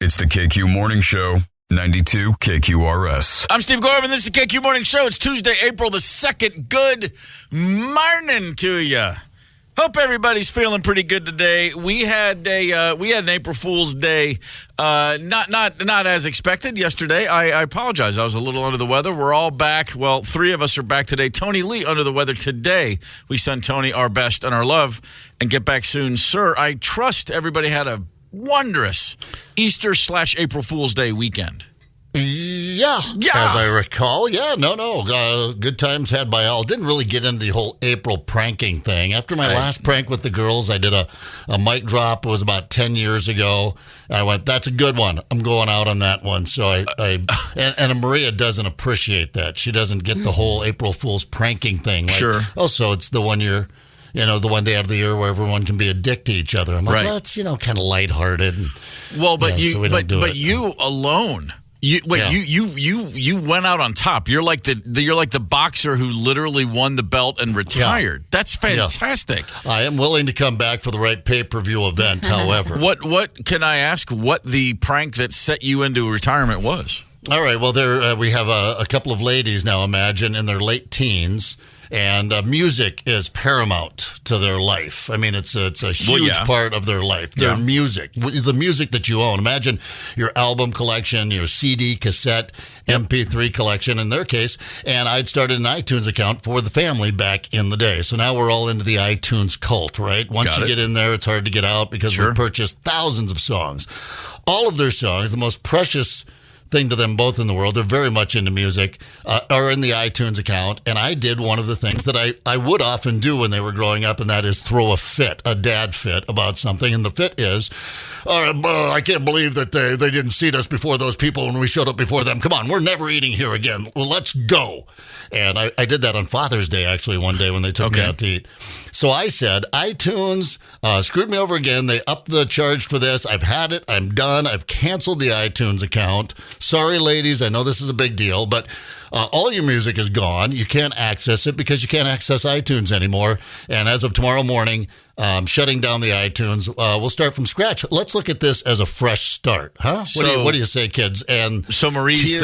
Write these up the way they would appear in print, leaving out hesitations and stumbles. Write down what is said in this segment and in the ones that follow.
It's the KQ Morning Show, 92 KQRS. I'm Steve Gorman. This is the KQ Morning Show. It's Tuesday, April the 2nd. Good morning to you. Hope everybody's feeling pretty good today. We had an April Fool's Day, not as expected yesterday. I apologize. I was a little under the weather. We're all back. Well, 3 of us are back today. Tony Lee under the weather today. We send Tony our best and our love and get back soon, sir. I trust everybody had a wondrous Easter/April Fool's Day weekend. Yeah. As I recall. Yeah, no. Good times had by all. Didn't really get into the whole April pranking thing. After my last prank with the girls, I did a mic drop. It was about 10 years ago. I went, that's a good one. I'm going out on that one. So and Maria doesn't appreciate that. She doesn't get the whole April Fool's pranking thing. Like, sure. Oh, so it's the one year, the one day out of the year where everyone can be a dick to each other. I'm like, right. Well, that's, kind of lighthearted. Well, but so you alone. You went out on top. You're like the boxer who literally won the belt and retired. Yeah. That's fantastic. Yeah. I am willing to come back for the right pay-per-view event, however. What can I ask what the prank that set you into retirement was? All right, well we have a couple of ladies now, imagine, in their late teens. And music is paramount to their life. I mean, it's a huge part of their life. Their music, the music that you own. Imagine your album collection, your CD, cassette, MP3 collection in their case. And I'd started an iTunes account for the family back in the day. So now we're all into the iTunes cult, right? Once you get in there, it's hard to get out because we've purchased thousands of songs. All of their songs, the most precious thing to them both in the world, they're very much into music, are in the iTunes account. And I did one of the things that I would often do when they were growing up, and that is throw a dad fit about something. And the fit is, I can't believe that they didn't seat us before those people when we showed up before them. Come on, we're never eating here again. Well, let's go. And I did that on Father's Day, actually, one day when they took me out to eat. So I said, iTunes screwed me over again. They upped the charge for this. I've had it. I'm done. I've canceled the iTunes account. Sorry, ladies. I know this is a big deal, but all your music is gone. You can't access it because you can't access iTunes anymore. And as of tomorrow morning, shutting down the iTunes. We'll start from scratch. Let's look at this as a fresh start, huh? What do you say, kids? And so Marie's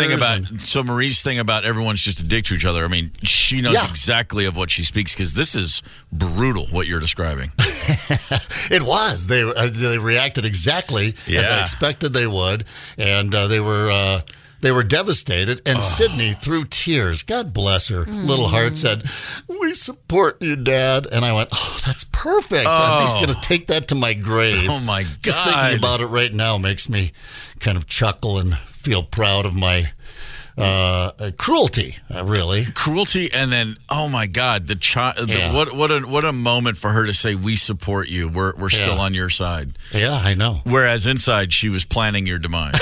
thing about everyone's just a dick to each other. I mean, she knows exactly of what she speaks because this is brutal what you're describing. It was. They reacted exactly as I expected they would, and they were devastated, and Sydney, through tears, God bless her, little heart, said, "We support you, Dad." And I went, "Oh, that's perfect. I'm going to take that to my grave." Oh, my God. Just thinking about it right now makes me kind of chuckle and feel proud of my cruelty, really. Cruelty, and then, oh, my God, the child. What a moment for her to say, "We support you. We're still on your side." Yeah, I know. Whereas inside, she was planning your demise.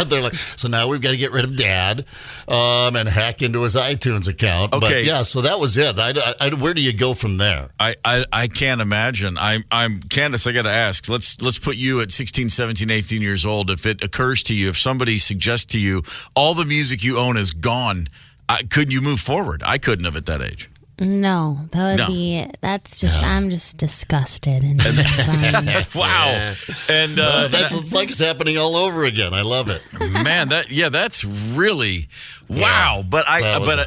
They're like, so now we've got to get rid of Dad and hack into his iTunes account. Okay. But so that was it. Where do you go from there? I can't imagine. I'm Candace, I got to ask. Let's put you at 16, 17, 18 years old. If it occurs to you, if somebody suggests to you, all the music you own is gone, could you move forward? I couldn't have at that age. No, that's just, I'm just disgusted. And wow. And it's like it's happening all over again. I love it. Man, that's really, wow. But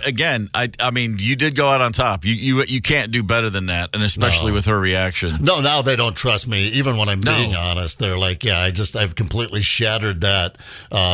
again, I mean, you did go out on top. You can't do better than that, and especially with her reaction. No, now they don't trust me, even when I'm being honest. They're like, I've completely shattered that,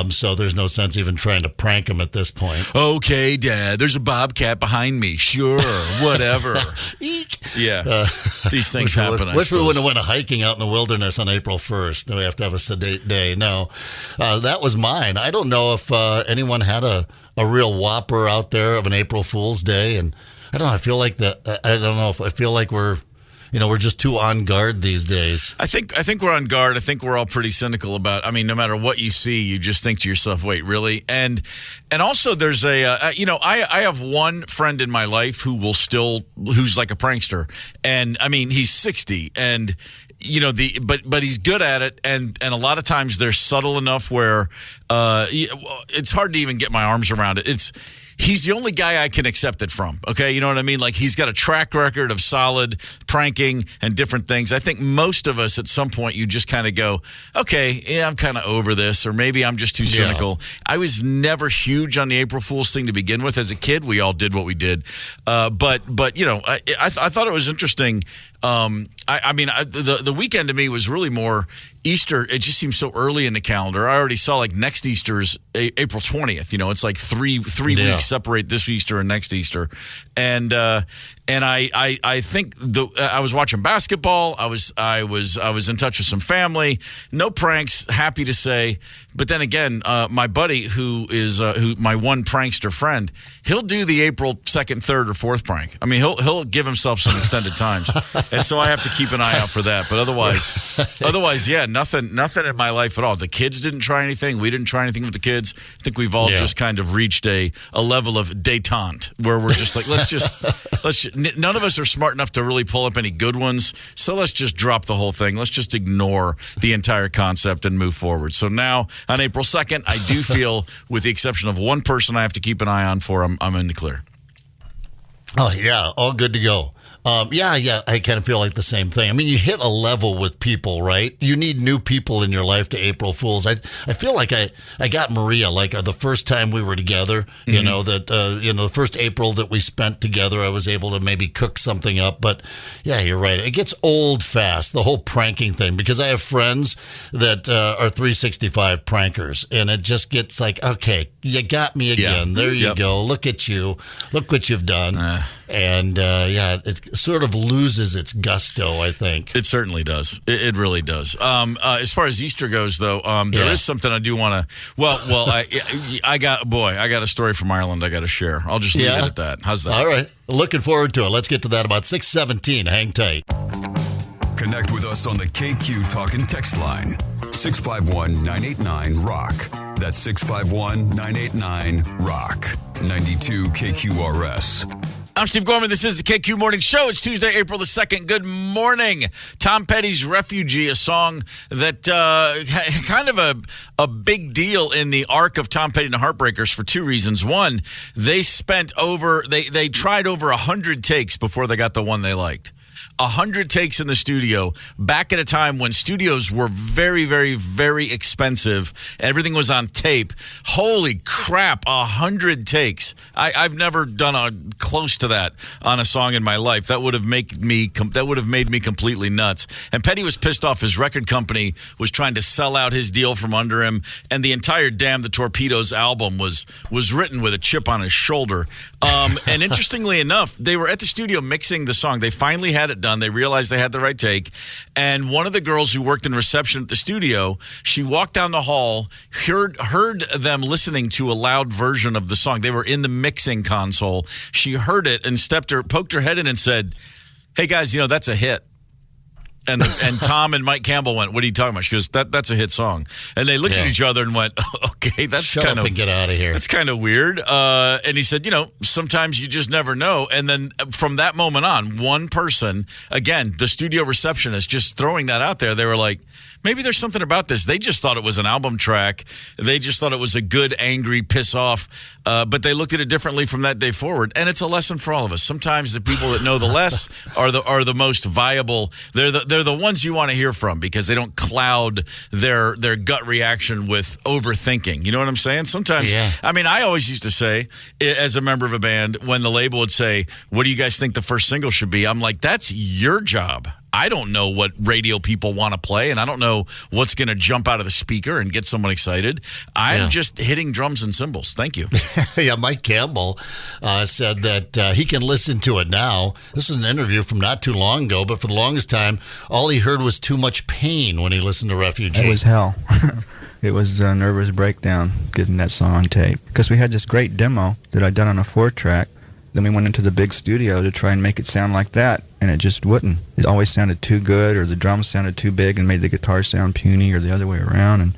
so there's no sense even trying to prank them at this point. Okay, Dad, there's a bobcat behind me. Sure. Whatever. These things happen. I wish we wouldn't have went hiking out in the wilderness on April 1st. We have to have a sedate day. No, that was mine. I don't know if anyone had a real whopper out there of an April Fool's Day, and I don't know. I feel like we're just too on guard these days. I think we're on guard. I think we're all pretty cynical about. I mean, no matter what you see, you just think to yourself, "Wait, really?" And also, there's I have one friend in my life who's like a prankster, and I mean, he's 60, and but he's good at it, and a lot of times they're subtle enough where it's hard to even get my arms around it. he's the only guy I can accept it from. Okay, you know what I mean? Like, he's got a track record of solid pranking and different things. I think most of us at some point, you just kind of go, okay, yeah, I'm kind of over this, or maybe I'm just too cynical. I was never huge on the April Fool's thing to begin with. As a kid, we all did what we did. But you know, I thought it was interesting. The weekend to me was really more Easter. It just seems so early in the calendar. I already saw like next Easter's April 20th. You know, it's like three weeks separate this Easter and next Easter. And I think I was watching basketball. I was in touch with some family. No pranks, happy to say. But then again, my buddy who my one prankster friend, he'll do the April 2nd, 3rd, or 4th prank. I mean, he'll give himself some extended times. And so I have to keep an eye out for that. But otherwise, yeah, nothing in my life at all. The kids didn't try anything. We didn't try anything with the kids. I think we've all just kind of reached a level of détente where we're just like, let's just none of us are smart enough to really pull up any good ones. So let's just drop the whole thing. Let's just ignore the entire concept and move forward. So now on April 2nd, I do feel, with the exception of one person I have to keep an eye on for, I'm in the clear. Oh, yeah, all good to go. Yeah, I kind of feel like the same thing. I mean, you hit a level with people, right? You need new people in your life to April Fools. I feel like I got Maria, like the first time we were together, you know, that, the first April that we spent together, I was able to maybe cook something up. But yeah, you're right. It gets old fast, the whole pranking thing, because I have friends that are 365 prankers, and it just gets like, okay, you got me again. There you go. Look at you. Look what you've done. And it sort of loses its gusto, I think. It certainly does. It really does. As far as Easter goes, though, there is something I do want to. Well, I got a story from Ireland I got to share. I'll just leave it at that. How's that? All right. Looking forward to it. Let's get to that about 6:17. Hang tight. Connect with us on the KQ Talk and Text line. 651-989-ROCK. That's 651-989-ROCK. 92 KQRS. I'm Steve Gorman. This is the KQ Morning Show. It's Tuesday, April the 2nd. Good morning. Tom Petty's Refugee, a song that kind of a big deal in the arc of Tom Petty and the Heartbreakers for two reasons. One, they tried over 100 takes before they got the one they liked. 100 takes in the studio back at a time when studios were very, very, very expensive. Everything was on tape. Holy crap, 100 takes. I've never done close to that on a song in my life. That would have made me completely nuts. And Petty was pissed off. His record company was trying to sell out his deal from under him, and the entire Damn the Torpedoes album was written with a chip on his shoulder. And interestingly enough, they were at the studio mixing the song. They finally had it done. They realized they had the right take. And one of the girls who worked in reception at the studio, she walked down the hall, heard them listening to a loud version of the song. They were in the mixing console. She heard it and poked her head in and said, "Hey guys, that's a hit." And Tom and Mike Campbell went, "What are you talking about?" She goes, "That's a hit song." And they looked at each other and went, "Okay, that's kind of get out of here. That's kind of weird." And he said, sometimes you just never know. And then from that moment on, one person, again, the studio receptionist, just throwing that out there, they were like, maybe there's something about this. They just thought it was an album track. They just thought it was a good, angry piss off. But they looked at it differently from that day forward. And it's a lesson for all of us. Sometimes the people that know the less are the most viable. They're the ones you want to hear from because they don't cloud their gut reaction with overthinking. You know what I'm saying? Sometimes, I mean, I always used to say, as a member of a band, when the label would say, "What do you guys think the first single should be?" I'm like, that's your job. I don't know what radio people want to play, and I don't know what's going to jump out of the speaker and get someone excited. I'm just hitting drums and cymbals. Thank you. Yeah, Mike Campbell said that he can listen to it now. This is an interview from not too long ago, but for the longest time, all he heard was too much pain when he listened to Refugee. It was hell. It was a nervous breakdown getting that song on tape because we had this great demo that I'd done on a 4-track. Then we went into the big studio to try and make it sound like that, and it just wouldn't. It always sounded too good, or the drums sounded too big and made the guitar sound puny, or the other way around, and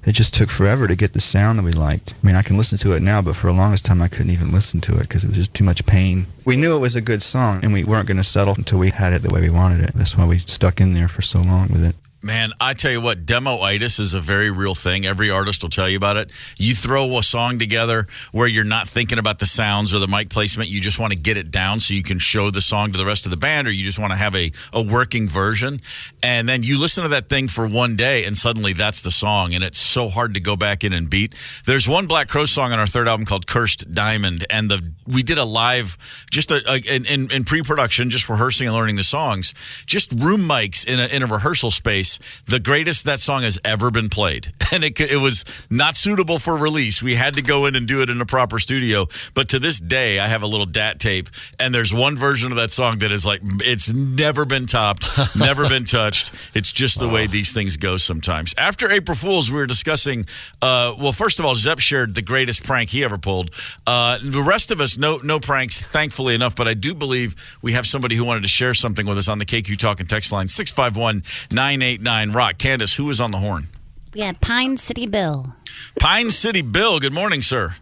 it just took forever to get the sound that we liked. I mean, I can listen to it now, but for the longest time I couldn't even listen to it because it was just too much pain. We knew it was a good song, and we weren't going to settle until we had it the way we wanted it. That's why we stuck in there for so long with it. Man, I tell you what, demo-itis is a very real thing. Every artist will tell you about it. You throw a song together where you're not thinking about the sounds or the mic placement. You just want to get it down so you can show the song to the rest of the band, or you just want to have a working version. And then you listen to that thing for one day, and suddenly that's the song, and it's so hard to go back in and beat. There's one Black Crow song on our third album called Cursed Diamond, and we did a live, just in pre-production, just rehearsing and learning the songs, just room mics in a rehearsal space. The greatest that song has ever been played. And it was not suitable for release. We had to go in and do it in a proper studio. But to this day, I have a little DAT tape, and there's one version of that song that is like, it's never been topped, never been touched. It's just the way these things go sometimes. After April Fool's, we were discussing, well, first of all, Zepp shared the greatest prank he ever pulled. The rest of us, no pranks, thankfully enough, but I do believe we have somebody who wanted to share something with us on the KQ Talking text line, 651-989. Rock. Candace, who is on the horn? We had Pine City Bill. Pine City Bill. Good morning, sir.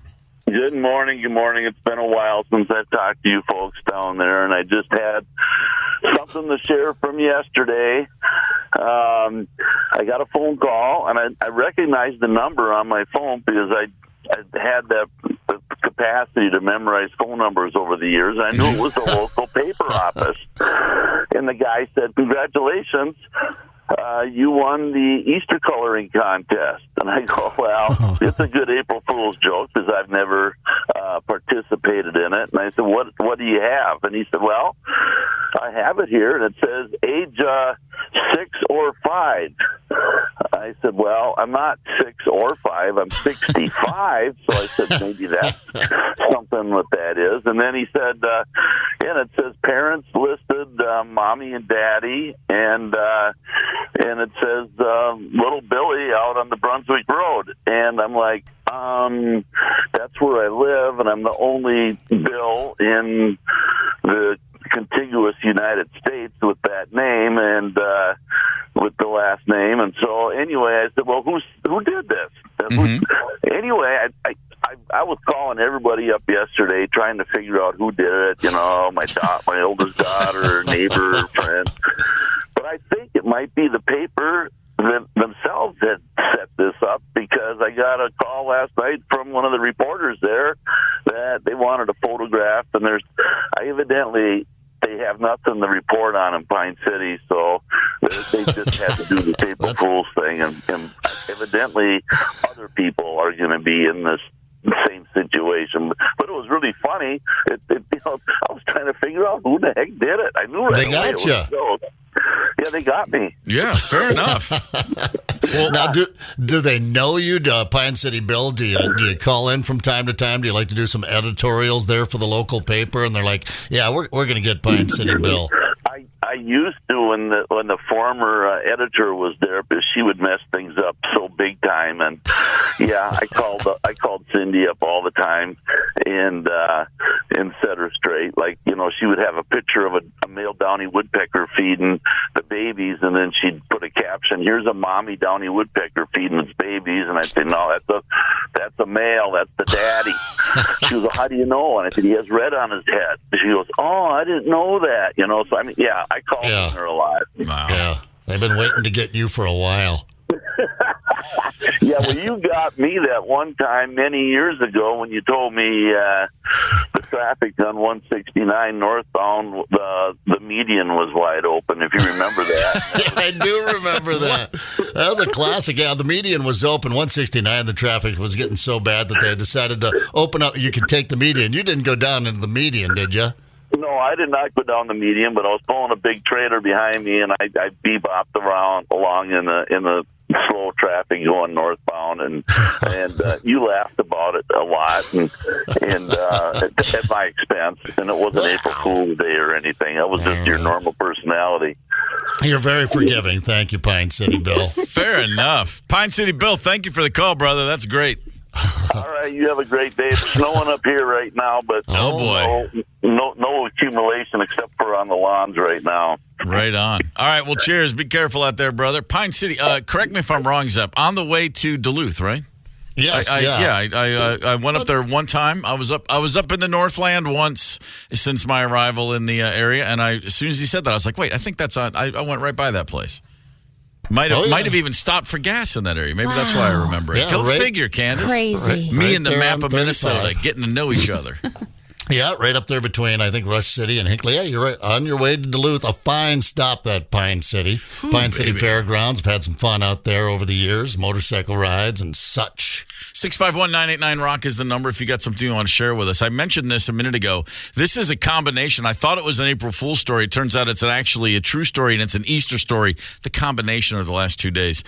Good morning. Good morning. It's been a while since I talked to you folks down there, and I just had something to share from yesterday. I got a phone call, and I recognized the number on my phone because I had the capacity to memorize phone numbers over the years. I knew it was the local paper office. And the guy said, "Congratulations. You won the Easter coloring contest." And I go, "Well, it's a good April Fool's joke because I've never participated in it." And I said, what do you have? And he said, "Well, I have it here, and it says age 6 or 5. I said, "Well, I'm not 6 or 5. I'm 65. So I said, "Maybe that's something what that is." And then he said, and it says parents listed, mommy and daddy, and it says little Billy out on the Brunswick Road. And I'm like, that's where I live, and I'm the only Bill in the contiguous United States with that name and with the last name." And so anyway, I said, "Well, who did this?" Anyway, I was calling everybody up yesterday trying to figure out who did it. My oldest daughter, neighbor, friend. But I think it might be the paper themselves had set this up, because I got a call last night from one of the reporters there that they wanted a photograph, and they have nothing to report on in Pine City, so they just had to do the April Fool's thing, and evidently other people are going to be in this same situation. But it was really funny. I was trying to figure out who the heck did it. I knew they got you. Yeah, they got me. Yeah, fair enough. Well, now, do they know you, Pine City Bill? Do you call in from time to time? Do you like to do some editorials there for the local paper? And they're like, "Yeah, we're going to get Pine City Bill." I used to when the former editor was there, but she would mess things up so big time. And yeah, I called Cindy up all the time and set her straight. Like, she would have a picture of a male downy woodpecker feeding the babies, and then she'd put a caption, "Here's a mommy downy woodpecker feeding its babies." And I'd say, "No, that's a male. That's the daddy." She goes, "Well, how do you know?" And I said, "He has red on his head." She goes, "Oh, I didn't know that." So I mean, yeah, I called her a lot. Wow. Yeah, they've been waiting to get you for a while. Yeah, well, you got me that one time many years ago when you told me the traffic on 169 northbound, the median was wide open, if you remember that. I do remember that. That was a classic. Yeah, the median was open, 169. The traffic was getting so bad that they decided to open up. You could take the median. You didn't go down into the median, did you? No, I did not go down the median, but I was pulling a big trailer behind me, and I bebopped along in the slow traffic going northbound, and you laughed about it a lot, and at my expense, and it wasn't April Fool's Day or anything. It was just your normal personality. You're very forgiving. Thank you, Pine City Bill. Fair enough. Pine City Bill, thank you for the call, brother. That's great. All right, you have a great day. It's snowing up here right now, but no accumulation except for on the lawns right now. Right on. All right, well, cheers. Be careful out there, brother. Pine City, correct me if I'm wrong, Zepp, on the way to Duluth, right? Yes, I went up there one time. I was up in the Northland once since my arrival in the area, and as soon as he said that, I was like, wait, I think that's on. I went right by that place. Might have even stopped for gas in that area. Maybe that's why I remember it. Yeah, Go figure, Candace. Crazy. Me and the there map on of Minnesota 35. getting to know each other. Yeah, right up there between, I think, Rush City and Hinckley. Yeah, you're right. On your way to Duluth, a fine stop, that Pine City. Pine City Fairgrounds. I've had some fun out there over the years, motorcycle rides and such. 651-989-ROCK is the number if you got something you want to share with us. I mentioned this a minute ago. This is a combination. I thought it was an April Fool's story. It turns out it's actually a true story, and it's an Easter story. The combination of the last 2 days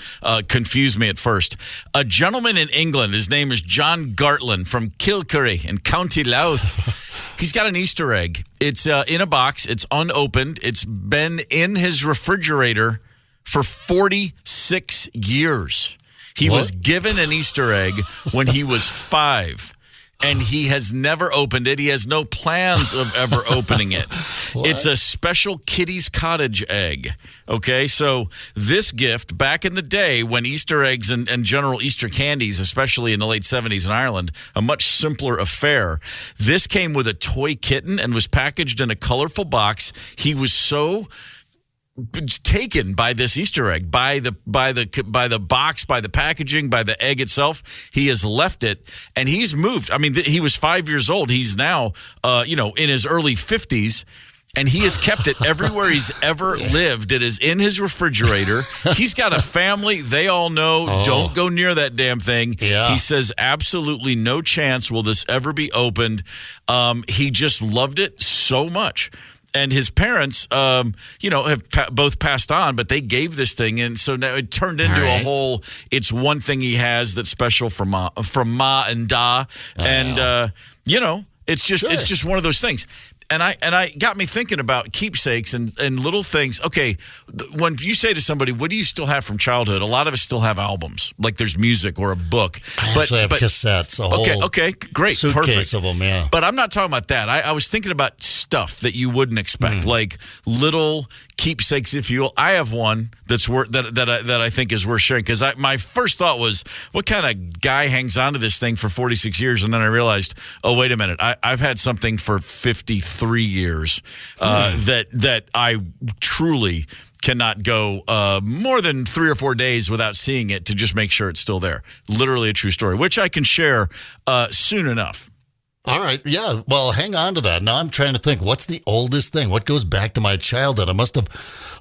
confused me at first. A gentleman in England, his name is John Gartland from Kilkerry in County Louth. He's got an Easter egg. It's in a box. It's unopened. It's been in his refrigerator for 46 years. He was given an Easter egg when he was 5, and he has never opened it. He has no plans of ever opening it. It's a special Kitty's Cottage egg. Okay, so this gift, back in the day when Easter eggs and general Easter candies, especially in the late 70s in Ireland, a much simpler affair. This came with a toy kitten and was packaged in a colorful box. He was so taken by this Easter egg, by the box, by the packaging, by the egg itself. He has left it, and he's moved. I mean, he was 5 years old. He's now, in his early 50s. And he has kept it everywhere he's ever lived. It is in his refrigerator. He's got a family. They all know, don't go near that damn thing. Yeah. He says, absolutely no chance will this ever be opened. He just loved it so much. And his parents, have both passed on, but they gave this thing. And so now it turned into a whole, it's one thing he has that's special from Ma and Da. And, it's just one of those things. And I got me thinking about keepsakes and little things. Okay, when you say to somebody, what do you still have from childhood? A lot of us still have albums, like there's music or a book. I actually have cassettes, okay, great, suitcase perfect. of them, yeah. But I'm not talking about that. I was thinking about stuff that you wouldn't expect, like little keepsakes, if you will. I have one that's that I think is worth sharing, because my first thought was, what kind of guy hangs on to this thing for 46 years? And then I realized, oh, wait a minute, I've had something for 53 years that I truly cannot go more than 3 or 4 days without seeing it to just make sure it's still there. Literally a true story, which I can share soon enough. All right. Yeah. Well, hang on to that. Now I'm trying to think, what's the oldest thing? What goes back to my childhood? I must have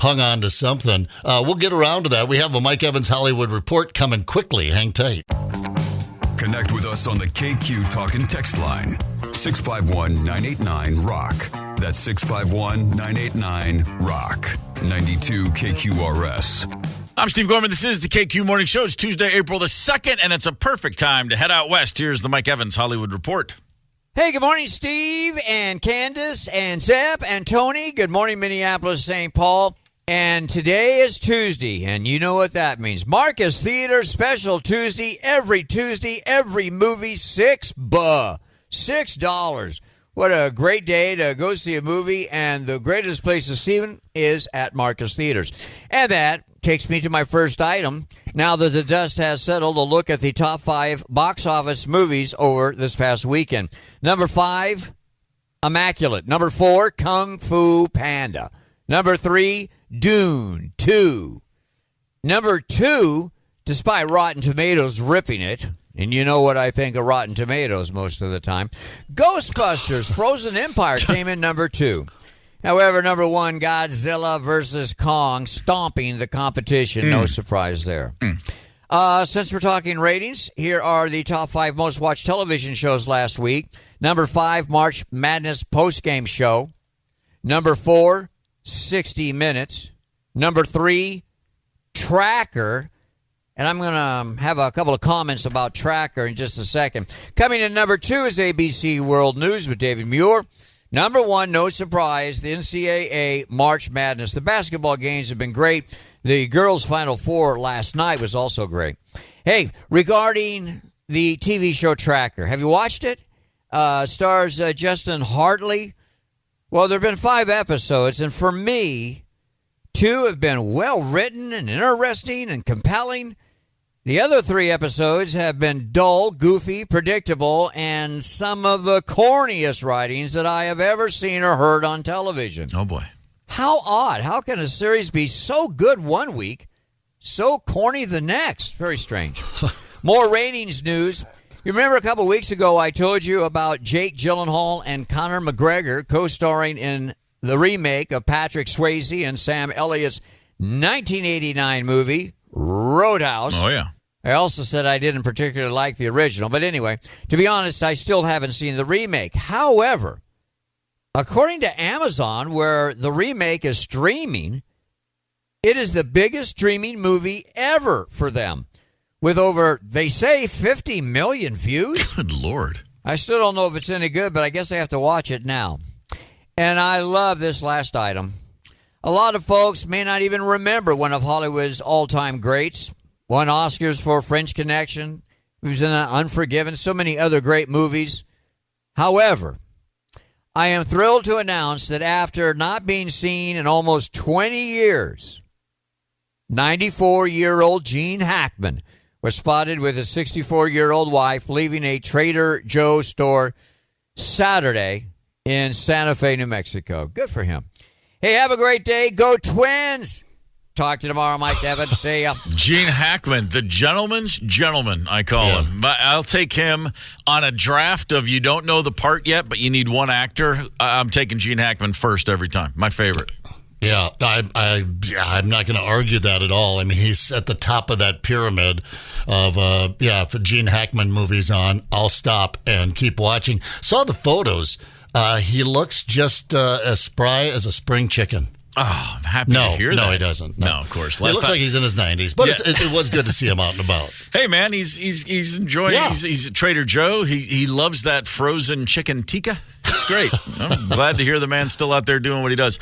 hung on to something. We'll get around to that. We have a Mike Evans Hollywood Report coming quickly. Hang tight. Connect with us on the KQ Talk and Text line. 651-989-ROCK. That's 651-989-ROCK. 92 KQRS. I'm Steve Gorman. This is the KQ Morning Show. It's Tuesday, April the 2nd, and it's a perfect time to head out west. Here's the Mike Evans Hollywood Report. Hey, good morning, Steve and Candace and Zeb and Tony. Good morning, Minneapolis, St. Paul. And today is Tuesday, and you know what that means. Marcus Theater Special Tuesday, every movie, $6. What a great day to go see a movie, and the greatest place to see them is at Marcus Theaters. And that takes me to my first item. Now that the dust has settled, a look at the top 5 box office movies over this past weekend. Number 5, Immaculate. Number 4, Kung Fu Panda. Number 3, Dune 2. Number 2, despite Rotten Tomatoes ripping it, and you know what I think of Rotten Tomatoes most of the time, Ghostbusters Frozen Empire came in number 2. However, number 1, Godzilla vs. Kong, stomping the competition. No surprise there. Since we're talking ratings, here are the top 5 most watched television shows last week. Number 5, March Madness postgame show. Number 4, 60 Minutes. Number 3, Tracker. And I'm going to have a couple of comments about Tracker in just a second. Coming in number 2 is ABC World News with David Muir. Number 1, no surprise, the NCAA March Madness. The basketball games have been great. The girls' Final Four last night was also great. Hey, regarding the TV show Tracker, have you watched it? Stars Justin Hartley. Well, there have been 5 episodes, and for me, 2 have been well-written and interesting and compelling. The other 3 episodes have been dull, goofy, predictable, and some of the corniest writings that I have ever seen or heard on television. Oh, boy. How odd. How can a series be so good one week, so corny the next. Very strange. More ratings news. You remember a couple weeks ago I told you about Jake Gyllenhaal and Conor McGregor co-starring in the remake of Patrick Swayze and Sam Elliott's 1989 movie, Roadhouse. Oh, yeah. I also said I didn't particularly like the original. But anyway, to be honest, I still haven't seen the remake. However, according to Amazon, where the remake is streaming, it is the biggest streaming movie ever for them, with over, they say, 50 million views. Good Lord. I still don't know if it's any good, but I guess I have to watch it now. And I love this last item. A lot of folks may not even remember one of Hollywood's all-time greats. Won Oscars for French Connection. He was in Unforgiven, so many other great movies. However, I am thrilled to announce that after not being seen in almost 20 years, 94-year-old Gene Hackman was spotted with his 64-year-old wife leaving a Trader Joe's store Saturday in Santa Fe, New Mexico. Good for him. Hey, have a great day. Go Twins. Talk to you tomorrow, Mike Evans. See ya. Gene Hackman, the gentleman's gentleman, I call him. But I'll take him on a draft of you don't know the part yet, but you need one actor. I'm taking Gene Hackman first every time. My favorite. Yeah, I'm not going to argue that at all. I mean, he's at the top of that pyramid of, if the Gene Hackman movie's on, I'll stop and keep watching. Saw the photos. He looks just as spry as a spring chicken. Oh, I'm happy to hear that. No, he doesn't. No, of course. It looks like he's in his 90s, but it was good to see him out and about. Hey, man, he's enjoying. Yeah. He's at Trader Joe. He loves that frozen chicken tikka. It's great. I'm glad to hear the man's still out there doing what he does.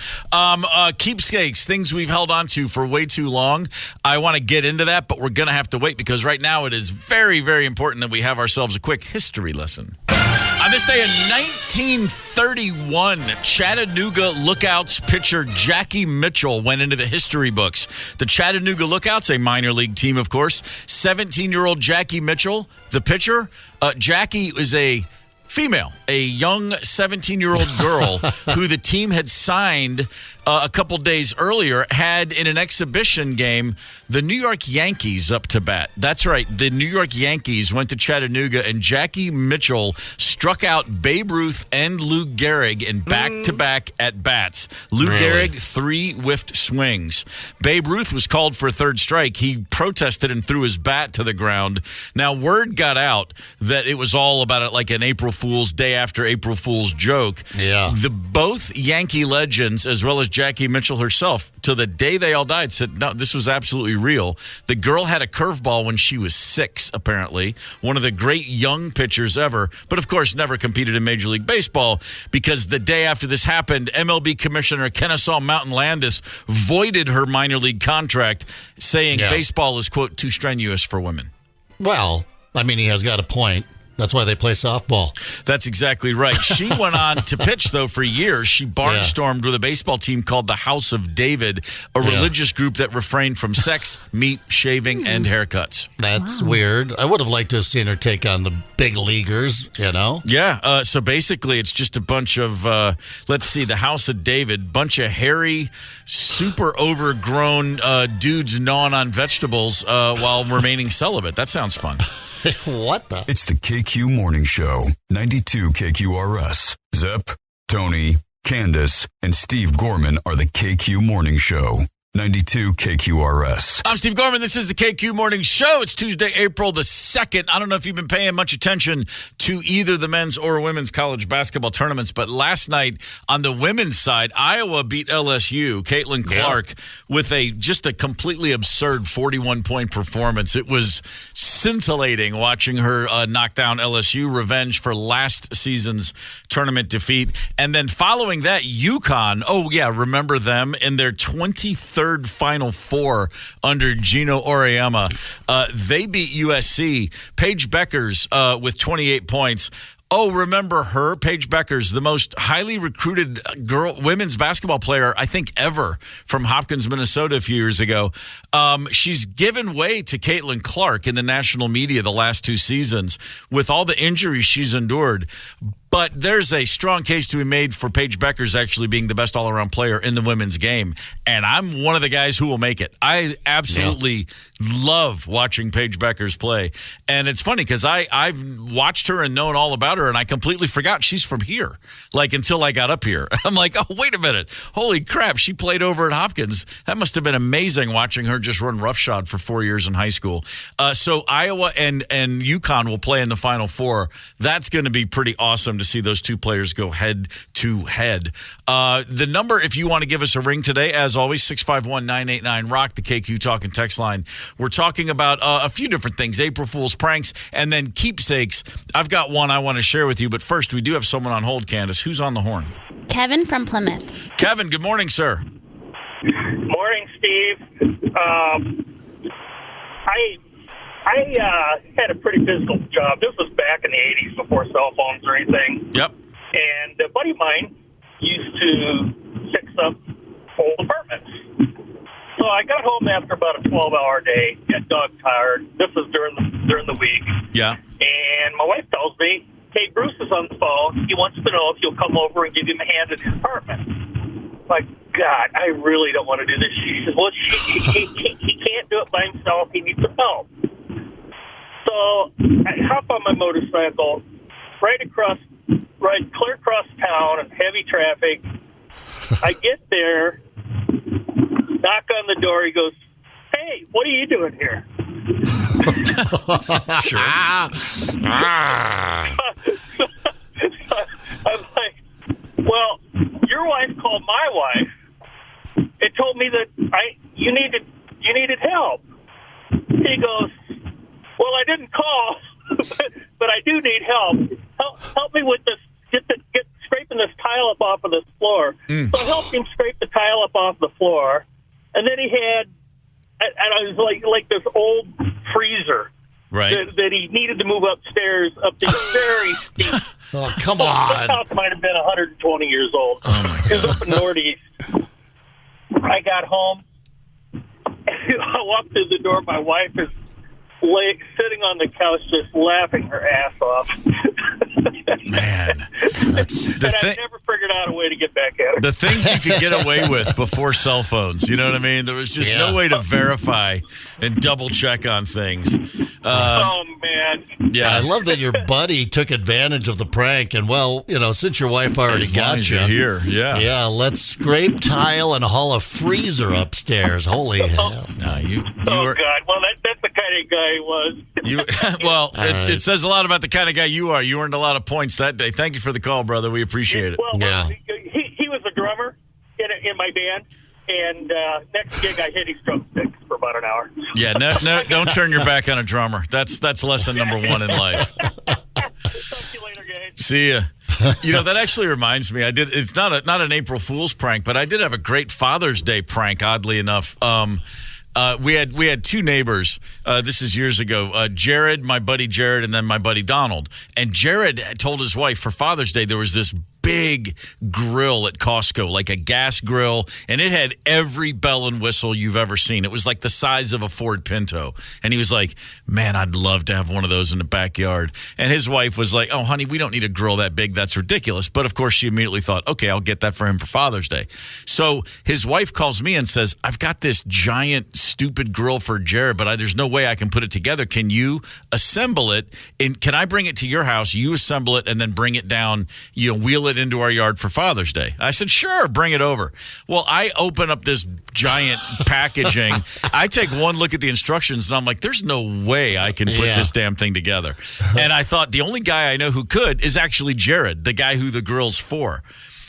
Keepsakes, things we've held on to for way too long. I want to get into that, but we're going to have to wait because right now it is very, very important that we have ourselves a quick history lesson. On this day in 1931, Chattanooga Lookouts pitcher Jackie Mitchell went into the history books. The Chattanooga Lookouts, a minor league team, of course. 17-year-old Jackie Mitchell, the pitcher. Jackie is a female, a young 17-year-old girl who the team had signed a couple days earlier, had in an exhibition game the New York Yankees up to bat. That's right. The New York Yankees went to Chattanooga, and Jackie Mitchell struck out Babe Ruth and Lou Gehrig in back-to-back at-bats. Lou Gehrig, 3 whiffed swings. Babe Ruth was called for a third strike. He protested and threw his bat to the ground. Now, word got out that it was all about it like an April Fool's Day after April Fool's joke. Yeah. Both Yankee legends, as well as Jackie Mitchell herself, till the day they all died, said, no, this was absolutely real. The girl had a curveball when she was 6, apparently. One of the great young pitchers ever, but of course never competed in Major League Baseball because the day after this happened, MLB Commissioner Kennesaw Mountain Landis voided her minor league contract, saying baseball is, quote, too strenuous for women. Well, I mean, he has got a point. That's why they play softball. That's exactly right. She went on to pitch, though, for years. She barnstormed with a baseball team called the House of David, a religious group that refrained from sex, meat, shaving, and haircuts. That's weird. I would have liked to have seen her take on the big leaguers, you know? Yeah, so basically it's just a bunch of, let's see, the House of David, bunch of hairy, super overgrown dudes gnawing on vegetables while remaining celibate. That sounds fun. What the? It's the KQ Morning Show, 92 KQRS. Zep, Tony, Candace, and Steve Gorman are the KQ Morning Show. 92 KQRS. I'm Steve Gorman. This is the KQ Morning Show. It's Tuesday, April the 2nd. I don't know if you've been paying much attention to either the men's or women's college basketball tournaments, but last night on the women's side, Iowa beat LSU, Caitlin Clark, with just a completely absurd 41-point performance. It was scintillating watching her knock down LSU, revenge for last season's tournament defeat. And then following that, UConn, remember them in their 23rd Final Four under Gino Auriemma. They beat USC. Paige Beckers with 28 points. Oh, remember her? Paige Beckers, the most highly recruited women's basketball player, I think, ever from Hopkins, Minnesota a few years ago. She's given way to Caitlin Clark in the national media the last 2 seasons with all the injuries she's endured. But there's a strong case to be made for Paige Beckers actually being the best all-around player in the women's game. And I'm one of the guys who will make it. I absolutely love watching Paige Beckers play. And it's funny because I've watched her and known all about her, and I completely forgot she's from here, like until I got up here. I'm like, oh, wait a minute. Holy crap, she played over at Hopkins. That must have been amazing watching her just run roughshod for 4 years in high school. So Iowa and UConn will play in the Final Four. That's going to be pretty awesome to see those two players go head to head. The number, if you want to give us a ring today, as always, 651-989-ROCK, the KQ Talk and Text line. We're talking about a few different things, April Fool's pranks, and then keepsakes. I've got one I want to share with you, but first, we do have someone on hold, Candace. Who's on the horn? Kevin from Plymouth. Kevin, good morning, sir. Morning, Steve. I had a pretty physical job. This was back in the 80s before cell phones or anything. Yep. And a buddy of mine used to fix up old apartments. So I got home after about a 12-hour day, got dog tired. This was during the week. Yeah. And my wife tells me, hey, Bruce is on the phone. He wants to know if you'll come over and give him a hand in his apartment. Like, God, I really don't want to do this. She says, well, he can't do it by himself. He needs some help. So I hop on my motorcycle, clear across town in heavy traffic. I get there, knock on the door. He goes, hey, what are you doing here? Sure. I'm like, well, your wife called my wife and told me that you needed help. He goes, well, I didn't call, but I do need help. Help me with this. Get scraping this tile up off of this floor. So I helped him scrape the tile up off the floor, and then he had, and I was like this old freezer, right? That he needed to move upstairs up these very steep. Oh, come on! This house might have been 120 years old. Oh my God! It was up in Northeast. I got home. I walked through the door. My wife is sitting on the couch just laughing her ass off. Man, that's and I've never figured out a way to get back at her. The things you could get away with before cell phones, you know what I mean? There was just no way to verify and double check on things. Oh, man. Yeah. I love that your buddy took advantage of the prank. And, well, since your wife already got you here, yeah, let's scrape tile and haul a freezer upstairs. Holy hell. No, you God. Well, that's the kind of guy he was. It says a lot about the kind of guy you are. You earned a lot of points that day. Thank you for the call, brother. We appreciate it. Well, he was a drummer in my band, and next gig I hit his drumsticks for about an hour. Yeah, no, don't turn your back on a drummer. That's lesson number one in life. Talk to you later, guys. See ya. That actually reminds me. It's not an April Fool's prank, but I did have a great Father's Day prank. Oddly enough, we had two neighbors. This is years ago. Jared, my buddy Jared, and then my buddy Donald. And Jared told his wife for Father's Day there was this big grill at Costco, like a gas grill, and it had every bell and whistle you've ever seen. It was like the size of a Ford Pinto. And he was like, man, I'd love to have one of those in the backyard. And his wife was like, oh, honey, we don't need a grill that big. That's ridiculous. But, of course, she immediately thought, okay, I'll get that for him for Father's Day. So his wife calls me and says, I've got this giant, stupid grill for Jared, but there's no way I can put it together. Can you assemble it? And can I bring it to your house? You assemble it and then bring it down, wheel it into our yard for Father's Day. I said, sure, bring it over. Well, I open up this giant packaging. I take one look at the instructions, and I'm like, there's no way I can put this damn thing together. And I thought the only guy I know who could is actually Jared, the guy who the grill's for.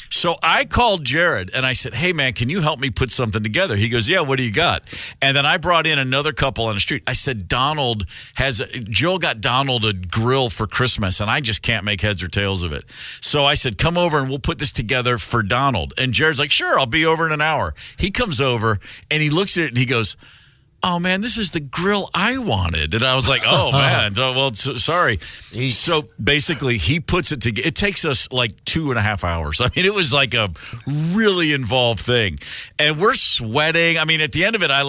So I called Jared and I said, hey, man, can you help me put something together? He goes, yeah, what do you got? And then I brought in another couple on the street. I said, Jill got Donald a grill for Christmas, and I just can't make heads or tails of it. So I said, come over and we'll put this together for Donald. And Jared's like, sure, I'll be over in an hour. He comes over and he looks at it and he goes, oh, man, this is the grill I wanted. And I was like, oh, man, sorry. So basically, he puts it together. It takes us like 2.5 hours. I mean, it was like a really involved thing. And we're sweating. I mean, at the end of it, I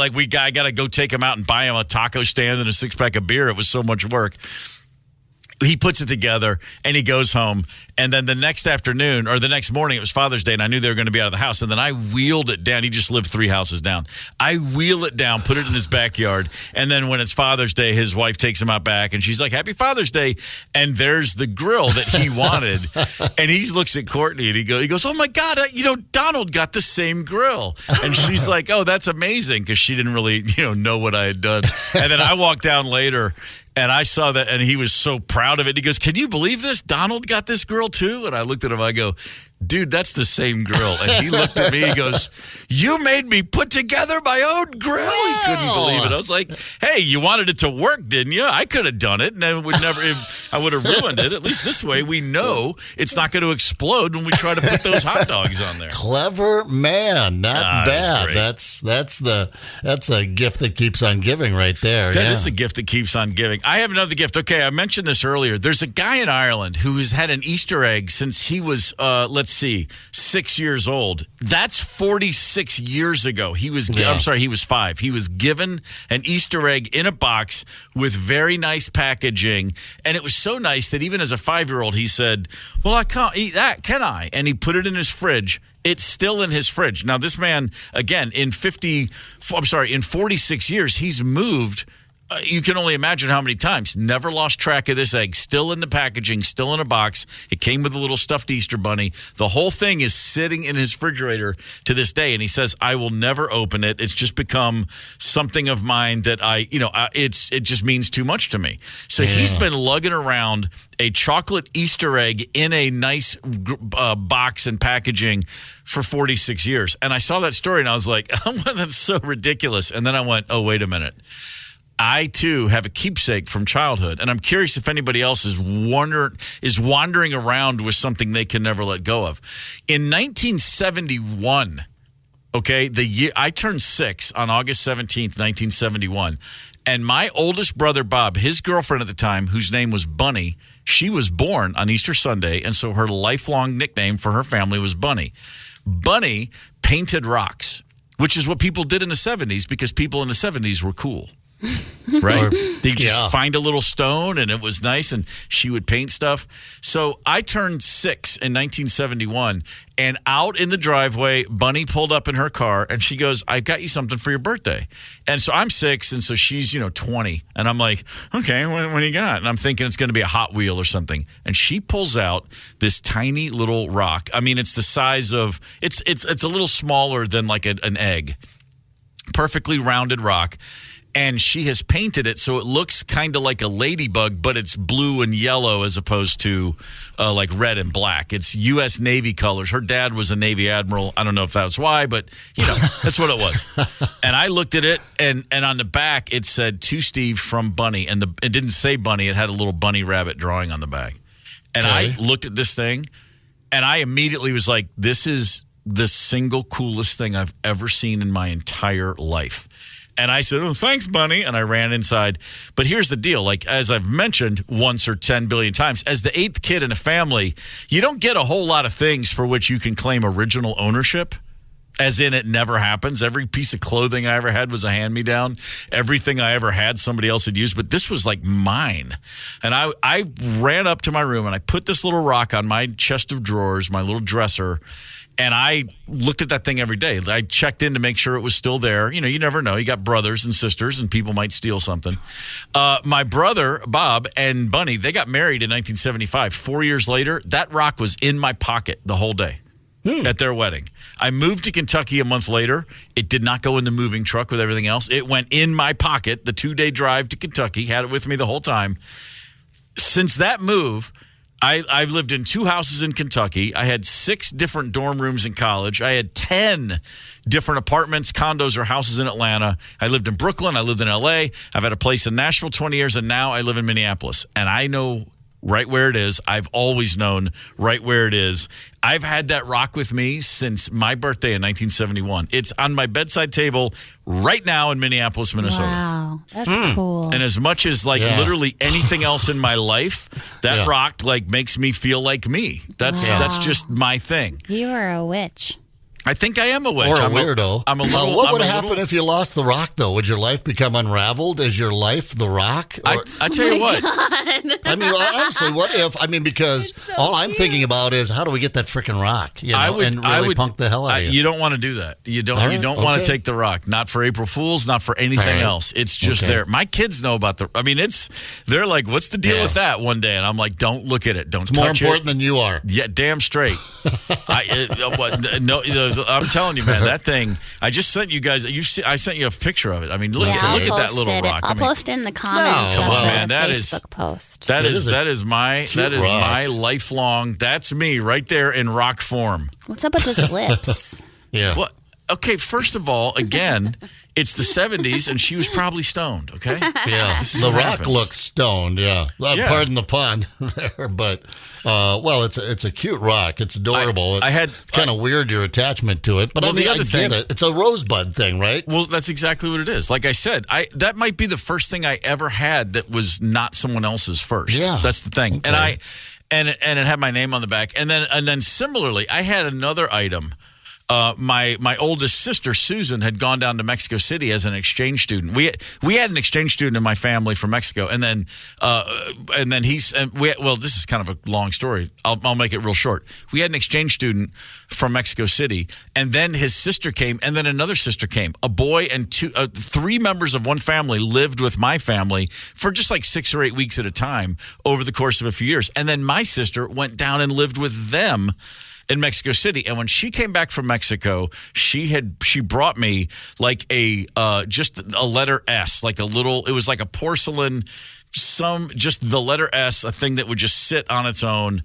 got to go take him out and buy him a taco stand and a 6-pack of beer. It was so much work. he puts it together, and he goes home. And then the next afternoon, or the next morning, it was Father's Day, and I knew they were going to be out of the house. And then I wheeled it down. He just lived 3 houses down. I wheel it down, put it in his backyard. And then when it's Father's Day, his wife takes him out back, and she's like, Happy Father's Day. And there's the grill that he wanted. And he looks at Courtney, and he goes, oh, my God, Donald got the same grill. And she's like, oh, that's amazing, because she didn't really, know what I had done. And then I walked down later, and I saw that, and he was so proud of it. He goes, can you believe this? Donald got this grill too? And I looked at him, I go, dude, that's the same grill. And he looked at me, he goes, you made me put together my own grill. Wow. He couldn't believe it. I was like, hey, you wanted it to work, didn't you? I could have done it, and I would have ruined it. At least this way we know it's not going to explode when we try to put those hot dogs on there. Clever man. Not bad. That's a gift that keeps on giving right there. That is a gift that keeps on giving. I have another gift. Okay, I mentioned this earlier. There's a guy in Ireland who has had an Easter egg since he was, 6 years old. That's 46 years ago. He was 5. He was given an Easter egg in a box with very nice packaging. And it was so nice that even as a 5-year-old, he said, well, I can't eat that, can I? And he put it in his fridge. It's still in his fridge. Now, this man, again, in 46 years, he's moved. You can only imagine how many times. Never lost track of this egg. Still in the packaging, still in a box. It came with a little stuffed Easter bunny. The whole thing is sitting in his refrigerator to this day. And he says, I will never open it. It's just become something of mine that it just means too much to me. So he's been lugging around a chocolate Easter egg in a nice box and packaging for 46 years. And I saw that story and I was like, oh, that's so ridiculous. And then I went, oh, wait a minute. I, too, have a keepsake from childhood, and I'm curious if anybody else is wandering around with something they can never let go of. In 1971, okay, the year I turned 6 on August 17th, 1971, and my oldest brother, Bob, his girlfriend at the time, whose name was Bunny, she was born on Easter Sunday, and so her lifelong nickname for her family was Bunny. Bunny painted rocks, which is what people did in the 70s because people in the 70s were cool. Right? They just find a little stone and it was nice, and she would paint stuff. So I turned 6 in 1971, and out in the driveway, Bunny pulled up in her car and she goes, I got you something for your birthday. And so I'm 6, and so she's 20, and I'm like, okay, what do you got? And I'm thinking it's going to be a Hot Wheel or something. And she pulls out this tiny little rock. I mean, it's the size of it's a little smaller than like an egg. Perfectly rounded rock. And she has painted it so it looks kind of like a ladybug, but it's blue and yellow as opposed to like red and black. It's U.S. Navy colors. Her dad was a Navy admiral. I don't know if that's why, but, that's what it was. And I looked at it, and on the back it said, to Steve from Bunny. And it didn't say Bunny. It had a little bunny rabbit drawing on the back. And I looked at this thing, and I immediately was like, this is the single coolest thing I've ever seen in my entire life. And I said, oh, thanks, Bunny. And I ran inside. But here's the deal. Like, as I've mentioned once or 10 billion times, as the 8th kid in a family, you don't get a whole lot of things for which you can claim original ownership, as in it never happens. Every piece of clothing I ever had was a hand-me-down. Everything I ever had, somebody else had used. But this was like mine. And I ran up to my room, and I put this little rock on my chest of drawers, my little dresser. And I looked at that thing every day. I checked in to make sure it was still there. You never know. You got brothers and sisters, and people might steal something. My brother, Bob, and Bunny, they got married in 1975. 4 years later, that rock was in my pocket the whole day at their wedding. I moved to Kentucky a month later. It did not go in the moving truck with everything else. It went in my pocket, the 2-day drive to Kentucky, had it with me the whole time. Since that move, I've lived in 2 houses in Kentucky. I had 6 different dorm rooms in college. I had 10 different apartments, condos, or houses in Atlanta. I lived in Brooklyn. I lived in L.A. I've had a place in Nashville 20 years, and now I live in Minneapolis. And I know right where it is. I've always known right where it is. I've had that rock with me since my birthday in 1971. It's on my bedside table right now in Minneapolis, Minnesota. Wow, that's cool. And as much as literally anything else in my life, that rock makes me feel like me. That's just my thing. You are a witch. I think I am a witch. Or a I'm weirdo. I'm a little. What would happen if you lost the rock, though? Would your life become unraveled? Is your life the rock? I tell you what. I mean, honestly, what if? I mean, because all I'm thinking about is how do we get that freaking rock? You know, and really punk the hell out of you. You don't want to do that. You don't. You don't want to take the rock. Not for April Fools. Not for anything else. It's just there. My kids know about the. I mean, they're like, "What's the deal with that?" One day, and I'm like, "Don't look at it. Don't touch it." It's more important than you are. Yeah, damn straight. I'm telling you, man, that thing. I just sent you guys. I sent you a picture of it. I mean, look at that little rock. I'll post it in the comments. Come on, man. That Facebook post. That is my lifelong. That's me right there in rock form. What's up with his lips? Yeah. Well, okay. First of all, again. It's the 70s, and she was probably stoned, okay? Yeah. The rock looks stoned, yeah. Pardon the pun there, but, it's a cute rock. It's adorable. It's kind of weird, your attachment to it. But I get it. It's a rosebud thing, right? Well, that's exactly what it is. Like I said, that might be the first thing I ever had that was not someone else's first. Yeah. That's the thing. Okay. And it had my name on the back. And then similarly, I had another item. My oldest sister Susan had gone down to Mexico City as an exchange student. We had an exchange student in my family from Mexico, and then this is kind of a long story. I'll make it real short. We had an exchange student from Mexico City, and then his sister came, and then another sister came. A boy and three members of one family lived with my family for just like 6 or 8 weeks at a time over the course of a few years, and then my sister went down and lived with them in Mexico City. And when she came back from Mexico, she brought me like just a letter S, like it was like a porcelain, just the letter S, a thing that would just sit on its own.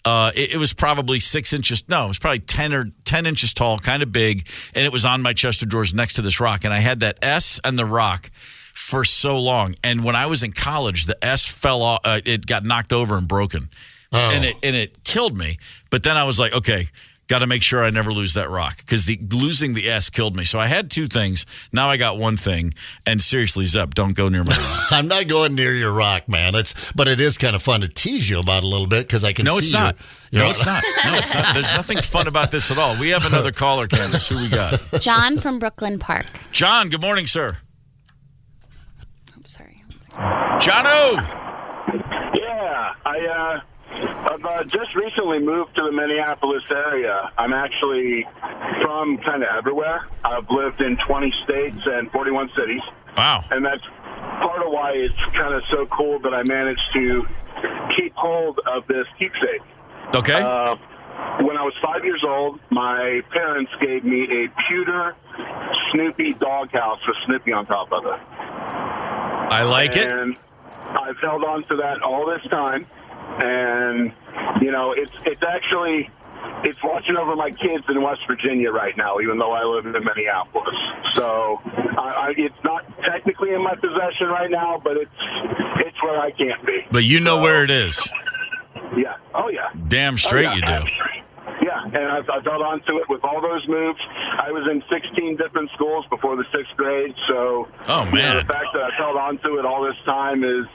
It was probably 6 inches. No, it was probably 10 inches tall, kind of big. And it was on my chest of drawers next to this rock. And I had that S and the rock for so long. And when I was in college, the S fell off. It got knocked over and broken. Oh. And it killed me. But then I was like, okay, got to make sure I never lose that rock, because losing the S killed me. So I had two things. Now I got one thing. And seriously, Zep, don't go near my rock. I'm not going near your rock, man. But it is kind of fun to tease you about it a little bit, because I can see No, it's not. No, it's not. There's nothing fun about this at all. We have another caller, Candace. Who we got? John from Brooklyn Park. John, good morning, sir. I'm sorry. John-O! Yeah, I've just recently moved to the Minneapolis area. I'm actually from kind of everywhere. I've lived in 20 states and 41 cities. Wow. And that's part of why it's kind of so cool that I managed to keep hold of this keepsake. Okay. When I was 5 years old, my parents gave me a pewter Snoopy doghouse with Snoopy on top of it. I like it. And I've held on to that all this time. And, you know, it's watching over my kids in West Virginia right now, even though I live in Minneapolis. So it's not technically in my possession right now, but it's where I can't be. But you know where it is. Yeah. Oh, yeah. Damn straight you do. Yeah, and I've held on to it with all those moves. I was in 16 different schools before the 6th grade, so man, the fact that I've held on to it all this time is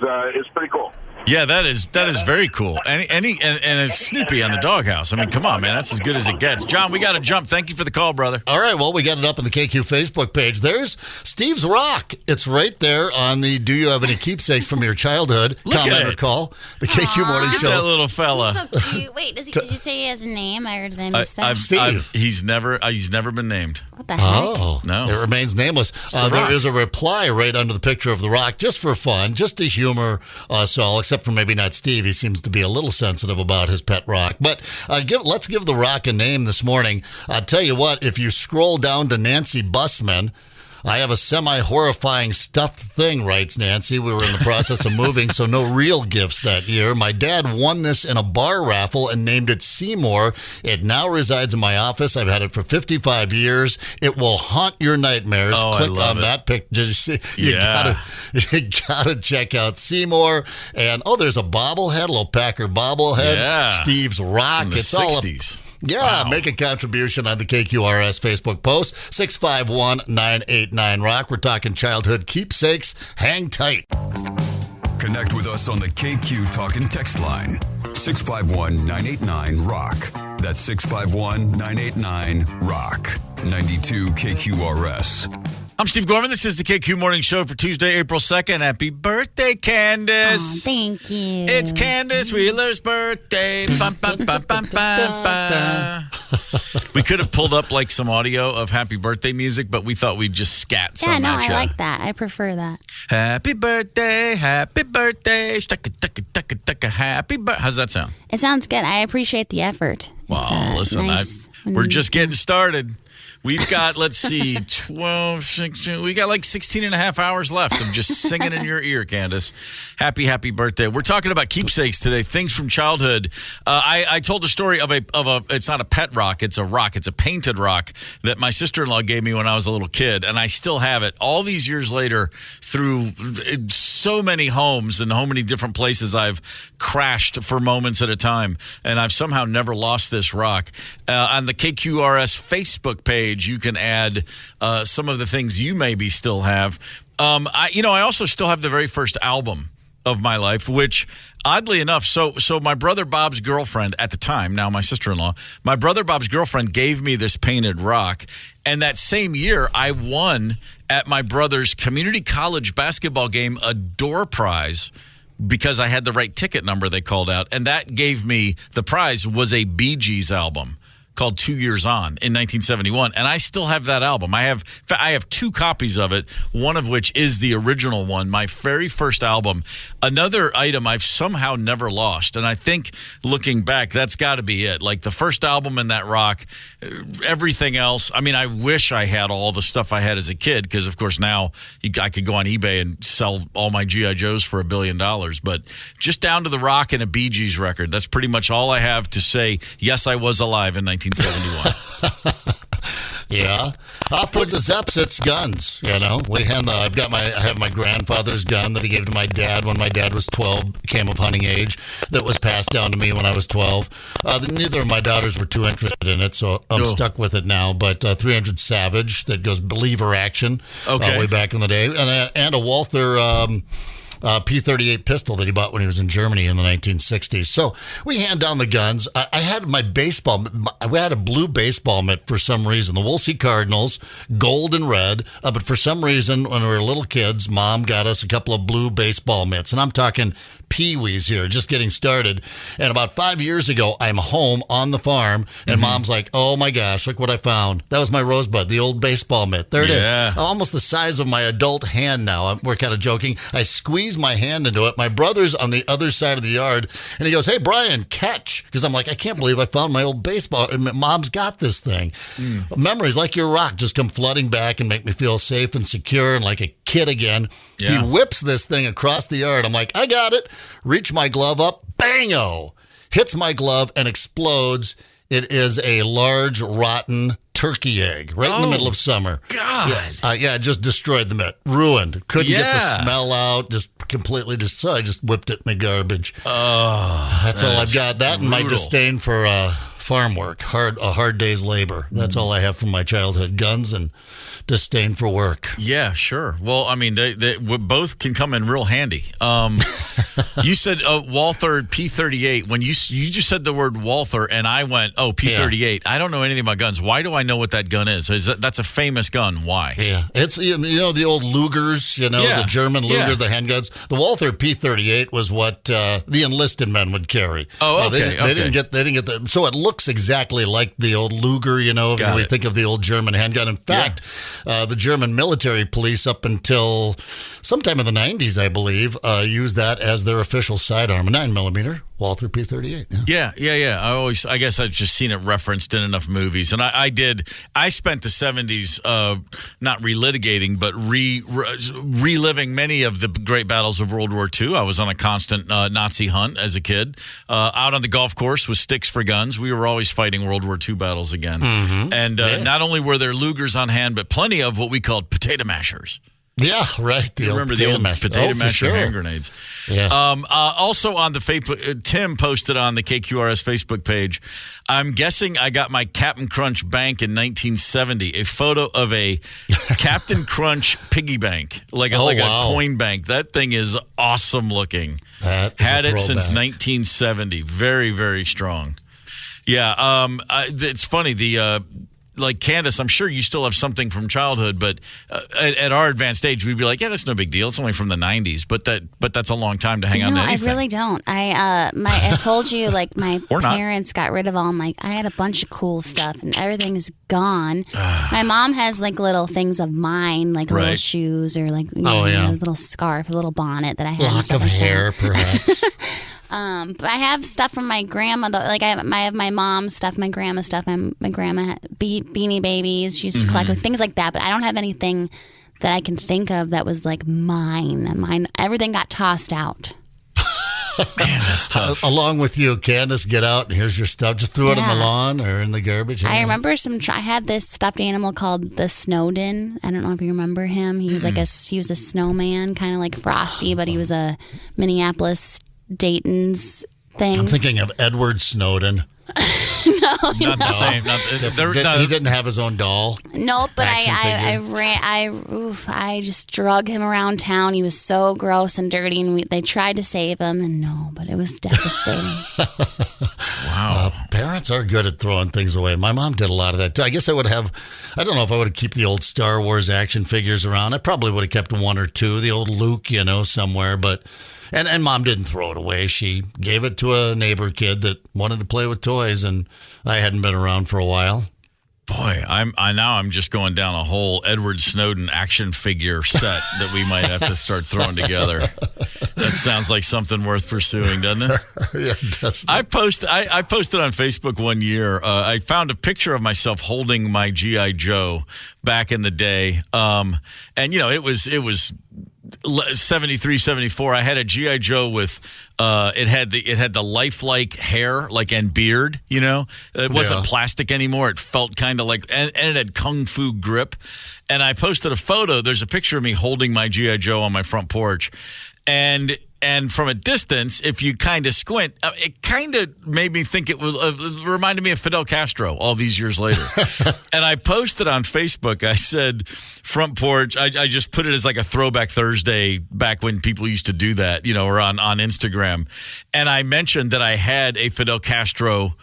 pretty cool. Yeah, that is very cool. And it's Snoopy on the doghouse. I mean, come on, man. That's as good as it gets. John, we got to jump. Thank you for the call, brother. All right, well, we got it up on the KQ Facebook page. There's Steve's rock. It's right there on the Do You Have Any Keepsakes from Your Childhood comment or call. The KQ Morning Show. That little fella. So cute. Wait, did you say he has a name? Did I miss that? Steve. He's never been named. What the heck? Oh, no. It remains nameless. There is a reply right under the picture of the rock, just for fun, just to humor us all, except for maybe not Steve. He seems to be a little sensitive about his pet rock. But let's give the rock a name this morning. I'll tell you what, if you scroll down to Nancy Bussman, I have a semi-horrifying stuffed thing, writes Nancy. We were in the process of moving, so no real gifts that year. My dad won this in a bar raffle and named it Seymour. It now resides in my office. I've had it for 55 years. It will haunt your nightmares. Oh, Click I love on that picture. You gotta check out Seymour. And there's a bobblehead, a little Packer bobblehead. Yeah. Steve's rock. From the 60s. Yeah, wow. Make a contribution on the KQRS Facebook post, 651-989-ROCK. We're talking childhood keepsakes. Hang tight. Connect with us on the KQ Talk and Text line, 651-989-ROCK. That's 651-989-ROCK. 92 KQRS. I'm Steve Gorman. This is the KQ Morning Show for Tuesday, April 2nd. Happy birthday, Candace. Oh, thank you. It's Candace Wheeler's birthday. Bum, bum, bum, bum, bum, bum. We could have pulled up like some audio of happy birthday music, but we thought we'd just scat some Yeah, no, at I ya. like that. I prefer that. Happy birthday, happy birthday. Happy birthday. How's that sound? It sounds good. I appreciate the effort. Wow, listen, nice we're just getting started. We've got, let's see, 12, 16, we got like 16 and a half hours left of just singing in your ear, Candace. Happy birthday. We're talking about keepsakes today, things from childhood. I told a story of a, it's not a pet rock, it's a rock. It's a painted rock that my sister-in-law gave me when I was a little kid, and I still have it. All these years later, through so many homes and so many different places I've crashed for moments at a time, and I've somehow never lost this rock. On the KQRS Facebook page, you can add some of the things you maybe still have. I also still have the very first album of my life, which oddly enough, so my brother Bob's girlfriend at the time, now my sister-in-law, my brother Bob's girlfriend gave me this painted rock. And that same year, I won at my brother's community college basketball game a door prize because I had the right ticket number they called out. And that gave me, the prize was a Bee Gees album called 2 Years On in 1971, and I still have that album. I have two copies of it, one of which is the original one, my very first album. Another item I've somehow never lost, and I think looking back, that's got to be it. Like the first album in that rock, everything else. I mean, I wish I had all the stuff I had as a kid, because of course now I could go on eBay and sell all my G.I. Joes for $1 billion, but just down to the rock and a Bee Gees record. That's pretty much all I have to say, yes, I was alive in 1971. Yeah. For the Zeps, it's guns. I have my grandfather's gun that he gave to my dad when my dad was 12, came of hunting age, that was passed down to me when I was 12. Neither of my daughters were too interested in it, so I'm stuck with it now. But 300 Savage that goes believer action way back in the day, and a Walther P38 pistol that he bought when he was in Germany in the 1960s. So we hand down the guns. I had my baseball. We had a blue baseball mitt for some reason. The Wolsey Cardinals, gold and red. But for some reason, when we were little kids, Mom got us a couple of blue baseball mitts. And I'm talking peewees here, just getting started. And about 5 years ago, I'm home on the farm, and Mom's like, oh my gosh, look what I found. That was my Rosebud, the old baseball mitt. There it is. Almost the size of my adult hand now. We're kind of joking. I squeeze my hand into it. My brother's on the other side of the yard, and he goes, hey, Brian, catch. Because I'm like, I can't believe I found my old baseball. And Mom's got this thing. Memories like your rock just come flooding back and make me feel safe and secure and like a kid again. Yeah. He whips this thing across the yard. I'm like, I got it. Reach my glove up. Bang-o. Hits my glove and explodes. It is a large, rotten turkey egg right in the middle of summer. God. Yeah, it just destroyed the mitt. Ruined. Couldn't get the smell out. Just completely so I just whipped it in the garbage. That's all I've got. That and my disdain for farm work, a hard day's labor. That's all I have from my childhood. Guns and disdain for work. Yeah, sure. Well, I mean, they both can come in real handy. You said Walther P38. When you just said the word Walther, and I went, P38. I don't know anything about guns. Why do I know what that gun is? That's a famous gun. Why? Yeah, it's the old Lugers. The German Luger, the handguns. The Walther P38 was what the enlisted men would carry. Oh, okay. They didn't get the. So it looks exactly like the old Luger. When we think of the old German handgun. In fact. The German military police up until sometime in the 90s, I believe, used that as their official sidearm, a 9mm Walther P38. Yeah. I guess I've just seen it referenced in enough movies. And I spent the 70s not relitigating, but reliving many of the great battles of World War II. I was on a constant Nazi hunt as a kid. Out on the golf course with sticks for guns. We were always fighting World War II battles again. And not only were there Lugers on hand, but plenty of what we called potato mashers. Yeah, right. You remember the old potato masher hand grenades. Yeah. Also on the Facebook, Tim posted on the KQRS Facebook page, I'm guessing I got my Captain Crunch bank in 1970, a photo of a Captain Crunch piggy bank, like a coin bank. That thing is awesome looking. Had it since 1970. Very, very strong. Yeah. It's funny. Like Candace, I'm sure you still have something from childhood, but at our advanced age, we'd be like, yeah, that's no big deal. It's only from the 90s, but that's a long time to hang on to anything. I really don't. I told you, like, my parents got rid of all my. I had a bunch of cool stuff, and everything's gone. My mom has like little things of mine, like little shoes or like a little scarf, a little bonnet that I had. Lock of hair, perhaps. But I have stuff from my grandmother. Like I have my mom's stuff, my grandma's stuff. My grandma had Beanie Babies. She used to collect things like that. But I don't have anything that I can think of that was like mine. Everything got tossed out. Man, that's tough. Along with you, Candace, get out and here's your stuff. Just throw it on the lawn or in the garbage. I remember I had this stuffed animal called the Snowden. I don't know if you remember him. He was he was a snowman, kind of like Frosty, but he was a Minneapolis Dayton's thing. I'm thinking of Edward Snowden. Not the same. He didn't have his own doll. No, but I just drug him around town. He was so gross and dirty, and they tried to save him, and but it was devastating. Wow. Parents are good at throwing things away. My mom did a lot of that too. I guess I don't know if I would have kept the old Star Wars action figures around. I probably would have kept one or two, the old Luke, somewhere, but. And Mom didn't throw it away. She gave it to a neighbor kid that wanted to play with toys, and I hadn't been around for a while. Boy, I'm just going down a whole Edward Snowden action figure set that we might have to start throwing together. That sounds like something worth pursuing, doesn't it? Yeah, it does. I posted on Facebook one year. I found a picture of myself holding my G.I. Joe back in the day, and it was 73, 74. I had a G.I. Joe with it had the lifelike hair and beard, It wasn't plastic anymore. It felt kind of like and it had kung fu grip. And I posted a photo. There's a picture of me holding my G.I. Joe on my front porch. And from a distance, if you kind of squint, it kind of made me think it reminded me of Fidel Castro all these years later. And I posted on Facebook, I said, front porch, I just put it as like a throwback Thursday back when people used to do that, or on Instagram. And I mentioned that I had a Fidel Castro,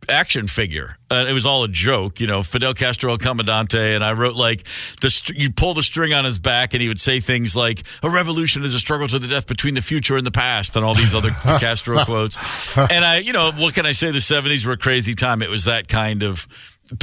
action figure. It was all a joke, Fidel Castro El Comandante, and I wrote you pull the string on his back and he would say things like, a revolution is a struggle to the death between the future and the past, and all these other Castro quotes. And what can I say? The 70s were a crazy time. It was that kind of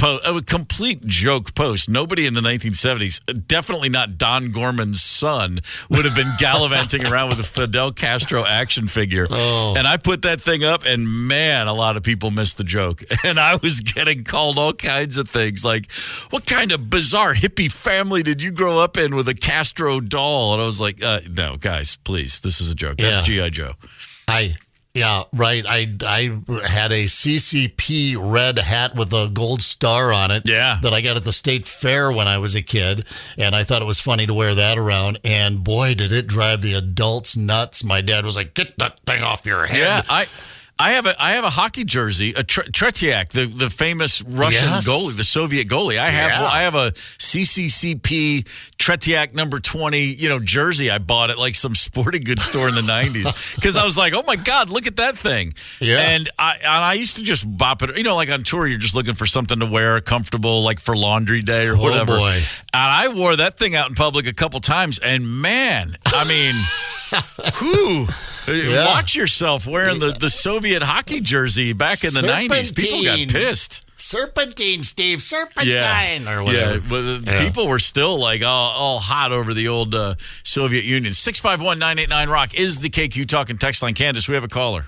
a complete joke post. Nobody in the 1970s, definitely not Don Gorman's son, would have been gallivanting around with a Fidel Castro action figure. Oh. And I put that thing up, and man, a lot of people missed the joke. And I was getting called all kinds of things, like, what kind of bizarre hippie family did you grow up in with a Castro doll? And I was like, no, guys, please, this is a joke. That's G.I. Joe. Yeah, right. I had a CCP red hat with a gold star on it that I got at the state fair when I was a kid, and I thought it was funny to wear that around, and boy, did it drive the adults nuts. My dad was like, get that thing off your head. Yeah, I have a hockey jersey, a Tretiak, the famous Russian goalie, the Soviet goalie. I have a CCCP Tretiak number 20, jersey. I bought at like some sporting goods store in the 90s because I was like, oh my God, look at that thing. Yeah. And I used to just bop it. Like on tour, you're just looking for something to wear, comfortable, like for laundry day or whatever. Boy. And I wore that thing out in public a couple times, and man, I mean, whew. Yeah. Watch yourself wearing the Soviet hockey jersey back in the 90s. People got pissed. Serpentine, Steve. Serpentine. Or whatever. Yeah, people were still like all hot over the old Soviet Union. 651-989-ROCK is the KQ Talking text line. Candace, we have a caller.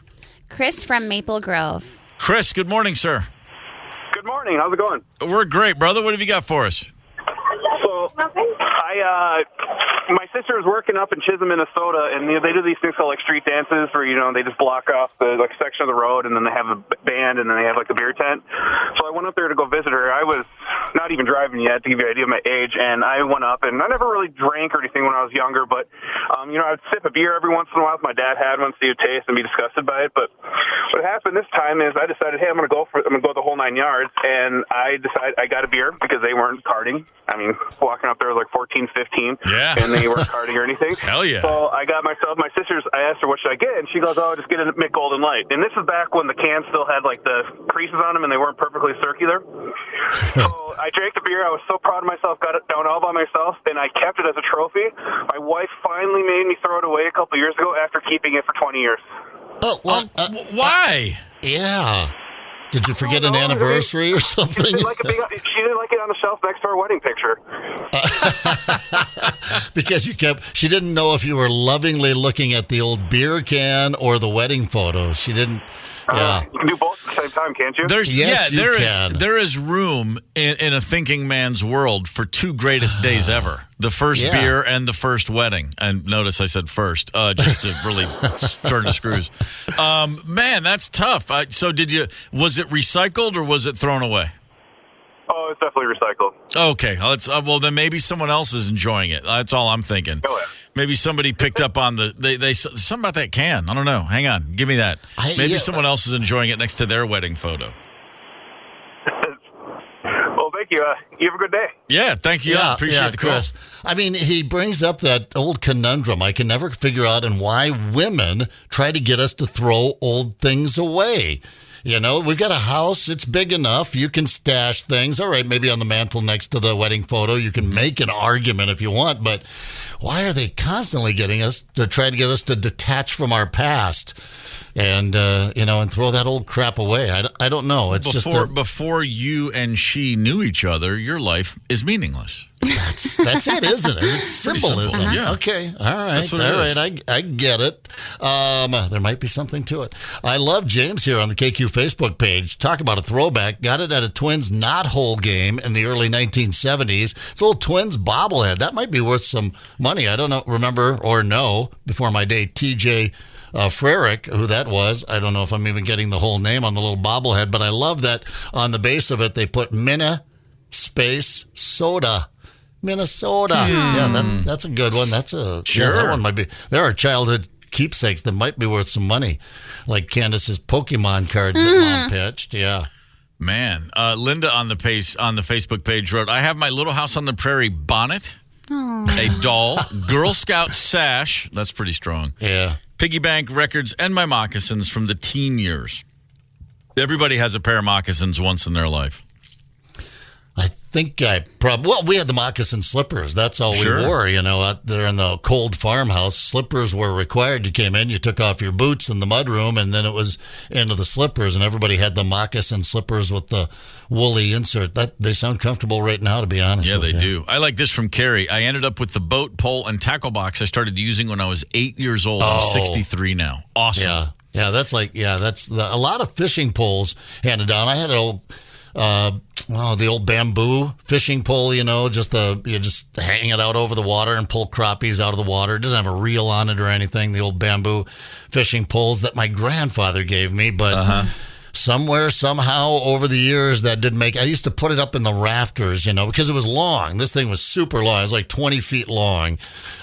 Chris from Maple Grove. Chris, good morning, sir. Good morning. How's it going? We're great, brother. What have you got for us? So, my sister is working up in Chisholm, Minnesota, and they do these things called like street dances where they just block off the section of the road, and then they have a band, and then they have like the beer tent. So I went up there to go visit her. I was not even driving yet, to give you an idea of my age, and I went up, and I never really drank or anything when I was younger, but I would sip a beer every once in a while if my dad had one, so he would taste and be disgusted by it. But what what happened this time is I decided, hey, I'm gonna go the whole 9 yards, and I got a beer because they weren't carding. I mean, walking up there was like 14, 15, and they weren't carding or anything. Hell yeah! So I got myself, my sister's. I asked her what should I get, and she goes, "Oh, just get a Mick Golden Light." And this is back when the cans still had like the creases on them, and they weren't perfectly circular. So I drank the beer. I was so proud of myself. Got it down all by myself, and I kept it as a trophy. My wife finally made me throw it away a couple years ago after keeping it for 20 years. Oh, well, why? Yeah. Did you forget an anniversary or something? She didn't like it on the shelf next to our wedding picture. Because she didn't know if you were lovingly looking at the old beer can or the wedding photo. She didn't. Yeah. You can do both at the same time, can't you? There is room in a thinking man's world for two greatest days ever. The first beer and the first wedding. And notice I said first, just to really turn the screws. Man, that's tough. So was it recycled or was it thrown away? Oh, it's definitely recycled. Okay. Well, then maybe someone else is enjoying it. That's all I'm thinking. Go ahead. Maybe somebody picked up on they something about that can. I don't know. Hang on. Give me that. Maybe someone else is enjoying it next to their wedding photo. Well, thank you. You have a good day. Yeah, thank you. I appreciate the call. Chris. I mean, he brings up that old conundrum I can never figure out and why women try to get us to throw old things away. You know, we've got a house. It's big enough. You can stash things. All right, maybe on the mantle next to the wedding photo. You can make an argument if you want, but why are they constantly getting us to try to get us to detach from our past and, and throw that old crap away? I don't know. It's before you and she knew each other, your life is meaningless. That's it, isn't it? It's symbolism. Uh-huh. Yeah. Okay. All right. I get it. There might be something to it. I love James here on the KQ Facebook page. Talk about a throwback. Got it at a Twins knothole game in the early 1970s. It's old Twins bobblehead. That might be worth some money. I don't remember or know before my day. TJ Frerick, who that was. I don't know if I'm even getting the whole name on the little bobblehead, but I love that on the base of it they put Minna space soda. Minnesota. Yeah, that's a good one. That one might be. There are childhood keepsakes that might be worth some money, like Candace's Pokemon cards that Mom pitched. Yeah. Man, Linda on the Facebook page wrote, "I have my Little House on the Prairie bonnet, a doll, Girl Scout sash. That's pretty strong. Yeah. Piggy bank records and my moccasins from the teen years. Everybody has a pair of moccasins once in their life." I think we had the moccasin slippers. That's all we wore, out there in the cold farmhouse. Slippers were required. You came in, you took off your boots in the mudroom, and then it was into the slippers, and everybody had the moccasin slippers with the woolly insert. They sound comfortable right now, to be honest with you. Yeah, they do. I like this from Carrie. "I ended up with the boat, pole, and tackle box I started using when I was 8 years old. I'm 63 now. Awesome. Yeah, that's a lot of fishing poles handed down. I had an old... the old bamboo fishing pole, you just hang it out over the water and pull crappies out of the water. It doesn't have a reel on it or anything. The old bamboo fishing poles that my grandfather gave me, but somewhere, somehow, over the years, that didn't make... I used to put it up in the rafters, because it was long. This thing was super long. It was like 20 feet long.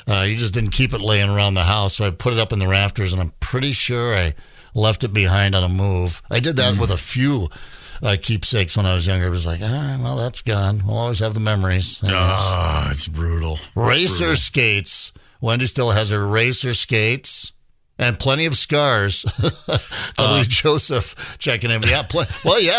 You just didn't keep it laying around the house, so I put it up in the rafters, and I'm pretty sure I left it behind on a move. I did that with a few keepsakes when I was younger. It was like, well, that's gone. We'll always have the memories. It's brutal. Racer skates. Wendy still has her racer skates and plenty of scars. W. Joseph checking in. Yeah,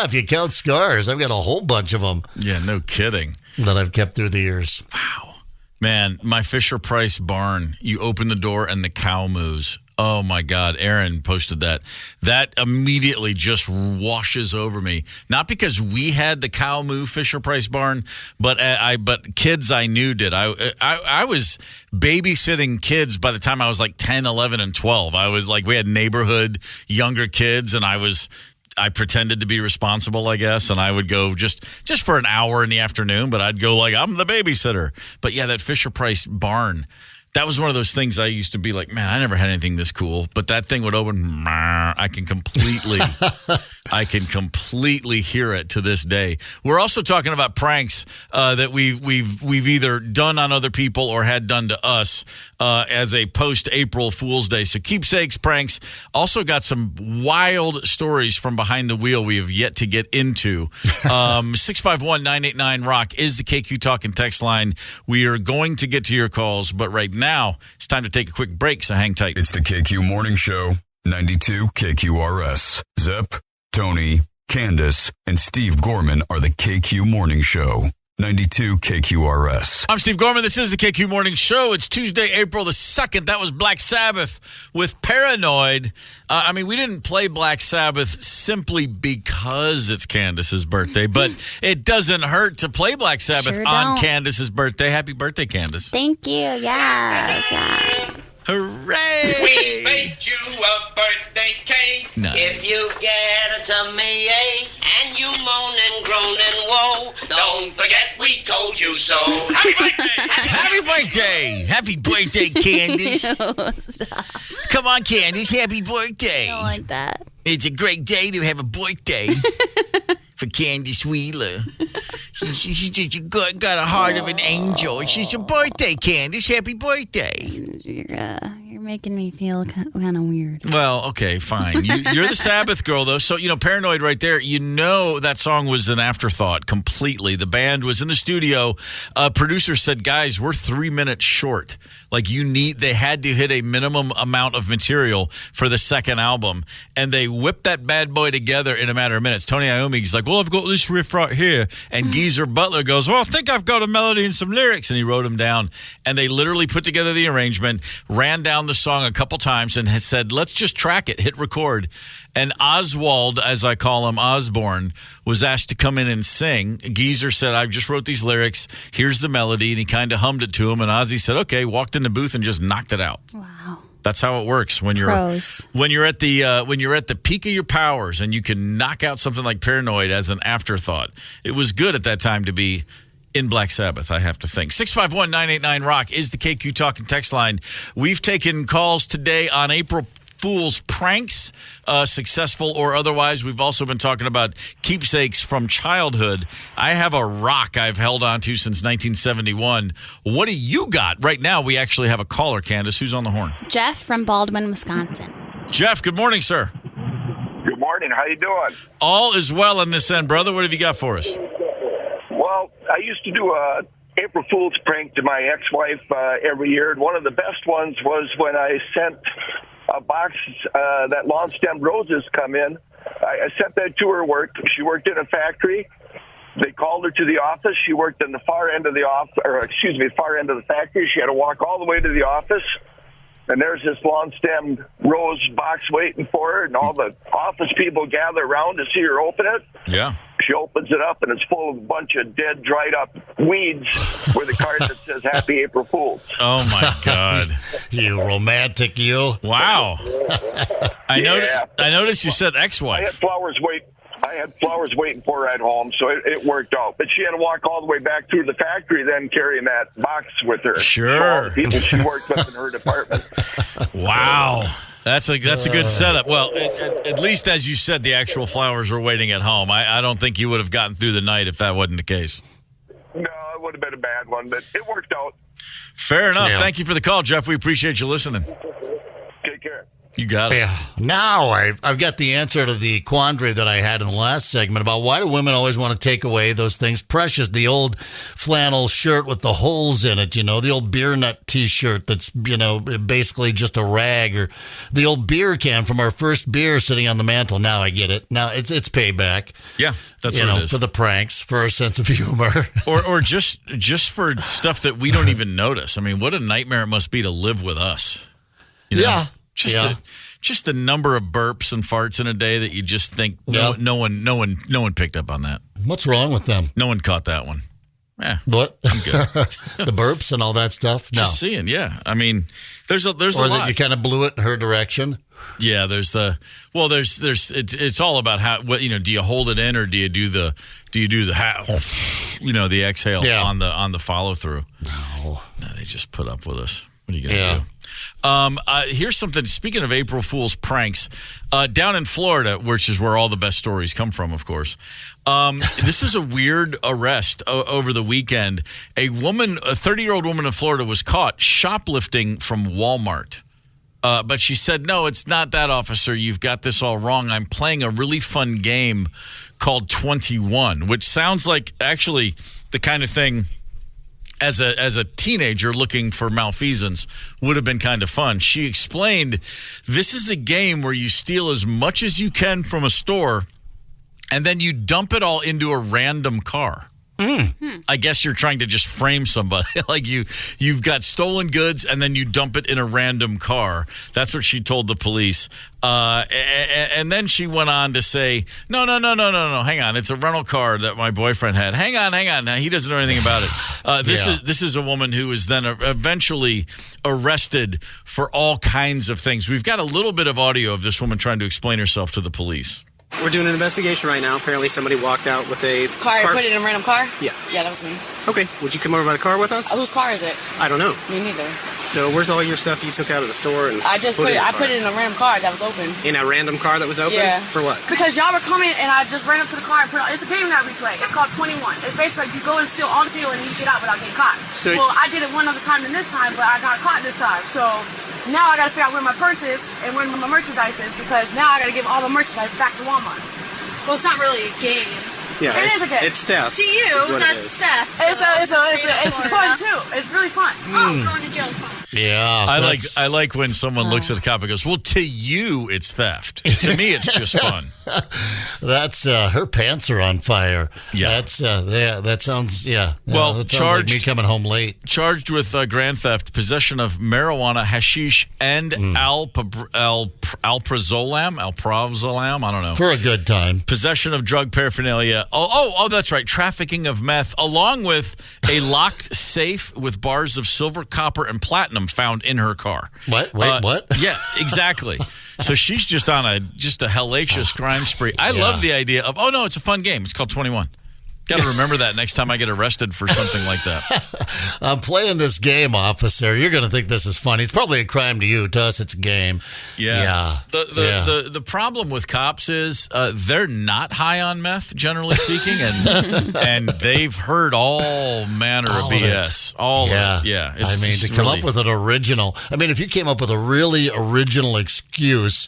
if you count scars, I've got a whole bunch of them. Yeah, no kidding. That I've kept through the years. Wow. Man, my Fisher-Price barn, you open the door and the cow moves. Oh, my God. Aaron posted that. That immediately just washes over me. Not because we had the cow moo Fisher-Price barn, but kids I knew did. I was babysitting kids by the time I was like 10, 11, and 12. I was like, we had neighborhood younger kids, and I pretended to be responsible, I guess, and I would go just for an hour in the afternoon, but I'd go like, I'm the babysitter. But, yeah, that Fisher-Price barn, that was one of those things I used to be like, man, I never had anything this cool. But that thing would open. I I can completely hear it to this day. We're also talking about pranks that we've either done on other people or had done to us as a post-April Fool's Day. So keepsakes, pranks. Also got some wild stories from behind the wheel we have yet to get into. 651-989-ROCK is the KQ Talk and text line. We are going to get to your calls, but right now it's time to take a quick break, so hang tight. It's the KQ Morning Show, 92 KQRS. Zep, Tony, Candace, and Steve Gorman are the KQ Morning Show. 92 KQRS. I'm Steve Gorman. This is the KQ Morning Show. It's Tuesday, April the 2nd. That was Black Sabbath with Paranoid. We didn't play Black Sabbath simply because it's Candace's birthday, but it doesn't hurt to play Black Sabbath on Candace's birthday. Happy birthday, Candace. Thank you. Yes. Hooray! We baked you a birthday cake. Nice. If you get a tummy ache and you moan and groan and woe, don't forget we told you so. Happy birthday! Happy birthday! Happy birthday, Candace. Stop. Come on, Candace. Happy birthday. I don't like that. It's a great day to have a birthday for Candace Wheeler. She's just got a heart of an angel. She's a birthday, Candace. Happy birthday. You're making me feel kind of weird. Well, okay, fine. You're the Sabbath girl, though. So, Paranoid right there. That song was an afterthought completely. The band was in the studio. Producer said, guys, we're 3 minutes short. They had to hit a minimum amount of material for the second album. And they whipped that bad boy together in a matter of minutes. Tony Iommi's like, well, I've got this riff right here. And Geezer Butler goes, well, I think I've got a melody and some lyrics. And he wrote them down. And they literally put together the arrangement, ran down the song a couple times, and has said, let's just track it, hit record. And Oswald, as I call him, Osborne, was asked to come in and sing. Geezer said, I just wrote these lyrics. Here's the melody. And he kind of hummed it to him. And Ozzy said, okay, walked in the booth and just knocked it out. Wow. That's how it works when you're at the peak of your powers and you can knock out something like Paranoid as an afterthought. It was good at that time to be in Black Sabbath, I have to think. 651-989-ROCK is the KQ Talk and text line. We've taken calls today on April Fool's pranks, successful or otherwise. We've also been talking about keepsakes from childhood. I have a rock I've held on to since 1971. What do you got? Right now, we actually have a caller, Candace. Who's on the horn? Jeff from Baldwin, Wisconsin. Jeff, good morning, sir. Good morning. How you doing? All is well on this end, brother. What have you got for us? Well, I used to do a April Fool's prank to my ex-wife every year, and one of the best ones was when I sent a box that lawn-stemmed roses come in. I sent that to her work. She worked in a factory. They called her to the office. She worked in the far end of the far end of the factory. She had to walk all the way to the office. And there's this lawn-stemmed rose box waiting for her, and all the office people gather around to see her open it. Yeah. She opens it up, and it's full of a bunch of dead, dried-up weeds with a card that says Happy April Fools. Oh, my God. You romantic, you. Wow. I noticed you said ex-wife. I had flowers waiting for her at home, so it worked out. But she had to walk all the way back through the factory, then carrying that box with her. Sure. So all the people she worked with in her department. Wow. That's a good setup. Well, at least, as you said, the actual flowers were waiting at home. I don't think you would have gotten through the night if that wasn't the case. No, it would have been a bad one, but it worked out. Fair enough. Yeah. Thank you for the call, Jeff. We appreciate you listening. Take care. You got it. Yeah. Now I've got the answer to the quandary that I had in the last segment about why do women always want to take away those things precious? The old flannel shirt with the holes in it, the old beer nut T-shirt that's, basically just a rag, or the old beer can from our first beer sitting on the mantle. Now I get it. Now it's payback. Yeah, that's what it is. For the pranks, for our sense of humor. or just for stuff that we don't even notice. I mean, what a nightmare it must be to live with us. Yeah. Just the number of burps and farts in a day that you just think no one picked up on that. What's wrong with them? No one caught that one. What? I'm good. The burps and all that stuff? No. Just seeing, yeah. I mean, there's a or lot. that you kind of blew it in her direction. Yeah, there's it's all about how do you hold it in or do you do the the exhale on the follow through. No, they just put up with us. What are you going to do? Here's something. Speaking of April Fool's pranks, down in Florida, which is where all the best stories come from, of course. This is a weird arrest over the weekend. A 30-year-old woman in Florida was caught shoplifting from Walmart. But she said, no, it's not that, officer. You've got this all wrong. I'm playing a really fun game called 21, which sounds like actually the kind of thing as a teenager looking for malfeasance would have been kind of fun. She explained, this is a game where you steal as much as you can from a store and then you dump it all into a random car. I guess you're trying to just frame somebody. Like you've got stolen goods and then you dump it in a random car. That's what she told the police. And then she went on to say, no, hang on. It's a rental car that my boyfriend had. Hang on. He doesn't know anything about it. This is a woman who was then eventually arrested for all kinds of things. We've got a little bit of audio of this woman trying to explain herself to the police. We're doing an investigation right now. Apparently somebody walked out with a car. Put it in a random car? Yeah. Yeah, that was me. Okay. Would you come over by the car with us? Whose car is it? I don't know. Me neither. So where's all your stuff you took out of the store? And I put it in a random car that was open. In a random car that was open? Yeah. For what? Because y'all were coming and I just ran up to the car and put it on. It's a game that we play. It's called 21. It's basically like you go and steal on the field and you get out without getting caught. So I did it one other time than this time, but I got caught this time. So now I got to figure out where my purse is and where my merchandise is because now I got to give all the merchandise back to Walmart. Well, it's not really a game. Yeah, it is a game. It's theft. To you, not theft. It's fun too. It's really fun. Oh, going to jail is fun. Yeah, I like when someone looks at a cop and goes, "Well, to you, it's theft. To me, it's just fun." That's her pants are on fire. Yeah, that sounds Well, that sounds like me coming home late. Charged with grand theft, possession of marijuana, hashish, and alprazolam. I don't know. For a good time. Possession of drug paraphernalia. Oh, that's right. Trafficking of meth, along with a locked safe with bars of silver, copper, and platinum found in her car. What? Wait, what? Yeah, exactly. So she's just on a hellacious crime spree. I love the idea of, it's a fun game. It's called 21. Got to remember that next time I get arrested for something like that. I'm playing this game, officer. You're going to think this is funny. It's probably a crime to you. To us, it's a game. Yeah. The problem with cops is they're not high on meth, generally speaking, and they've heard all manner of BS. All of it. Yeah. To come up with an original. If you came up with a really original excuse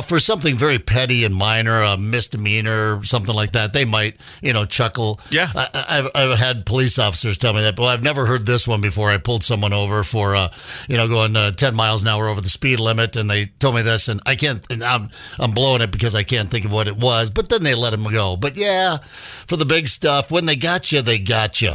for something very petty and minor, a misdemeanor, something like that, they might, chuckle. Yeah. I've had police officers tell me that, but I've never heard this one before. I pulled someone over for, going 10 miles an hour over the speed limit, and they told me this, and I can't, and I'm blowing it because I can't think of what it was, but then they let him go. But for the big stuff, when they got you, they got you.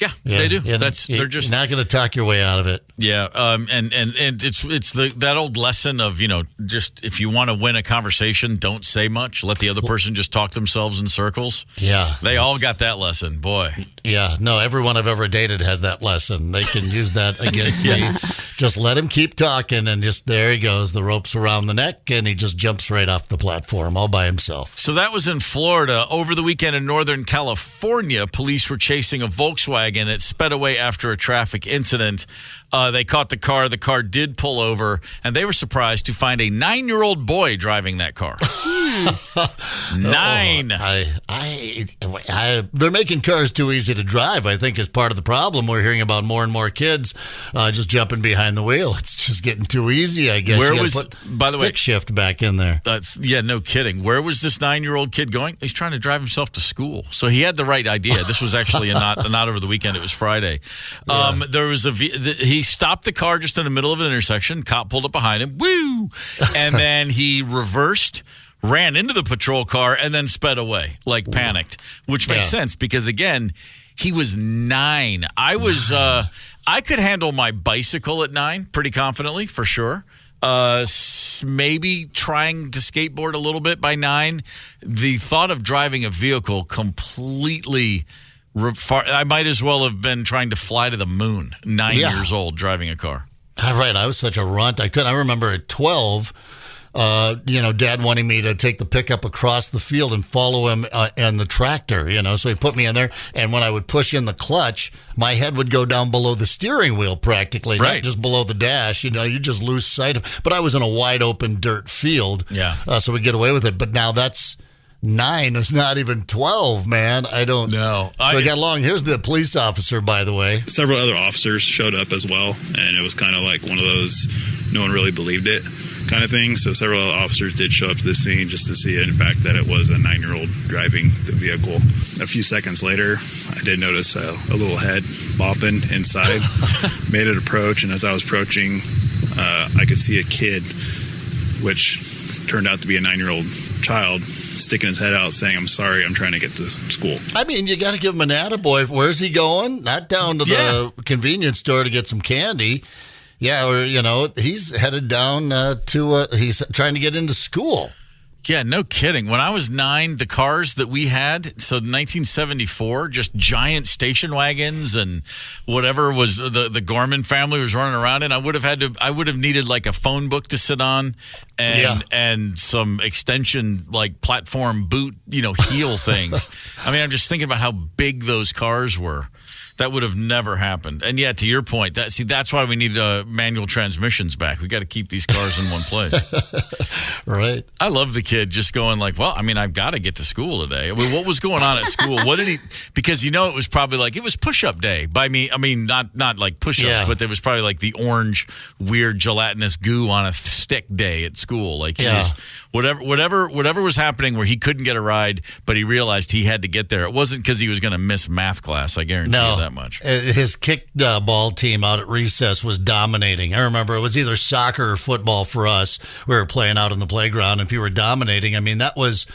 Yeah, they do. They're just not going to talk your way out of it. Yeah, and it's that old lesson of just if you want to win a conversation, don't say much. Let the other person just talk themselves in circles. Yeah, they all got that lesson, boy. Yeah, no, everyone I've ever dated has that lesson. They can use that against me. Just let him keep talking, and just there he goes. The rope's around the neck, and he just jumps right off the platform all by himself. So that was in Florida. Over the weekend in Northern California, police were chasing a Volkswagen. It sped away after a traffic incident. They caught the car. The car did pull over, and they were surprised to find a 9-year-old boy driving that car. 9. They're making cars too easy to drive, I think, is part of the problem. We're hearing about more and more kids just jumping behind the wheel. It's just getting too easy, I guess. By the way, stick shift back in there. Yeah, no kidding. Where was this 9-year-old kid going? He's trying to drive himself to school. So he had the right idea. This was actually not over the weekend. It was Friday. There was he stopped the car just in the middle of an intersection. Cop pulled up behind him. Woo! And then he reversed, ran into the patrol car, and then sped away, like panicked, which makes sense because, again, he was 9. I was I could handle my bicycle at 9 pretty confidently, for sure. Maybe trying to skateboard a little bit by 9. The thought of driving a vehicle completely... I might as well have been trying to fly to the moon, 9 years old, driving a car. All right, I was such a runt. I remember at 12, Dad wanting me to take the pickup across the field and follow him and the tractor, so he put me in there. And when I would push in the clutch, my head would go down below the steering wheel practically, right. Not just below the dash. You just lose sight of. But I was in a wide open dirt field, so we get away with it. But now that's 9. It's not even 12, man. I don't know. So I got along. Here's the police officer, by the way. Several other officers showed up as well, and it was kind of like one of those no one really believed it kind of thing. So several officers did show up to the scene just to see, in fact, that it was a 9-year-old driving the vehicle. A few seconds later, I did notice a little head bopping inside, made it approach, and as I was approaching, I could see a kid, which turned out to be a 9-year-old child, sticking his head out saying, "I'm sorry, I'm trying to get to school." I mean, you got to give him an attaboy. Where's he going? Not down to the convenience store to get some candy. Yeah, or, he's headed down he's trying to get into school. Yeah, no kidding. When I was 9, the cars that we had, so 1974, just giant station wagons and whatever was the Gorman family was running around in, I would have needed like a phone book to sit on and some extension like platform boot, heel things. I mean, I'm just thinking about how big those cars were. That would have never happened. And yeah, to your point, that's why we need manual transmissions back. We got to keep these cars in one place. Right. I love the kid just going like, well, I mean, I've got to get to school today. I mean, what was going on at school? What did he? Because it was probably like, it was push-up day by me. I mean, not like push-ups, but there was probably like the orange, weird gelatinous goo on a stick day at school. Like he was, whatever was happening where he couldn't get a ride, but he realized he had to get there. It wasn't because he was going to miss math class. I guarantee you that much. His kickball team out at recess was dominating. I remember it was either soccer or football for us. We were playing out on the playground. If you were dominating, I mean, that was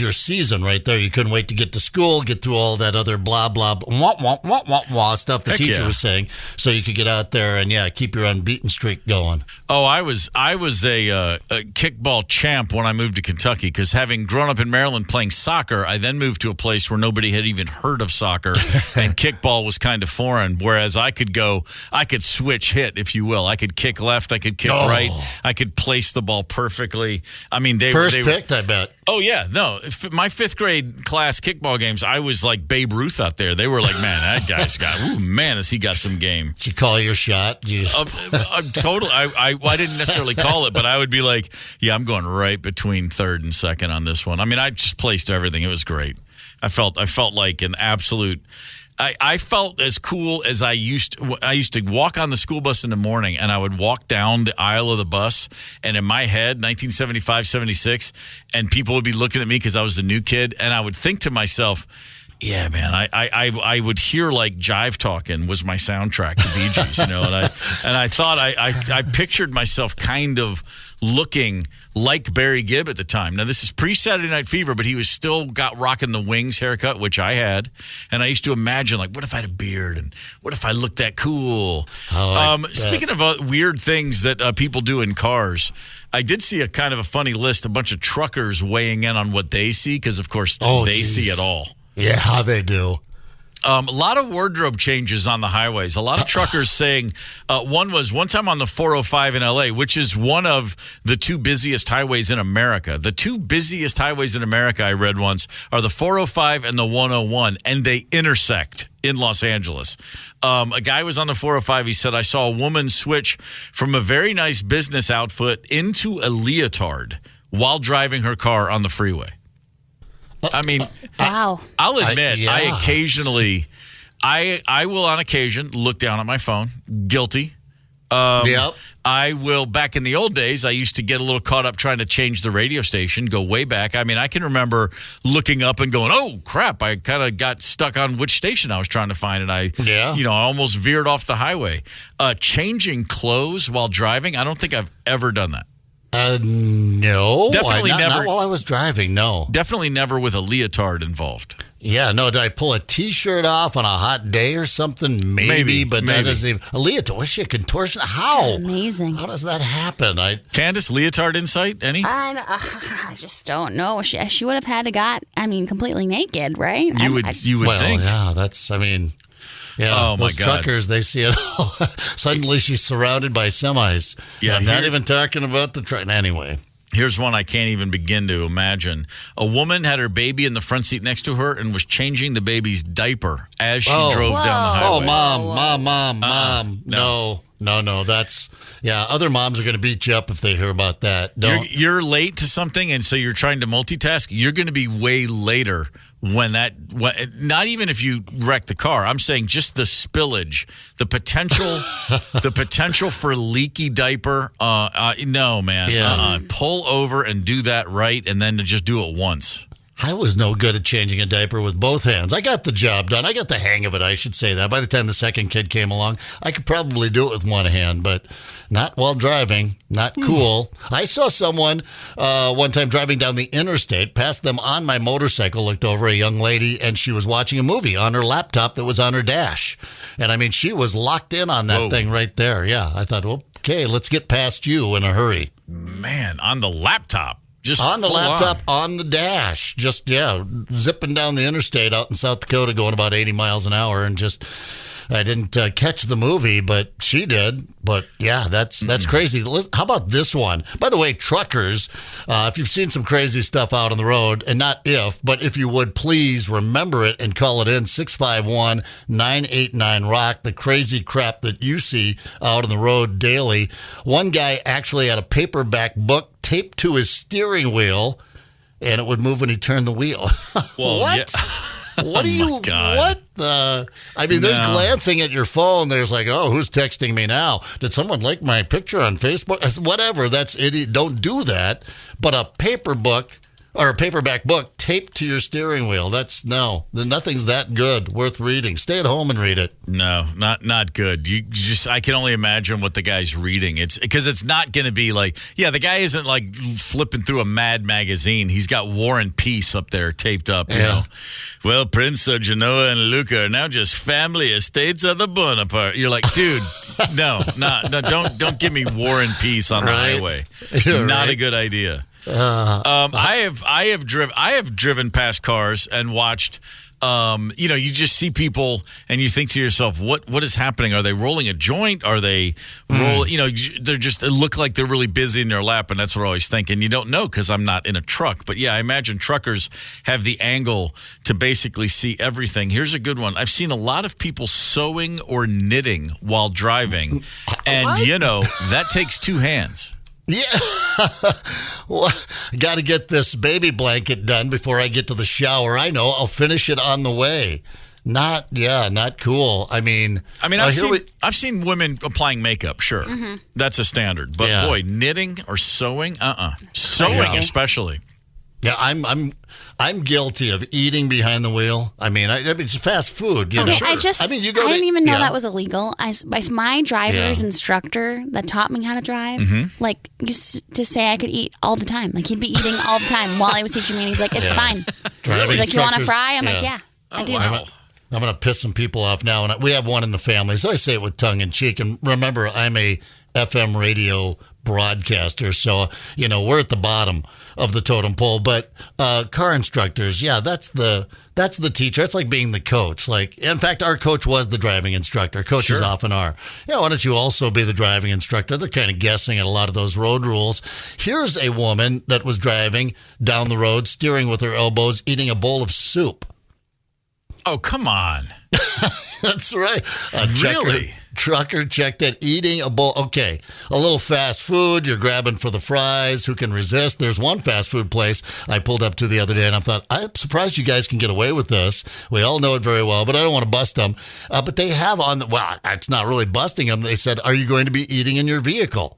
your season right there. You couldn't wait to get to school, get through all that other blah, blah, wah, wah, wah, wah, wah stuff the teacher was saying, so you could get out there and, keep your unbeaten streak going. Oh, I was a kickball champ when I moved to Kentucky because having grown up in Maryland playing soccer, I then moved to a place where nobody had even heard of soccer, and kickball was kind of foreign, whereas I could switch hit, if you will. I could kick left, I could kick right, I could place the ball perfectly. I mean, they picked, I bet. Oh, yeah. No, my 5th grade class kickball games, I was like Babe Ruth out there. They were like, man, that guy's has he got some game. Did you call your shot? Totally. I didn't necessarily call it, but I would be like, yeah, I'm going right between 3rd and 2nd on this one. I mean, I just placed everything. It was great. I felt like an absolute... I felt as cool as I used to walk on the school bus in the morning, and I would walk down the aisle of the bus, and in my head, 1975, 76, and people would be looking at me because I was the new kid, and I would think to myself, yeah, man, I would hear like Jive Talkin' was my soundtrack to Bee Gees, and I thought I pictured myself kind of looking like Barry Gibb at the time. Now, this is pre-Saturday Night Fever, but he was still rocking the Wings haircut, which I had. And I used to imagine, like, what if I had a beard? And what if I looked that cool? Speaking of weird things that people do in cars, I did see a kind of a funny list, a bunch of truckers weighing in on what they see, because, of course, they see it all. Yeah, how they do. A lot of wardrobe changes on the highways. A lot of truckers saying one time on the 405 in L.A., which is one of the 2 busiest highways in America. The 2 busiest highways in America, I read once, are the 405 and the 101, and they intersect in Los Angeles. A guy was on the 405. He said, I saw a woman switch from a very nice business outfit into a leotard while driving her car on the freeway. I mean, wow. I'll admit, I occasionally, I will on occasion look down at my phone. Guilty. I will, back in the old days, I used to get a little caught up trying to change the radio station, go way back. I mean, I can remember looking up and going, oh, crap, I kind of got stuck on which station I was trying to find, and I almost veered off the highway. Changing clothes while driving, I don't think I've ever done that. No. Definitely never. Not while I was driving, no. Definitely never with a leotard involved. Yeah, no, did I pull a T-shirt off on a hot day or something? Maybe. That isn't even... A leotard, what's she, a contortion? How? Amazing. How does that happen? Candace, leotard insight, any? I just don't know. She would have had to completely naked, right? You would think. Yeah, that's, yeah, those truckers, they see it all. Suddenly she's surrounded by semis. Yeah, I'm not even talking about the truck. Anyway. Here's one I can't even begin to imagine. A woman had her baby in the front seat next to her and was changing the baby's diaper as she drove down the highway. Oh, mom. No. That's, other moms are going to beat you up if they hear about that. Don't. You're late to something, and so you're trying to multitask. You're going to be way later not even if you wreck the car. I'm saying just the spillage, the potential for leaky diaper. No, man. Yeah. Pull over and do that right, and then to just do it once. I was no good at changing a diaper with both hands. I got the job done. I got the hang of it, I should say that. By the time the second kid came along, I could probably do it with one hand, but not while driving. Not cool. I saw someone one time driving down the interstate, passed them on my motorcycle, looked over, a young lady, and she was watching a movie on her laptop that was on her dash. And, I mean, she was locked in on that thing right there. Yeah, I thought, okay, let's get past you in a hurry. Man, on the laptop. Just on the laptop, on the dash, just, zipping down the interstate out in South Dakota going about 80 miles an hour. And I didn't catch the movie, but she did. But, that's crazy. How about this one? By the way, truckers, if you've seen some crazy stuff out on the road, and but if you would, please remember it and call it in, 651-989-ROCK, the crazy crap that you see out on the road daily. One guy actually had a paperback book taped to his steering wheel, and it would move when he turned the wheel. Well, what? What do you? God. What the? I mean, there's glancing at your phone. There's like, who's texting me now? Did someone like my picture on Facebook? Whatever. That's idiot. Don't do that. But a paper book or a paperback book taped to your steering wheel. Nothing's that good, worth reading. Stay at home and read it. No, not good. I can only imagine what the guy's reading. It's because it's not going to be like, the guy isn't like flipping through a Mad magazine. He's got War and Peace up there taped up, you know. Well, Prince of Genoa and Luca are now just family estates of the Bonaparte. You're like, dude, no, don't give me War and Peace on the highway. Not a good idea. I have driven past cars and watched. You just see people and you think to yourself, what is happening? Are they rolling a joint? Are they they're just it look like they're really busy in their lap, and that's what I always think. And you don't know because I'm not in a truck, but I imagine truckers have the angle to basically see everything. Here's a good one. I've seen a lot of people sewing or knitting while driving, and that takes two hands. Yeah. Well, I got to get this baby blanket done before I get to the shower. I know. I'll finish it on the way. Not cool. I've seen women applying makeup. Sure. Mm-hmm. That's a standard. But boy, knitting or sewing? Sewing especially. Yeah, I'm guilty of eating behind the wheel. It's fast food. I didn't even know that was illegal. My driver's instructor that taught me how to drive, used to say I could eat all the time. Like, he'd be eating all the time while he was teaching me, and he's like, it's fine. He's like, you want to fry? I'm like, yeah, I do. Wow. I'm going to piss some people off now, and we have one in the family, so I say it with tongue in cheek. And remember, I'm a FM radio broadcaster, so we're at the bottom of the totem pole. But car instructors, that's the teacher. It's like being the coach. Like, in fact, our coach was the driving instructor. Coaches often are. Why don't you also be the driving instructor? They're kind of guessing at a lot of those road rules. Here's a woman that was driving down the road, steering with her elbows, eating a bowl of soup. Oh, come on. That's right. Really? Trucker checked at eating a bowl. Okay, a little fast food. You're grabbing for the fries. Who can resist? There's one fast food place I pulled up to the other day, and I thought, I'm surprised you guys can get away with this. We all know it very well, but I don't want to bust them. But they have it's not really busting them. They said, are you going to be eating in your vehicle?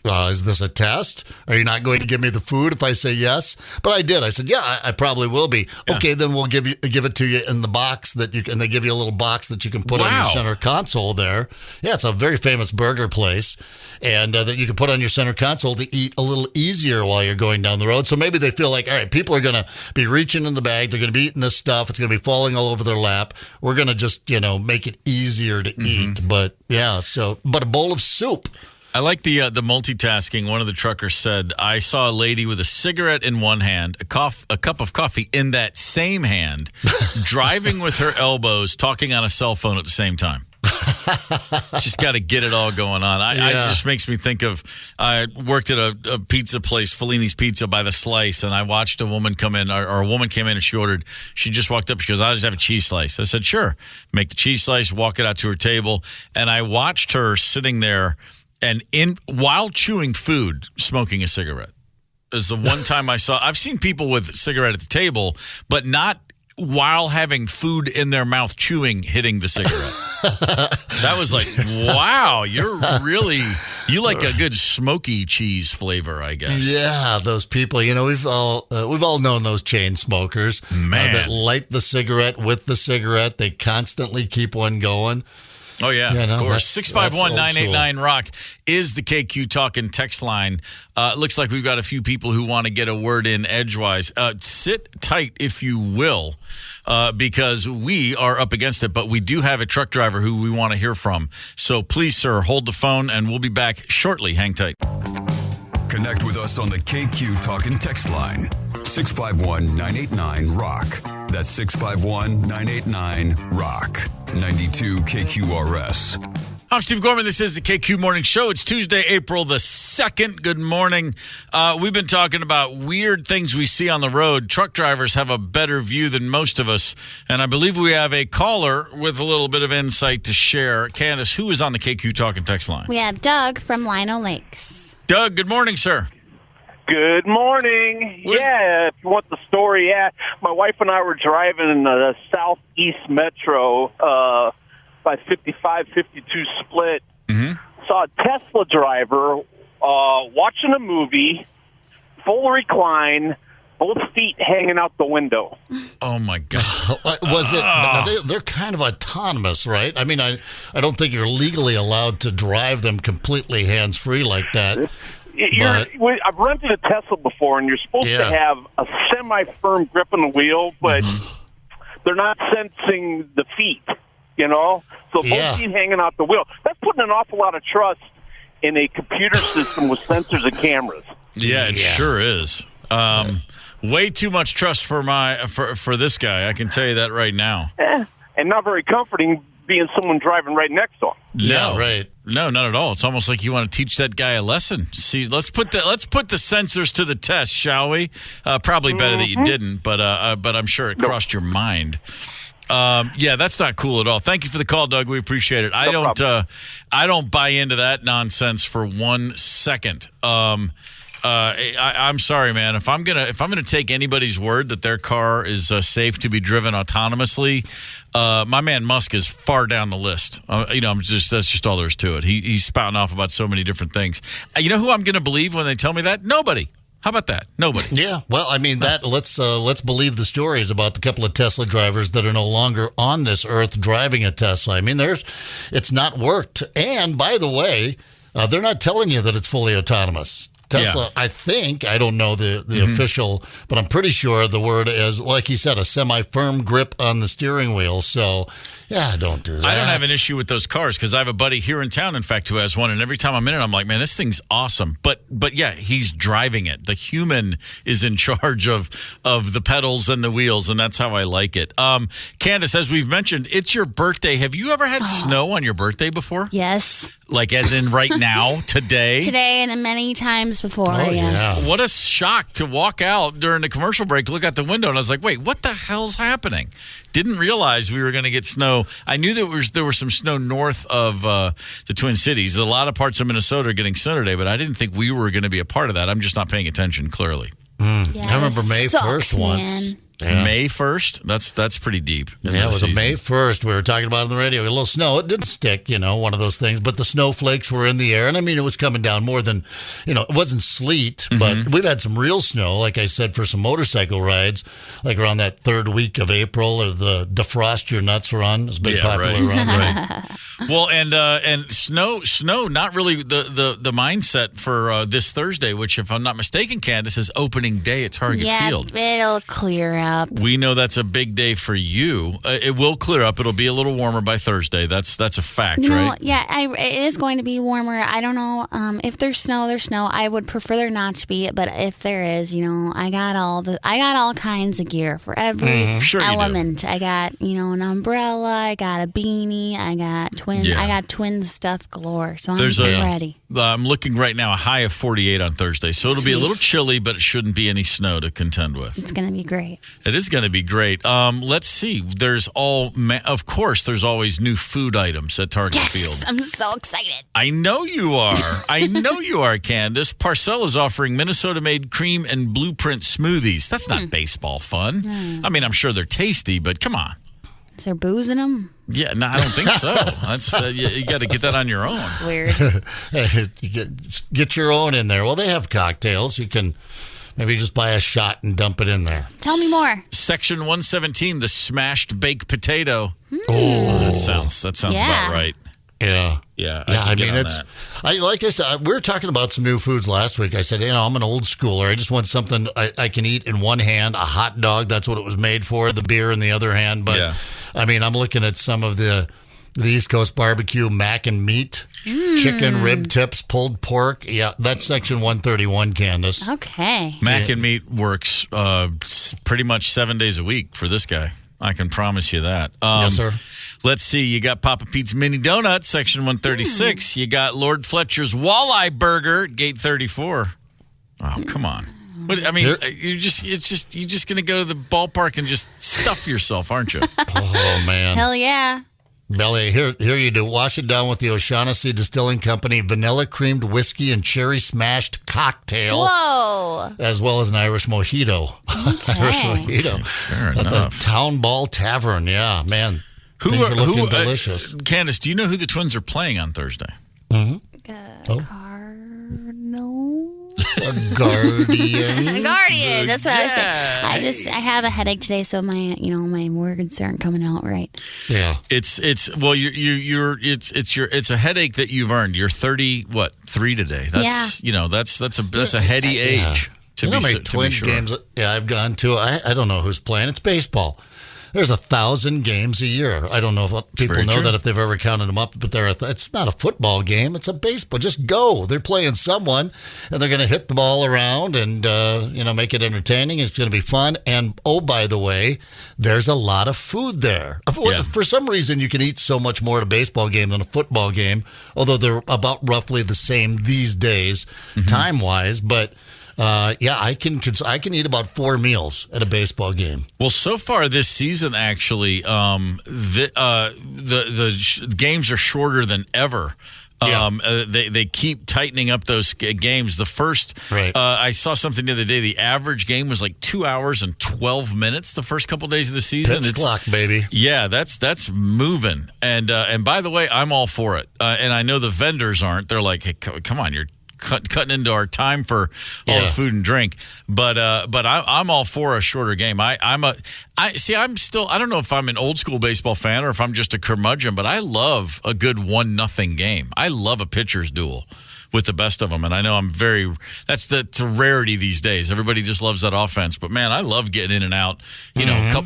Is this a test? Are you not going to give me the food if I say yes? But I did. I said, I probably will be. Yeah. Okay, then we'll give it to you in the box and they give you a little box that you can put on your center console there. Yeah, it's a very famous burger place, and that you can put on your center console to eat a little easier while you're going down the road. So maybe they feel like, all right, people are going to be reaching in the bag. They're going to be eating this stuff. It's going to be falling all over their lap. We're going to just, make it easier to eat. But but a bowl of soup. I like the multitasking. One of the truckers said, I saw a lady with a cigarette in one hand, a cup of coffee in that same hand, driving with her elbows, talking on a cell phone at the same time. Just got to get it all going on. It just makes me think of, I worked at a pizza place, Fellini's Pizza by the slice, and I watched a woman come in, or a woman came in and she just walked up, she goes, I'll just have a cheese slice. I said, sure. Make the cheese slice, walk it out to her table, and I watched her sitting there and while chewing food, smoking a cigarette. Is the one time I saw. I've seen people with a cigarette at the table, but not while having food in their mouth, chewing, hitting the cigarette. That was like, wow, you like a good smoky cheese flavor, I guess. Yeah, those people. We've all known those chain smokers, that light the cigarette with the cigarette. They constantly keep one going. Oh, yeah, of course. 651-989-ROCK is the KQ Talking text line. Looks like we've got a few people who want to get a word in edgewise. Sit tight, if you will, because we are up against it, but we do have a truck driver who we want to hear from. So please, sir, hold the phone, and we'll be back shortly. Hang tight. Connect with us on the KQ Talking text line, 651-989-ROCK. That's 651-989-ROCK. 92 KQRS. I'm Steve Gorman. This is the KQ Morning Show. It's Tuesday, April the 2nd. Good morning. We've been talking about weird things we see on the road. Truck drivers have a better view than most of us, and I believe we have a caller with a little bit of insight to share. Candace, who is on the KQ Talking text line? We have Doug from Lino Lakes. Doug, good morning, sir. Good morning. Yeah, if you want the story, my wife and I were driving the Southeast Metro by 55-52 split. Mm-hmm. Saw a Tesla driver watching a movie, full recline, both feet hanging out the window. Oh, my God. Was it? They're kind of autonomous, right? I mean, I don't think you're legally allowed to drive them completely hands-free like that. I've rented a Tesla before, and you're supposed to have a semi-firm grip on the wheel, but they're not sensing the feet, So both feet hanging out the wheel. That's putting an awful lot of trust in a computer system with sensors and cameras. Yeah, it sure is. Way too much trust for this guy. I can tell you that right now. And not very comforting being someone driving right next to him. Yeah, right. No, not at all. It's almost like you want to teach that guy a lesson. See, let's put the sensors to the test, shall we? Probably better that you didn't, but I'm sure it crossed your mind. That's not cool at all. Thank you for the call, Doug. We appreciate it. I don't buy into that nonsense for 1 second. I'm sorry, man. If I'm gonna take anybody's word that their car is safe to be driven autonomously, my man Musk is far down the list. That's just all there is to it. He's spouting off about so many different things. You know who I'm gonna believe when they tell me that? Nobody. How about that? Nobody. Yeah. Well, I mean, let's believe the stories about the couple of Tesla drivers that are no longer on this earth driving a Tesla. I mean, it's not worked. And by the way, they're not telling you that it's fully autonomous. Tesla, I think, I don't know the official, but I'm pretty sure the word is, like he said, a semi-firm grip on the steering wheel. So, don't do that. I don't have an issue with those cars because I have a buddy here in town, in fact, who has one. And every time I'm in it, I'm like, man, this thing's awesome. But he's driving it. The human is in charge of the pedals and the wheels, and that's how I like it. Candace, as we've mentioned, it's your birthday. Have you ever had snow on your birthday before? Yes. Like as in right now, today? Today and many times before, yes. Yeah. What a shock to walk out during the commercial break, look out the window, and I was like, wait, what the hell's happening? Didn't realize we were going to get snow. I knew there was some snow north of the Twin Cities. A lot of parts of Minnesota are getting snow today, but I didn't think we were going to be a part of that. I'm just not paying attention, clearly. Yeah, I remember May 1st once. Yeah. May 1st? That's pretty deep. Yeah, it was May 1st. We were talking about it on the radio. A little snow. It didn't stick, one of those things. But the snowflakes were in the air. And, I mean, it was coming down more than, it wasn't sleet. But we've had some real snow, like I said, for some motorcycle rides, like around that third week of April, or the Defrost Your Nuts run. It was a big popular run. Right. Well, and snow, not really the mindset for this Thursday, which, if I'm not mistaken, Candace, is opening day at Target Field. Yeah, it'll clear up. We know that's a big day for you. It will clear up. It'll be a little warmer by Thursday. That's a fact, right? Yeah, it is going to be warmer. I don't know if there's snow. There's snow. I would prefer there not to be, but if there is, I got all kinds of gear for every element. I got an umbrella. I got a beanie. I got twin stuff galore. So I'm ready. I'm looking right now, a high of 48 on Thursday. So it'll be a little chilly, but it shouldn't be any snow to contend with. It's going to be great. It is going to be great. Let's see. Of course, there's always new food items at Target Field. I'm so excited. I know you are. I know you are, Candace. Parcell is offering Minnesota-made cream and blueprint smoothies. That's not baseball fun. I mean, I'm sure they're tasty, but come on. Is there booze in them? Yeah, no, I don't think so. That's you got to get that on your own. Weird. Get your own in there. Well, they have cocktails. You can maybe just buy a shot and dump it in there. Tell me more. Section 117, the smashed baked potato. Oh, that sounds about right. Yeah. I mean, like I said, we were talking about some new foods last week. I said, I'm an old schooler. I just want something I can eat in one hand. A hot dog, that's what it was made for. The beer in the other hand. But I mean, I'm looking at some of the East Coast barbecue mac and meat, chicken, rib tips, pulled pork. Yeah, that's section 131, Candace. Okay. Mac and meat works pretty much 7 days a week for this guy. I can promise you that. Yes, sir. Let's see. You got Papa Pete's Mini Donuts, section 136. You got Lord Fletcher's Walleye Burger, gate 34. Oh, come on. But, I mean, you're just going to go to the ballpark and just stuff yourself, aren't you? Oh, man. Hell yeah. Belly, here you do. Wash it down with the O'Shaughnessy Distilling Company vanilla creamed whiskey and cherry smashed cocktail. Whoa. As well as an Irish mojito. Okay. Irish mojito. Fair At enough. the Town Ball Tavern. Yeah, man. Things are looking delicious. Candace, do you know who the Twins are playing on Thursday? Mm-hmm. Guardian. Guardian. That's what I was saying. I have a headache today, so my words aren't coming out right. Yeah. It's a headache that you've earned. You're 3 today. That's that's a heady age to be Twins sure. games I've gone to. I don't know who's playing. It's baseball. There's 1,000 games a year. I don't know if people know that if they've ever counted them up, but it's not a football game. It's a baseball. Just go. They're playing someone, and they're going to hit the ball around and make it entertaining. It's going to be fun. And by the way, there's a lot of food there. Yeah. For some reason, you can eat so much more at a baseball game than a football game, although they're about roughly the same these days, time-wise. But I can eat about 4 meals at a baseball game. Well, so far this season, actually, the games are shorter than ever. They keep tightening up those games. The first, I saw something the other day. The average game was like 2 hours and 12 minutes the first couple days of the season. Pitch clock, baby. Yeah, that's moving. And by the way, I'm all for it. And I know the vendors aren't. They're like, hey, come on, you're cutting into our time for all the food and drink, but I'm all for a shorter game. I don't know if I'm an old school baseball fan or if I'm just a curmudgeon, but I love a good 1-0 game. I love a pitcher's duel with the best of them, and I know it's a rarity these days. Everybody just loves that offense, but man, I love getting in and out.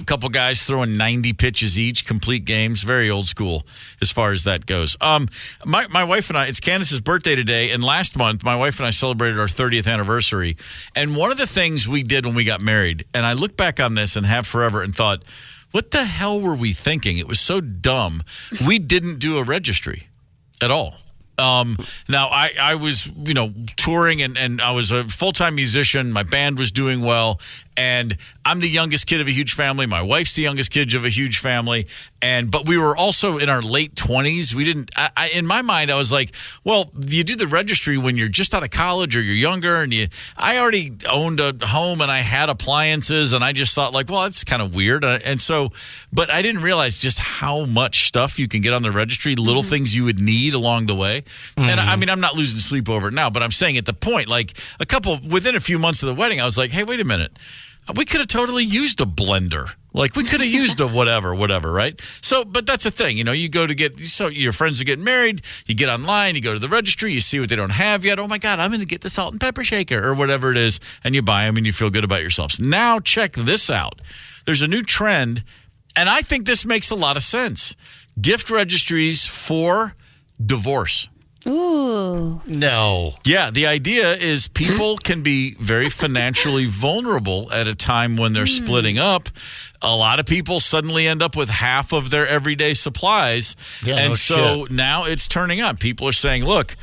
Couple guys throwing 90 pitches each, complete games. Very old school as far as that goes. My wife and I, it's Candace's birthday today, and last month my wife and I celebrated our 30th anniversary. And one of the things we did when we got married, and I look back on this and have forever and thought, what the hell were we thinking? It was so dumb. We didn't do a registry at all. Now I was, touring and I was a full-time musician. My band was doing well, and I'm the youngest kid of a huge family. My wife's the youngest kid of a huge family. But we were also in our late 20s. We didn't, in my mind, I was like, well, you do the registry when you're just out of college or you're younger, and I already owned a home and I had appliances, and I just thought like, well, that's kind of weird. But I didn't realize just how much stuff you can get on the registry, little things you would need along the way. And I mean, I'm not losing sleep over it now, but I'm saying at the point, like within a few months of the wedding, I was like, hey, wait a minute. We could have totally used a blender. Like, we could have used a whatever, right? So, but that's the thing. You go to your friends are getting married, you get online, you go to the registry, you see what they don't have yet. Oh, my God, I'm going to get the salt and pepper shaker or whatever it is, and you buy them and you feel good about yourselves. Now, check this out. There's a new trend, and I think this makes a lot of sense. Gift registries for divorce. Ooh. No. Yeah, the idea is people can be very financially vulnerable at a time when they're splitting up. A lot of people suddenly end up with half of their everyday supplies. Yeah, and no so shit. now it's turning up. People are saying, look,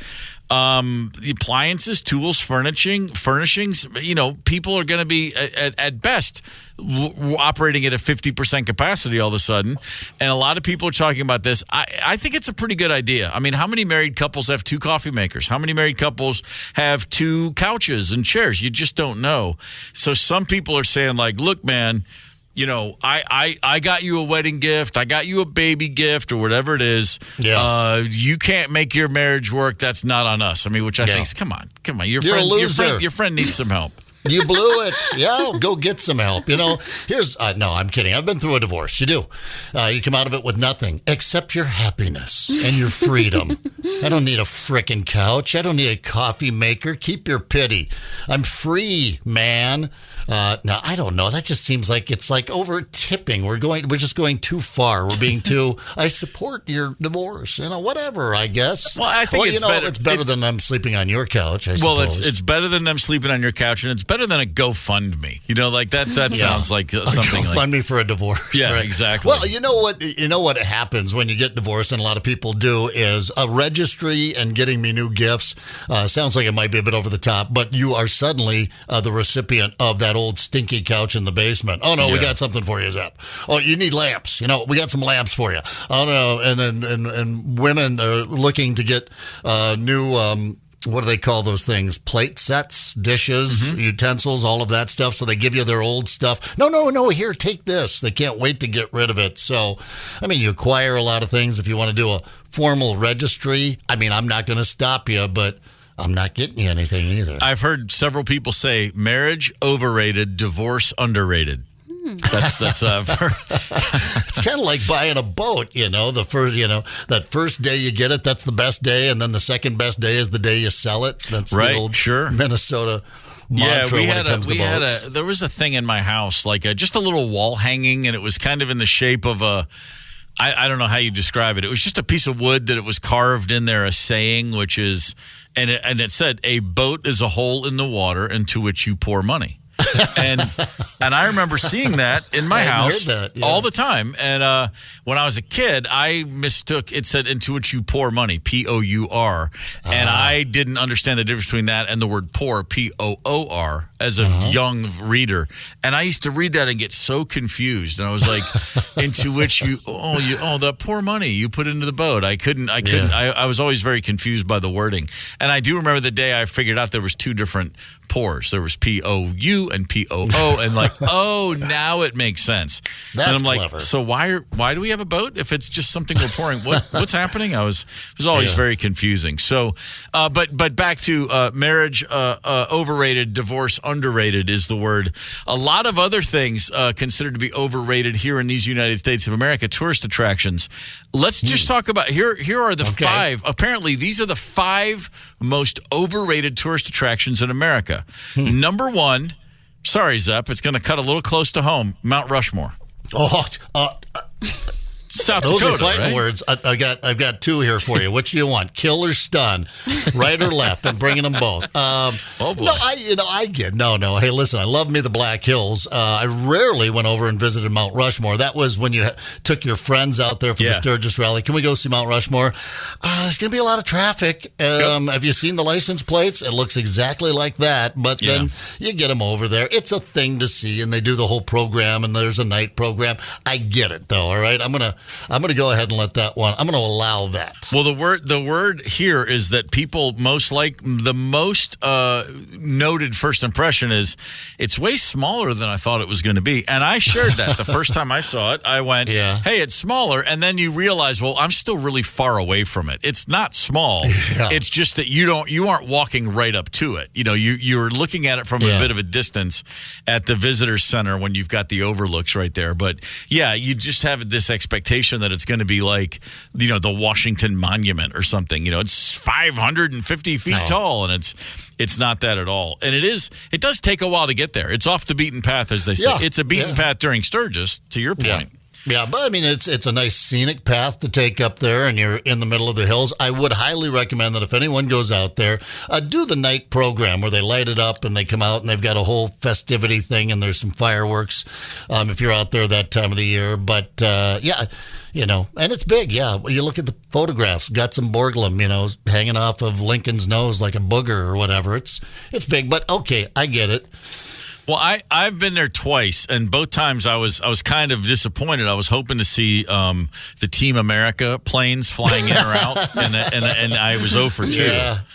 the appliances, tools, furnishings, people are going to be at best operating at a 50% capacity all of a sudden. And a lot of people are talking about this. I think it's a pretty good idea. I mean, how many married couples have 2 coffee makers? How many married couples have 2 couches and chairs? You just don't know. So some people are saying, like, look, man, I got you a wedding gift. I got you a baby gift or whatever it is. Yeah. You can't make your marriage work. That's not on us. I mean, which I think is, come on. Your You're a loser. Your friend needs some help. You blew it. Yeah, go get some help. No, I'm kidding. I've been through a divorce. You do. You come out of it with nothing except your happiness and your freedom. I don't need a frickin' couch. I don't need a coffee maker. Keep your pity. I'm free, man. Now, I don't know. That just seems like it's like over tipping. We're just going too far. We're being too, I support your divorce. Whatever, I guess. Well, I think it's better than them sleeping on your couch, I suppose. Well, it's better than them sleeping on your couch, and it's better than a GoFundMe. That sounds like something like GoFundMe for a divorce. Yeah, right? exactly. Well, you know what happens when you get divorced, and a lot of people do, is a registry and getting me new gifts. Sounds like it might be a bit over the top, but you are suddenly the recipient of that old stinky couch in the basement. Oh no, we got something for you, Zep. Oh, you need lamps. We got some lamps for you. Oh no, and then women are looking to get new. What do they call those things? Plate sets, dishes, utensils, all of that stuff. So they give you their old stuff. No, here, take this. They can't wait to get rid of it. So, I mean, you acquire a lot of things if you want to do a formal registry. I mean, I'm not going to stop you, but I'm not getting you anything either. I've heard several people say marriage overrated, divorce underrated. That's it's kind of like buying a boat, that first day you get it, that's the best day, and then the second best day is the day you sell it. That's right, the old sure. Minnesota mantra there was a thing in my house, like just a little wall hanging, and it was kind of in the shape of I don't know how you describe it. It was just a piece of wood that it was carved in there, a saying, which is, and it said, a boat is a hole in the water into which you pour money. and I remember seeing that in my house all the time. And when I was a kid, I mistook it said into which you pour money, Pour, and I didn't understand the difference between that and the word pour, Poor, as a young reader. And I used to read that and get so confused. And I was like, into which that pour money you put into the boat. I couldn't. I was always very confused by the wording. And I do remember the day I figured out there was 2 different pours. There was P-O-U and P-O-O, and now it makes sense. That's and I'm like, clever. so why do we have a boat if it's just something we're pouring? What's happening? It was always very confusing. So, but back to marriage, overrated, divorce underrated is the word. A lot of other things considered to be overrated here in these United States of America, tourist attractions. Let's just talk about here are the 5. Apparently, these are the 5 most overrated tourist attractions in America. Number 1, sorry, Zepp, it's going to cut a little close to home, Mount Rushmore. South Those Dakota, are fighting right? words. I've got 2 here for you. Which do you want? Kill or stun? Right or left? I'm bringing them both. Oh boy. No, I get no. Hey, listen, I love me the Black Hills. I rarely went over and visited Mount Rushmore. That was when you took your friends out there for the Sturgis rally. Can we go see Mount Rushmore? There's going to be a lot of traffic. Have you seen the license plates? It looks exactly like that. But then you get them over there. It's a thing to see, and they do the whole program, and there's a night program. I get it, though. All right, I'm gonna I'm going to go ahead and let that one. I'm going to allow that. Well, the word here is that people the most noted first impression is it's way smaller than I thought it was going to be. And I shared that the first time I saw it. I went, hey, it's smaller. And then you realize, well, I'm still really far away from it. It's not small. Yeah. It's just that you aren't walking right up to it. You're looking at it from a bit of a distance at the visitor center when you've got the overlooks right there. But yeah, you just have this expectation that it's going to be like, the Washington Monument or something. It's 550 feet tall, and it's not that at all. And it does take a while to get there. It's off the beaten path, as they say. Yeah. It's a beaten path during Sturgis, to your point. Yeah. Yeah, but I mean, it's a nice scenic path to take up there, and you're in the middle of the hills. I would highly recommend that if anyone goes out there, do the night program where they light it up and they come out and they've got a whole festivity thing and there's some fireworks if you're out there that time of the year. But, and it's big, yeah. You look at the photographs, got some Borglum, hanging off of Lincoln's nose like a booger or whatever. It's big, but okay, I get it. Well, I've been there twice, and both times I was kind of disappointed. I was hoping to see the Team America planes flying in or out, and I was 0 for 2.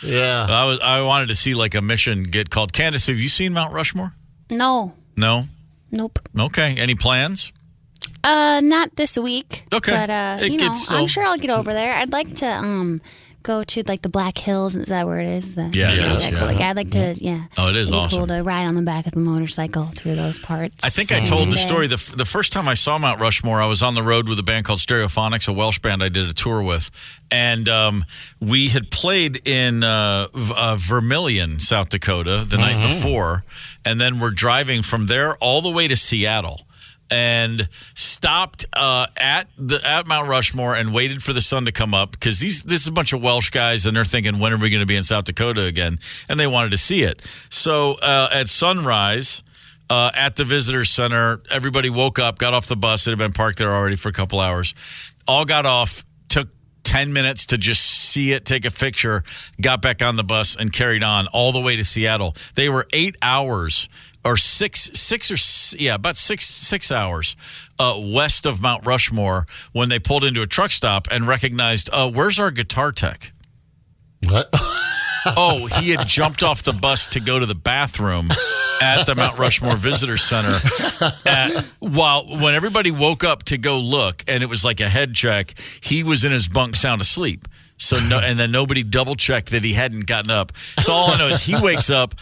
Yeah. I wanted to see like a mission get called. Candace, have you seen Mount Rushmore? No. No? Nope. Okay. Any plans? Not this week. Okay. But I'm sure I'll get over there. I'd like to go to like the Black Hills. Is that where it is? It is. Cool. Like, I'd like to. Yeah. Oh, it is It'd be awesome. Cool to ride on the back of a motorcycle through those parts. I think I told the story. The first time I saw Mount Rushmore, I was on the road with a band called Stereophonics, a Welsh band I did a tour with, and we had played in Vermilion, South Dakota, the night before, and then we're driving from there all the way to Seattle. And stopped at Mount Rushmore and waited for the sun to come up because this is a bunch of Welsh guys and they're thinking, when are we going to be in South Dakota again? And they wanted to see it. So at sunrise at the visitor center, everybody woke up, got off the bus. It had been parked there already for a couple hours. All got off, took 10 minutes to just see it, take a picture, got back on the bus and carried on all the way to Seattle. They were 8 hours. Or about six hours west of Mount Rushmore when they pulled into a truck stop and recognized, where's our guitar tech? What? He had jumped off the bus to go to the bathroom at the Mount Rushmore Visitor Center. When everybody woke up to go look, and it was like a head check, he was in his bunk sound asleep. So and then nobody double checked that he hadn't gotten up. So all I know is he wakes up.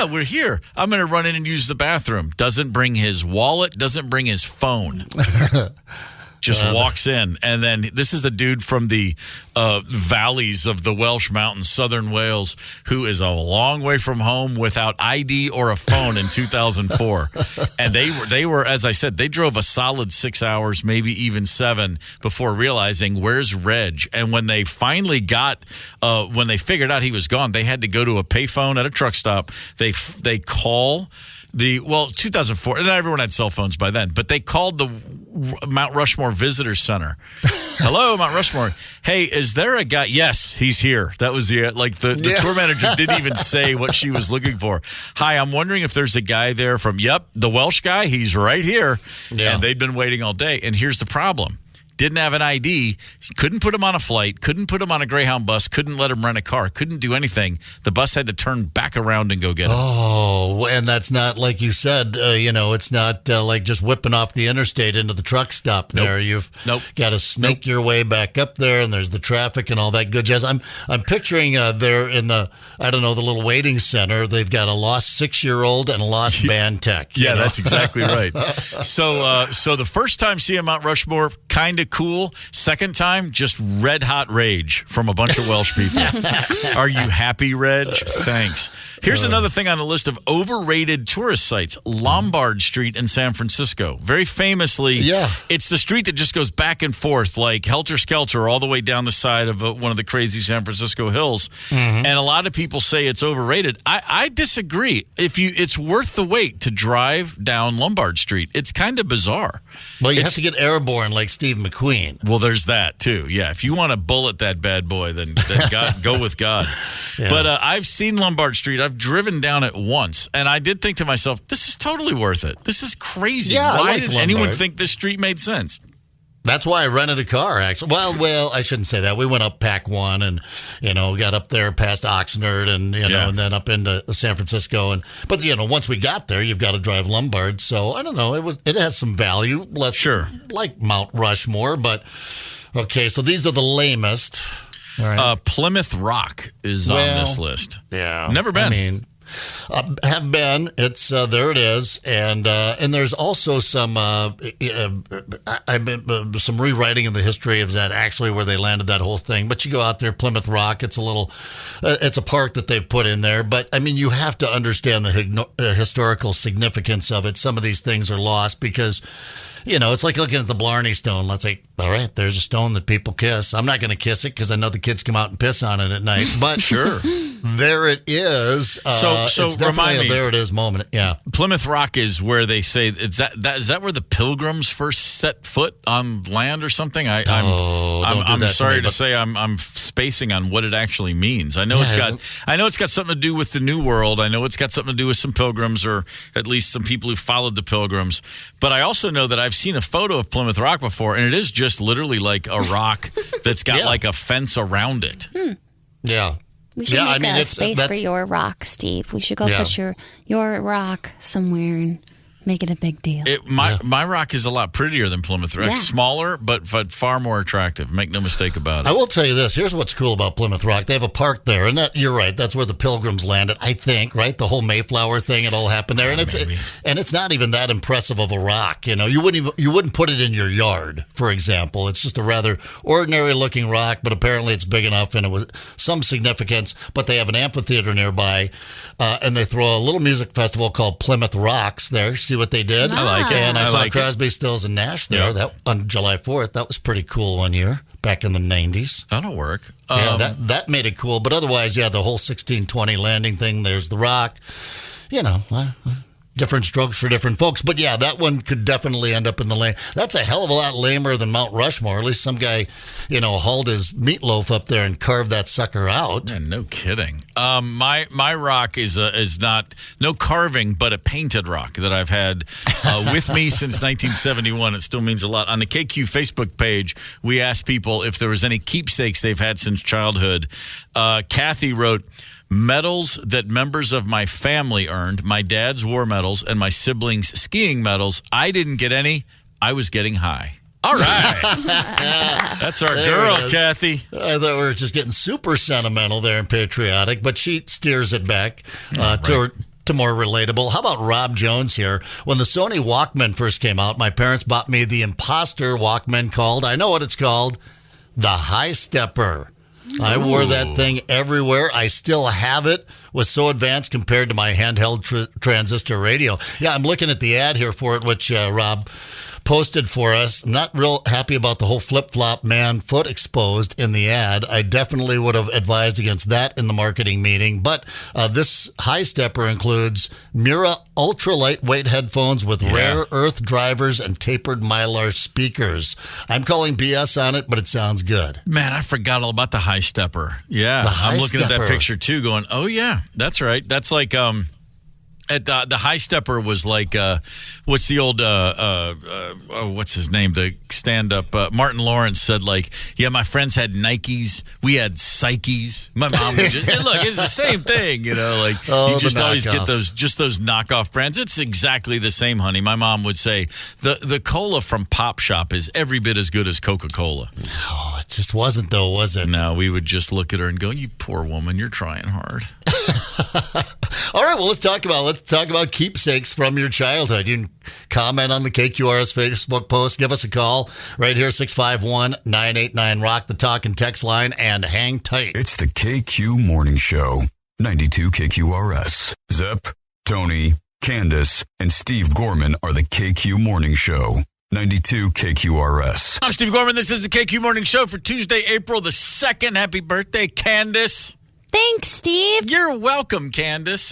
We're here. I'm going to run in and use the bathroom. Doesn't bring his wallet. Doesn't bring his phone. Just walks in. And then this is a dude from the valleys of the Welsh Mountains, southern Wales, who is a long way from home without ID or a phone in 2004. And they were, as I said, they drove a solid 6 hours, maybe even 7, before realizing, where's Reg? And when they finally when they figured out he was gone, they had to go to a payphone at a truck stop. They call 2004, and everyone had cell phones by then, but they called the Mount Rushmore Visitor Center. Hello, Mount Rushmore. Hey, is there a guy? Yes, he's here. That was the tour manager didn't even say what she was looking for. Hi, I'm wondering if there's a guy there from, the Welsh guy. He's right here. Yeah. And they'd been waiting all day. And here's the problem. Didn't have an ID, couldn't put him on a flight, couldn't put him on a Greyhound bus, couldn't let him rent a car, couldn't do anything. The bus had to turn back around and go get him. Oh, and that's not, like you said, it's not like just whipping off the interstate into the truck stop there. You've got to snake your way back up there, and there's the traffic and all that good jazz. I'm picturing there in the little waiting center, they've got a lost 6-year-old and a lost band tech. Yeah, that's exactly right. So the first time seeing Mount Rushmore, kind of cool. Second time, just red hot rage from a bunch of Welsh people. Are you happy, Reg? Thanks. Here's another thing on the list of overrated tourist sites. Lombard Street in San Francisco. Very famously, it's the street that just goes back and forth like helter-skelter all the way down the side of one of the crazy San Francisco hills. And a lot of people say it's overrated. I disagree. It's worth the wait to drive down Lombard Street. It's kind of bizarre. Well, you have to get airborne like Steve McQueen. Well, there's that, too. Yeah, if you want to bullet that bad boy, then God, go with God. Yeah. But I've seen Lombard Street. I've driven down it once, and I did think to myself, this is totally worth it. This is crazy. Yeah, Why did anyone think this street made sense? That's why I rented a car, actually. Well, I shouldn't say that. We went up Pac 1 and, got up there past Oxnard and, and then up into San Francisco. But, once we got there, you've got to drive Lombard. So, I don't know. It has some value. Like Mount Rushmore. But, okay, so these are the lamest. All right. Plymouth Rock is on this list. Yeah. Never been. I mean, have been. It's there. It is, and there's also some I've been some rewriting in the history of that actually where they landed that whole thing. But you go out there, Plymouth Rock. It's a little, it's a park that they've put in there. But I mean, you have to understand the historical significance of it. Some of these things are lost because. It's like looking at the Blarney Stone. Let's say, all right, there's a stone that people kiss. I'm not going to kiss it because I know the kids come out and piss on it at night. But sure, there it is. So it's definitely remind me, there it is moment. Yeah, Plymouth Rock is where they say is that where the Pilgrims first set foot on land or something? I'm sorry to say I'm spacing on what it actually means. I know it's got something to do with the New World. I know it's got something to do with some Pilgrims or at least some people who followed the Pilgrims. But I also know that I've seen a photo of Plymouth Rock before, and it is just literally like a rock that's got like a fence around it. Yeah. We should make a space for your rock, Steve. We should go put your rock somewhere and make it a big deal. My rock is a lot prettier than Plymouth Rock. Smaller, but far more attractive. Make no mistake about it. I will tell you this. Here's what's cool about Plymouth Rock. They have a park there, and you're right. That's where the Pilgrims landed, I think, right? The whole Mayflower thing, it all happened there. And it's not even that impressive of a rock. You wouldn't put it in your yard, for example. It's just a rather ordinary-looking rock, but apparently it's big enough, and it was some significance. But they have an amphitheater nearby, and they throw a little music festival called Plymouth Rocks there. See what they did? I like it. And I saw Crosby, Stills, and Nash there on July 4th. That was pretty cool one year back in the 90s. That'll work. That made it cool. But otherwise, the whole 1620 landing thing, there's the rock. Different strokes for different folks. But that one could definitely end up in the lane. That's a hell of a lot lamer than Mount Rushmore. At least some guy, hauled his meatloaf up there and carved that sucker out. Yeah, no kidding. My rock is not no carving, but a painted rock that I've had with me since 1971. It still means a lot. On the KQ Facebook page, we asked people if there was any keepsakes they've had since childhood. Kathy wrote, medals that members of my family earned, my dad's war medals and my siblings' skiing medals. I didn't get any. I was getting high. All right. That's our girl, Kathy. I thought we were just getting super sentimental there and patriotic, but she steers it back to more relatable. How about Rob Jones here? When the Sony Walkman first came out, my parents bought me the Imposter Walkman called, I know what it's called, the High Stepper. I wore that thing everywhere. I still have it. Was so advanced compared to my handheld transistor radio. Yeah, I'm looking at the ad here for it, which Rob posted for us. I'm not real happy about the whole flip-flop man foot exposed in the ad. I definitely would have advised against that in the marketing meeting. But this high stepper includes Mira ultra lightweight headphones with rare earth drivers and tapered Mylar speakers. I'm calling BS on it, but it sounds good. Man, I forgot all about the high stepper. Yeah, I'm looking at that picture too going, oh yeah, that's right. That's like... the high stepper was like, what's the old, what's his name? The stand-up, Martin Lawrence said like, yeah, my friends had Nikes. We had Psyches. My mom would just, look, it's the same thing, you just always get those knockoff brands. It's exactly the same, honey. My mom would say the cola from Pop Shop is every bit as good as Coca-Cola. No, it just wasn't though, was it? No, we would just look at her and go, you poor woman, you're trying hard. All right, well, let's talk about keepsakes from your childhood. You can comment on the KQRS Facebook post. Give us a call right here, 651-989-ROCK, the talk and text line, and hang tight. It's the KQ Morning Show, 92 KQRS. Zep, Tony, Candace, and Steve Gorman are the KQ Morning Show. 92 KQRS. I'm Steve Gorman. This is the KQ Morning Show for Tuesday, April the 2nd. Happy birthday, Candace. Thanks, Steve. You're welcome, Candace.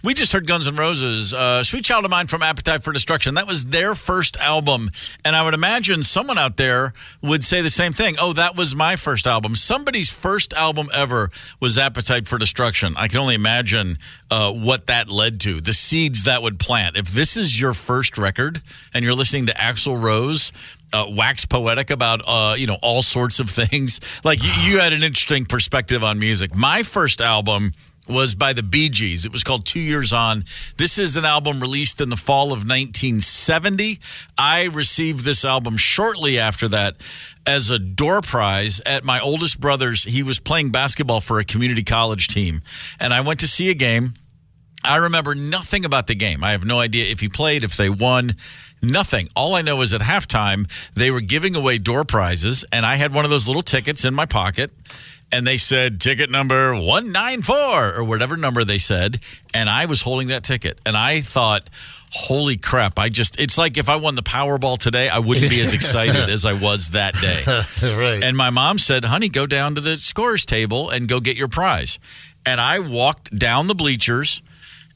We just heard Guns N' Roses, Sweet Child of Mine from Appetite for Destruction. That was their first album. And I would imagine someone out there would say the same thing. Oh, that was my first album. Somebody's first album ever was Appetite for Destruction. I can only imagine what that led to, the seeds that would plant. If this is your first record and you're listening to Axl Rose wax poetic about all sorts of things. Like you had an interesting perspective on music. My first album was by the Bee Gees. It was called 2 Years On. This is an album released in the fall of 1970. I received this album shortly after that as a door prize at my oldest brother's. He was playing basketball for a community college team, and I went to see a game. I remember nothing about the game. I have no idea if he played, if they won, nothing. All I know is at halftime, they were giving away door prizes, and I had one of those little tickets in my pocket. And they said, ticket number 194, or whatever number they said. And I was holding that ticket. And I thought, holy crap. It's like if I won the Powerball today, I wouldn't be as excited as I was that day. Right. And my mom said, honey, go down to the scorer's table and go get your prize. And I walked down the bleachers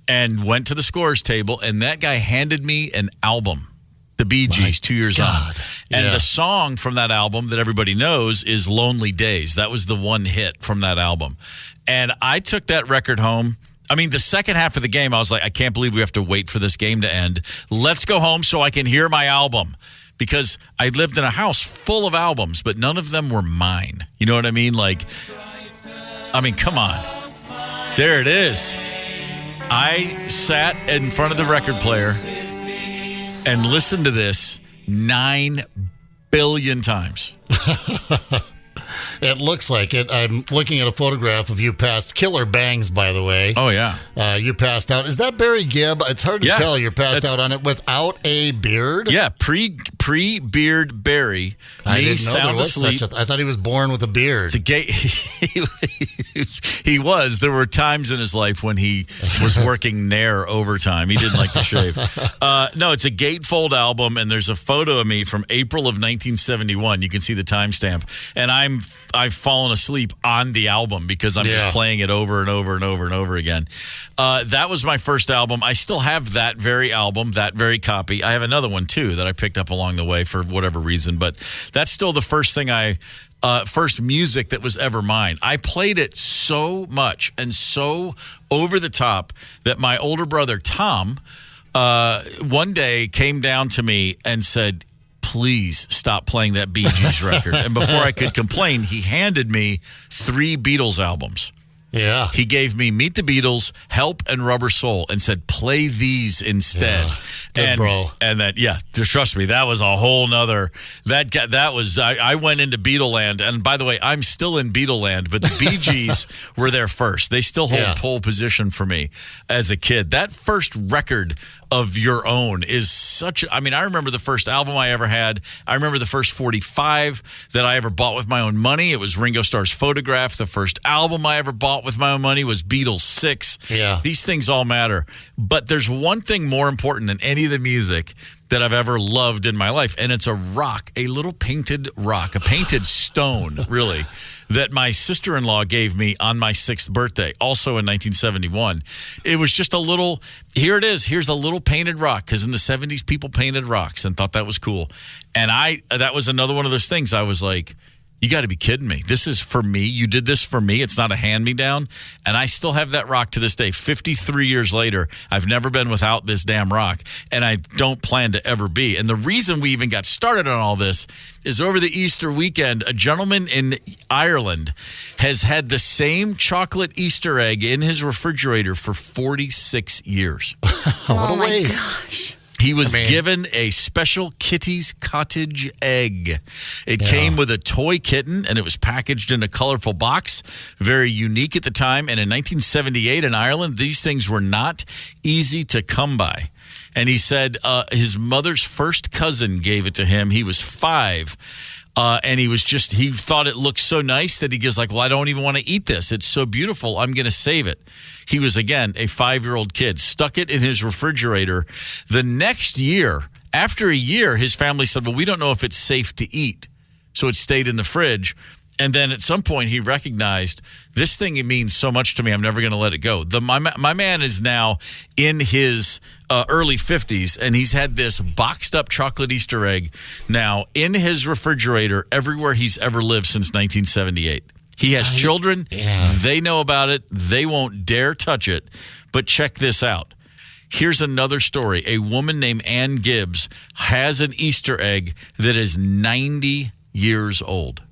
and went to the scorer's table. And that guy handed me an album. The Bee Gees, 2 Years On. And the song from that album that everybody knows is Lonely Days. That was the one hit from that album. And I took that record home. I mean, the second half of the game, I was like, I can't believe we have to wait for this game to end. Let's go home so I can hear my album. Because I lived in a house full of albums, but none of them were mine. You know what I mean? Come on. There it is. I sat in front of the record player and listen to this 9 billion times. It looks like it. I'm looking at a photograph of you passed. Killer bangs, by the way. Oh, yeah. You passed out. Is that Barry Gibb? It's hard to tell. You're passed out on it without a beard? Yeah, pre-beard Barry. I didn't know there was such a... I thought he was born with a beard. It's a gay... He was. There were times in his life when he was working Nair overtime. He didn't like to shave. No, it's a gatefold album, and there's a photo of me from April of 1971. You can see the timestamp. And I've fallen asleep on the album because I'm just playing it over and over and over and over again. That was my first album. I still have that very album, that very copy. I have another one, too, that I picked up along the way for whatever reason. But that's still the first thing first music that was ever mine. I played it so much and so over the top that my older brother, Tom, one day came down to me and said, please stop playing that Bee Gees record. And before I could complain, he handed me 3 Beatles albums. Yeah. He gave me Meet the Beatles, Help, and Rubber Soul and said, play these instead. Yeah. Good, bro. And that, trust me, that was a whole nother, I went into Beatleland. And by the way, I'm still in Beatleland, but the Bee Gees were there first. They still hold pole position for me as a kid. That first record of your own is I remember the first album I ever had. I remember the first 45 that I ever bought with my own money. It was Ringo Starr's Photograph. The first album I ever bought with my own money was Beatles 6. Yeah. These things all matter. But there's one thing more important than any of the music that I've ever loved in my life, and it's a rock, a little painted rock, a painted stone, really, that my sister-in-law gave me on my 6th birthday, also in 1971. It was just a little, here it is, here's a little painted rock, because in the 70s, people painted rocks and thought that was cool. And that was another one of those things. I was like, you got to be kidding me. This is for me. You did this for me. It's not a hand-me-down. And I still have that rock to this day. 53 years later, I've never been without this damn rock, and I don't plan to ever be. And the reason we even got started on all this is over the Easter weekend, a gentleman in Ireland has had the same chocolate Easter egg in his refrigerator for 46 years. What a waste. Gosh. He was given a special Kitty's Cottage egg. It came with a toy kitten, and it was packaged in a colorful box. Very unique at the time. And in 1978 in Ireland, these things were not easy to come by. And he said his mother's first cousin gave it to him. He was 5. And he thought it looked so nice that he goes like, well, I don't even want to eat this. It's so beautiful. I'm going to save it. He was, again, a 5-year-old kid, stuck it in his refrigerator. The next year, after a year, his family said, well, we don't know if it's safe to eat. So it stayed in the fridge. And then at some point, he recognized this thing, it means so much to me, I'm never going to let it go. My man is now in his early 50s, and he's had this boxed up chocolate Easter egg now in his refrigerator everywhere he's ever lived since 1978. He has children. They know about it. They won't dare touch it. But check this out. Here's another story. A woman named Ann Gibbs has an Easter egg that is 90 years old.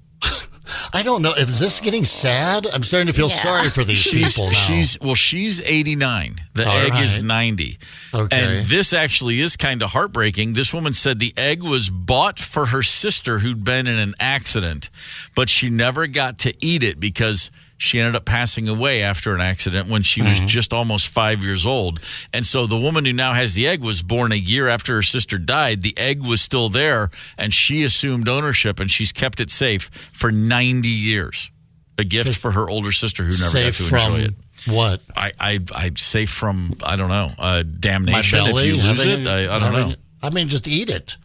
I don't know. Is this getting sad? I'm starting to feel sorry for these people now. She's 89. The All egg right. is 90. Okay. And this actually is kind of heartbreaking. This woman said the egg was bought for her sister who'd been in an accident, but she never got to eat it because she ended up passing away after an accident when she was just almost 5 years old. And so the woman who now has the egg was born a year after her sister died. The egg was still there, and she assumed ownership, and she's kept it safe for 90 years. A gift for her older sister who never got to enjoy it. What? I'd safe from, I don't know, damnation My belly, if you lose it. I don't know. I mean, just eat it.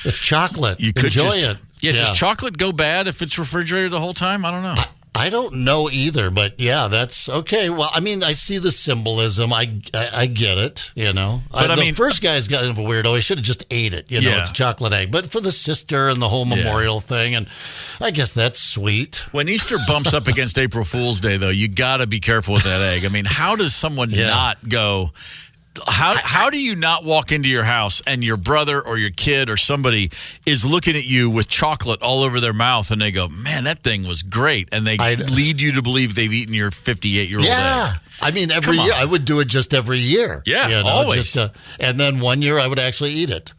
It's chocolate. You could enjoy just, it. Yeah, does chocolate go bad if it's refrigerated the whole time? I don't know. I don't know either, but yeah, that's okay. Well, I mean, I see the symbolism. I get it, you know. But the first guy's kind of a weirdo. He should have just ate it, you know. It's a chocolate egg. But for the sister and the whole memorial thing, and I guess that's sweet. When Easter bumps up against April Fool's Day, though, you got to be careful with that egg. I mean, how does someone not go... How do you not walk into your house and your brother or your kid or somebody is looking at you with chocolate all over their mouth and they go, man, that thing was great. And they lead you to believe they've eaten your 58-year-old egg. I mean, every year. I would do it just every year. Yeah, you know, always. And then one year I would actually eat it.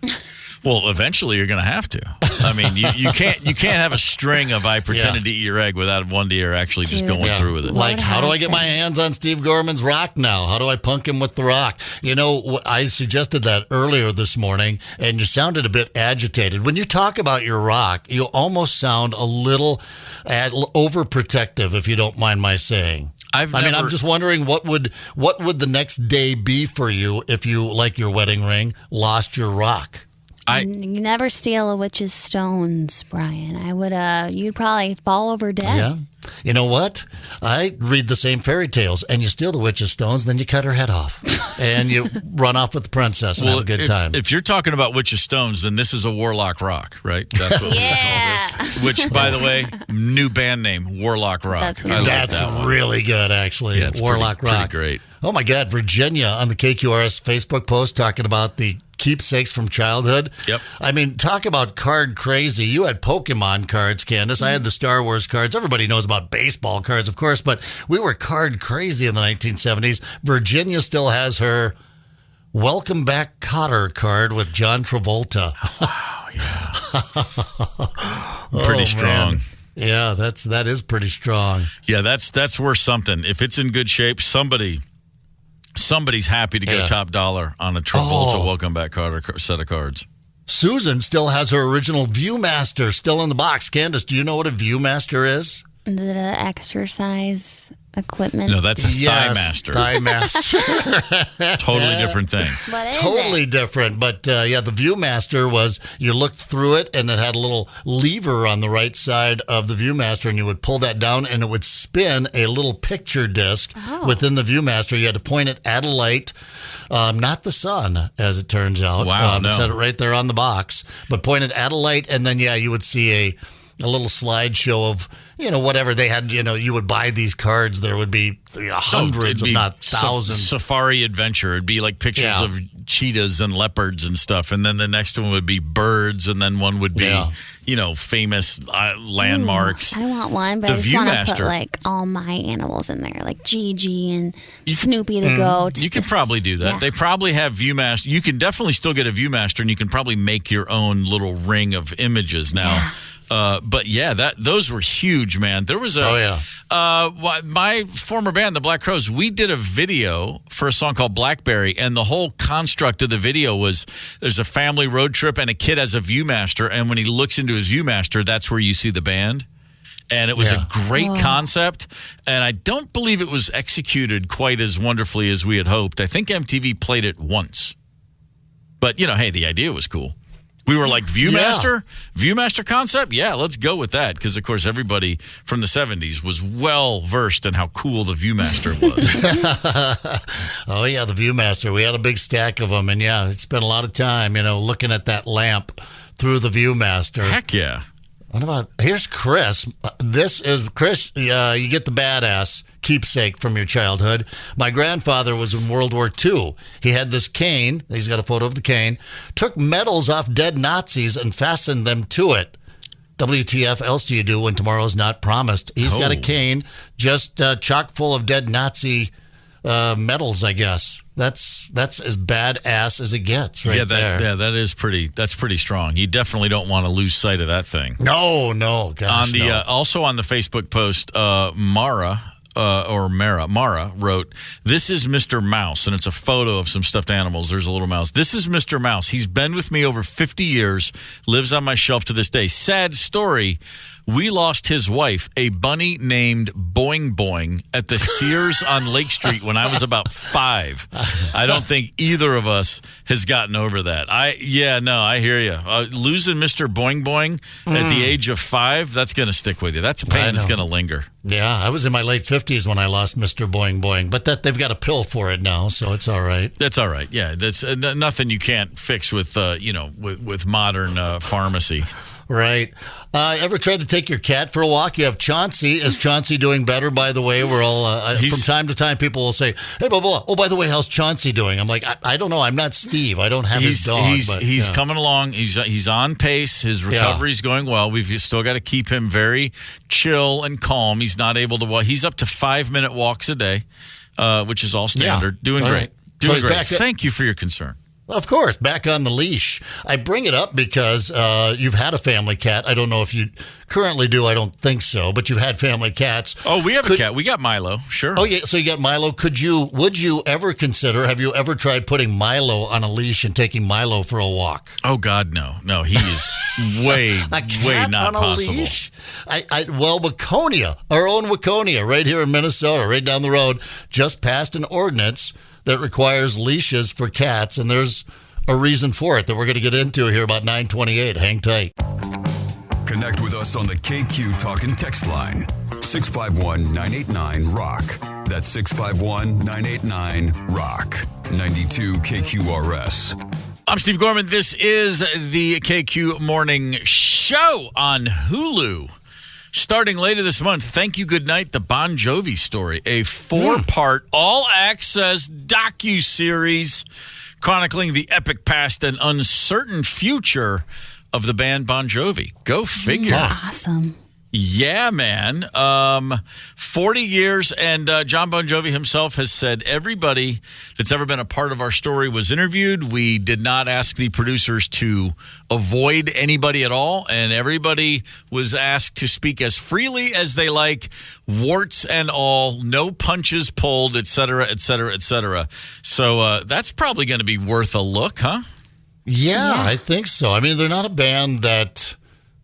Well, eventually you're going to have to. I mean, you can't have a string of I pretended to eat your egg without one year actually just going through with it. Like, how do I get my hands on Steve Gorman's rock now? How do I punk him with the rock? You know, I suggested that earlier this morning, and you sounded a bit agitated. When you talk about your rock, you almost sound a little overprotective, if you don't mind my saying. I'm just wondering what would the next day be for you if you, like your wedding ring, lost your rock? You never steal a witch's stones, Brian. You'd probably fall over dead. Yeah. You know what? I read the same fairy tales, and you steal the witch's stones, then you cut her head off, and you run off with the princess and have a good time. If you're talking about witch's stones, then this is a Warlock Rock, right? That's what we call this. Which, by the way, new band name, Warlock Rock. That's really good, actually. Yeah, it's Warlock Rock. Pretty great. Oh, my God. Virginia on the KQRS Facebook post talking about the keepsakes from childhood. Yep. I mean, talk about card crazy. You had Pokemon cards, Candace. I had the Star Wars cards. Everybody knows about baseball cards, of course, but we were card crazy in the 1970s. Virginia still has her Welcome Back Kotter card with John Travolta. Wow, yeah. Pretty strong. Man. Yeah, that is pretty strong. Yeah, that's worth something. If it's in good shape, somebody's happy to go top dollar on a Travolta Welcome Back Kotter set of cards. Susan still has her original Viewmaster still in the box. Candace, do you know what a Viewmaster is? Is it an exercise equipment? No, that's a Thigh Master. Thigh Master. Totally different thing. What is totally different. But the Viewmaster was, you looked through it and it had a little lever on the right side of the Viewmaster, and you would pull that down and it would spin a little picture disc within the Viewmaster. You had to point it at a light. Not the sun, as it turns out. Wow, no. It said it right there on the box. But point it at a light, and then, you would see a little slideshow of, whatever they had. You would buy these cards. There would be hundreds, if not thousands. Safari Adventure. It'd be like pictures of cheetahs and leopards and stuff. And then the next one would be birds. And then one would be, famous landmarks. Ooh, I want one, but I just want to put all my animals in there, like Gigi and Snoopy the goat. You can probably do that. Yeah. They probably have Viewmaster. You can definitely still get a Viewmaster, and you can probably make your own little ring of images now. Yeah. But those were huge, man. There was my former band, the Black Crowes, we did a video for a song called Blackberry, and the whole construct of the video was there's a family road trip and a kid has a Viewmaster, and when he looks into his Viewmaster, that's where you see the band. And it was a great concept, and I don't believe it was executed quite as wonderfully as we had hoped. I think MTV played it once. But, hey, the idea was cool. We were like, Viewmaster concept? Yeah, let's go with that. Because, of course, everybody from the 70s was well-versed in how cool the Viewmaster was. Oh, yeah, the Viewmaster. We had a big stack of them. And, spent a lot of time, looking at that lamp through the Viewmaster. Heck yeah. Here's Chris. This is Chris. You get the badass keepsake from your childhood. My grandfather was in World War II. He had this cane. He's got a photo of the cane. Took medals off dead Nazis and fastened them to it. WTF else do you do when tomorrow's not promised? He's got a cane just chock full of dead Nazi medals, I guess. That's as badass as it gets there. That's pretty strong. You definitely don't want to lose sight of that thing. No, gosh, also on the Facebook post, Mara wrote, "This is Mr. Mouse," and it's a photo of some stuffed animals. There's a little mouse. "This is Mr. Mouse. He's been with me over 50 years, lives on my shelf to this day. Sad story. We lost his wife, a bunny named Boing Boing, at the Sears on Lake Street when I was about 5. I don't think either of us has gotten over that." I hear you. Losing Mr. Boing Boing at the age of 5, that's going to stick with you. That's a pain that's going to linger. Yeah, I was in my late 50s when I lost Mr. Boing Boing, but they've got a pill for it now, so it's all right. That's all right. Yeah, that's nothing you can't fix with with modern pharmacy. Right. Ever tried to take your cat for a walk? You have Chauncey. Is Chauncey doing better, by the way? We're all, from time to time, people will say, "Hey, blah, blah, blah. Oh, by the way, how's Chauncey doing?" I'm like, I don't know. I'm not Steve. I don't have his dog. He's coming along. He's on pace. His recovery's going well. We've still got to keep him very chill and calm. He's not able to walk. He's up to 5-minute walks a day, which is all standard. Doing great. Right. Doing great. Thank you for your concern. Of course, back on the leash. I bring it up because you've had a family cat. I don't know if you currently do. I don't think so, but you've had family cats. Oh, we have a cat. We got Milo. Sure. Oh, yeah. So you got Milo. Would you ever consider? Have you ever tried putting Milo on a leash and taking Milo for a walk? Oh God, no. No, he is way not on a possible. Leash? Waconia, our own Waconia, right here in Minnesota, right down the road, just passed an ordinance that requires leashes for cats, and there's a reason for it that we're going to get into here about 9:28. Hang tight. Connect with us on the KQ Talk and Text line, 651-989-ROCK. That's 651-989-ROCK. 92 KQRS. I'm Steve Gorman. This is the KQ Morning Show on Hulu. Starting later this month, Thank You Goodnight, the Bon Jovi story, a 4-part all-access docuseries chronicling the epic past and uncertain future of the band Bon Jovi. Go figure. Awesome. Yeah, man. 40 years, and John Bon Jovi himself has said everybody that's ever been a part of our story was interviewed. We did not ask the producers to avoid anybody at all, and everybody was asked to speak as freely as they like, warts and all, no punches pulled, et cetera, et cetera, et cetera. So that's probably going to be worth a look, huh? Yeah, I think so. I mean, they're not a band that,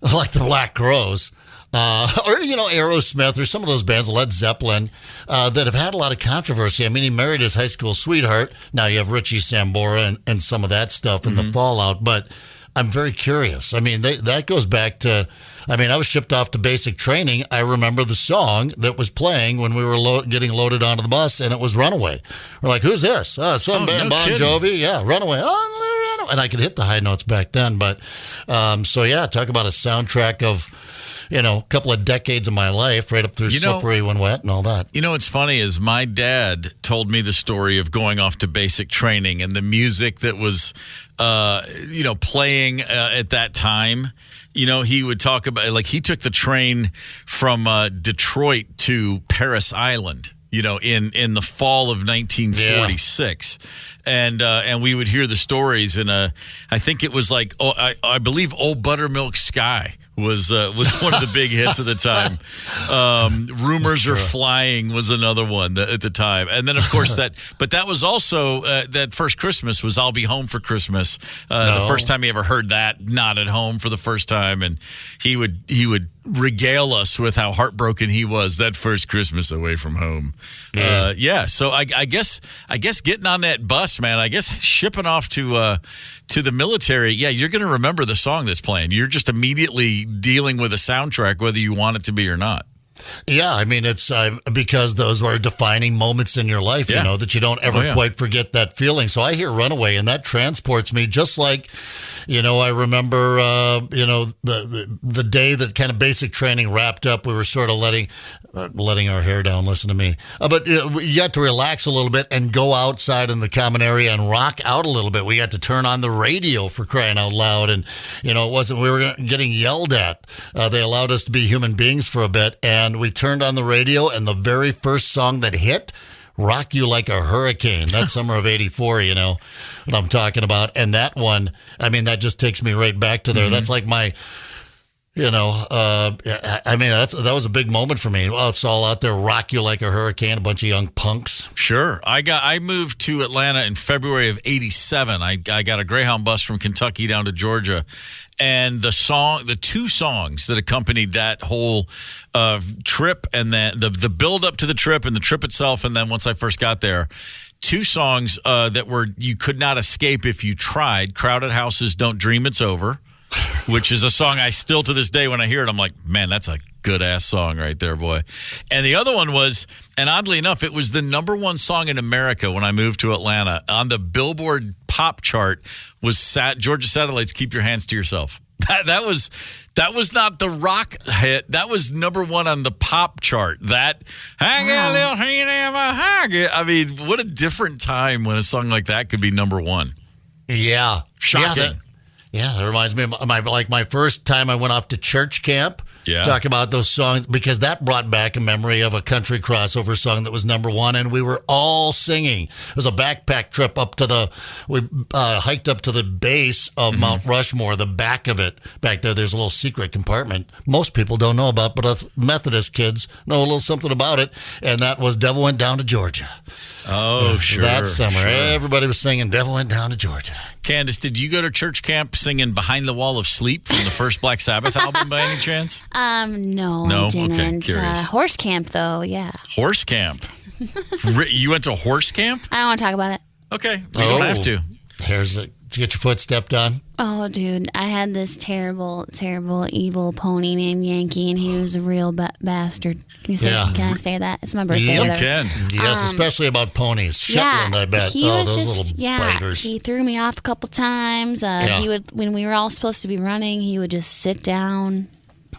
like the Black Crowes, or, Aerosmith or some of those bands, Led Zeppelin, that have had a lot of controversy. I mean, he married his high school sweetheart. Now you have Richie Sambora and some of that stuff in the fallout. But I'm very curious. I mean, that goes back to, I was shipped off to basic training. I remember the song that was playing when we were getting loaded onto the bus, and it was Runaway. We're like, who's this? Some band, Bon Jovi. Yeah, Runaway. And I could hit the high notes back then. But, talk about a soundtrack of, a couple of decades of my life, right up through Slippery When Wet and all that. What's funny is my dad told me the story of going off to basic training and the music that was, playing at that time. He would talk about, like, he took the train from Detroit to Paris Island, in the fall of 1946. Yeah. And we would hear the stories, and I think it was like, I believe Old Buttermilk Sky was one of the big hits at the time. Rumors Are Flying was another one at the time. And then, of course, that was also, that first Christmas was I'll Be Home for Christmas. The first time he ever heard that, not at home for the first time. And he would regale us with how heartbroken he was that first Christmas away from home. So I guess getting on that bus, man, I guess shipping off to the military, you're going to remember the song that's playing. You're just immediately dealing with a soundtrack, whether you want it to be or not. Yeah, it's because those were defining moments in your life, that you don't ever quite forget that feeling. So I hear Runaway, and that transports me just like, I remember, the day that kind of basic training wrapped up, we were sort of letting our hair down, listen to me. But you got to relax a little bit and go outside in the common area and rock out a little bit. We got to turn on the radio, for crying out loud. And, it wasn't, we were getting yelled at. They allowed us to be human beings for a bit. And we turned on the radio, and the very first song that hit, Rock You Like a Hurricane. That's summer of 84, what I'm talking about. And that one, that just takes me right back to there. Mm-hmm. That's like my, that was a big moment for me. Well, it's all out there, Rock You Like a Hurricane, a bunch of young punks. Sure. I moved to Atlanta in February of 87. I got a Greyhound bus from Kentucky down to Georgia. And the two songs that accompanied that whole trip, and then the build up to the trip and the trip itself, and then once I first got there, two songs that you could not escape if you tried. Crowded Houses, Don't Dream It's Over, which is a song I still to this day when I hear it, I'm like, man, that's a good ass song right there, boy. And the other one was, and oddly enough, it was the number one song in America when I moved to Atlanta on the Billboard pop chart, was Georgia Satellite's Keep Your Hands to Yourself. That was not the rock hit. That was number one on the pop chart. That, what a different time when a song like that could be number one. Yeah. Shocking. Yeah, that reminds me of my first time I went off to church camp. Yeah. Talk about those songs, because that brought back a memory of a country crossover song that was number one, and we were all singing. It was a backpack trip we hiked up to the base of Mount Rushmore, the back of it. Back there, there's a little secret compartment most people don't know about, but us Methodist kids know a little something about it, and that was Devil Went Down to Georgia. Oh, sure. That summer, sure. Everybody was singing Devil Went Down to Georgia. Candace, did you go to church camp singing Behind the Wall of Sleep from the first Black Sabbath album by any chance? No, No? I didn't. Okay, curious. Horse camp, though, yeah. Horse camp? You went to horse camp? I don't want to talk about it. Okay, you don't have to. Did you get your foot stepped on? Oh, dude, I had this terrible, terrible, evil pony named Yankee, and he was a real bastard. Can I say that? It's my birthday. You can. Yes, especially about ponies. Shetland, I bet. Those little biters. He threw me off a couple times. He would, when we were all supposed to be running, he would just sit down.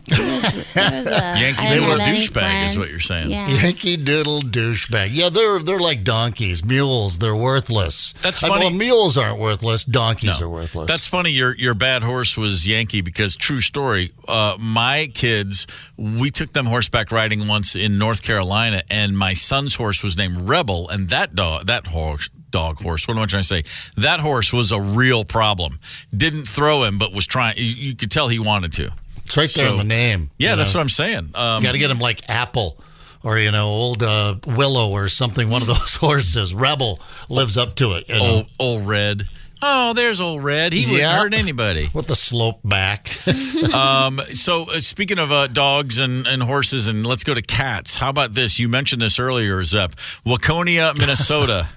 Yankee Doodle douchebag is what you're saying. Yeah. Yankee Doodle douchebag. Yeah, they're like donkeys, mules. They're worthless. That's funny. Well, mules aren't worthless. Donkeys are worthless. That's funny. Your bad horse was Yankee, because true story. My kids, we took them horseback riding once in North Carolina, and my son's horse was named Rebel, and that horse. What am I trying to say? That horse was a real problem. Didn't throw him, but was trying. You could tell he wanted to. It's right there in the name. Yeah, that's what I'm saying. You got to get him like Apple or, old Willow or something. One of those horses. Rebel lives up to it. Old Red. Oh, there's old Red. He wouldn't hurt anybody. With the slope back. So speaking of dogs and horses, and let's go to cats. How about this? You mentioned this earlier, Zep. Waconia, Minnesota.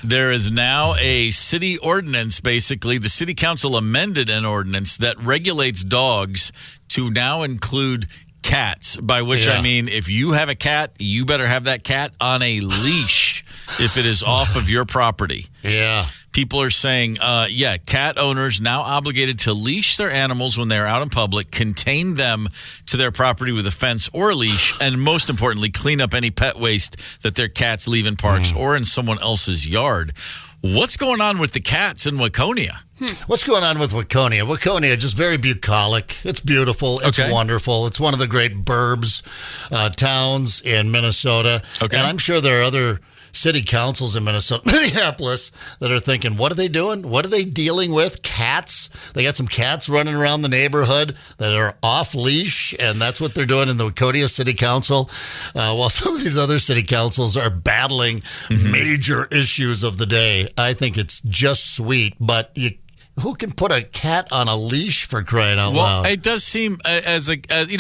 There is now a city ordinance, basically. The city council amended an ordinance that regulates dogs to now include cats, by which I mean if you have a cat, you better have that cat on a leash if it is off of your property. Yeah. People are saying, cat owners now obligated to leash their animals when they're out in public, contain them to their property with a fence or a leash, and most importantly, clean up any pet waste that their cats leave in parks or in someone else's yard. What's going on with the cats in Waconia? What's going on with Waconia? Waconia, just very bucolic. It's beautiful. It's wonderful. It's one of the great burbs towns in Minnesota. Okay. And I'm sure there are other city councils in Minneapolis that are thinking, what are they doing? What are they dealing with? Cats? They got some cats running around the neighborhood that are off leash, and that's what they're doing in the Waconia City Council. While some of these other city councils are battling major issues of the day. I think it's just sweet, but who can put a cat on a leash, for crying out loud? Well, it does seem I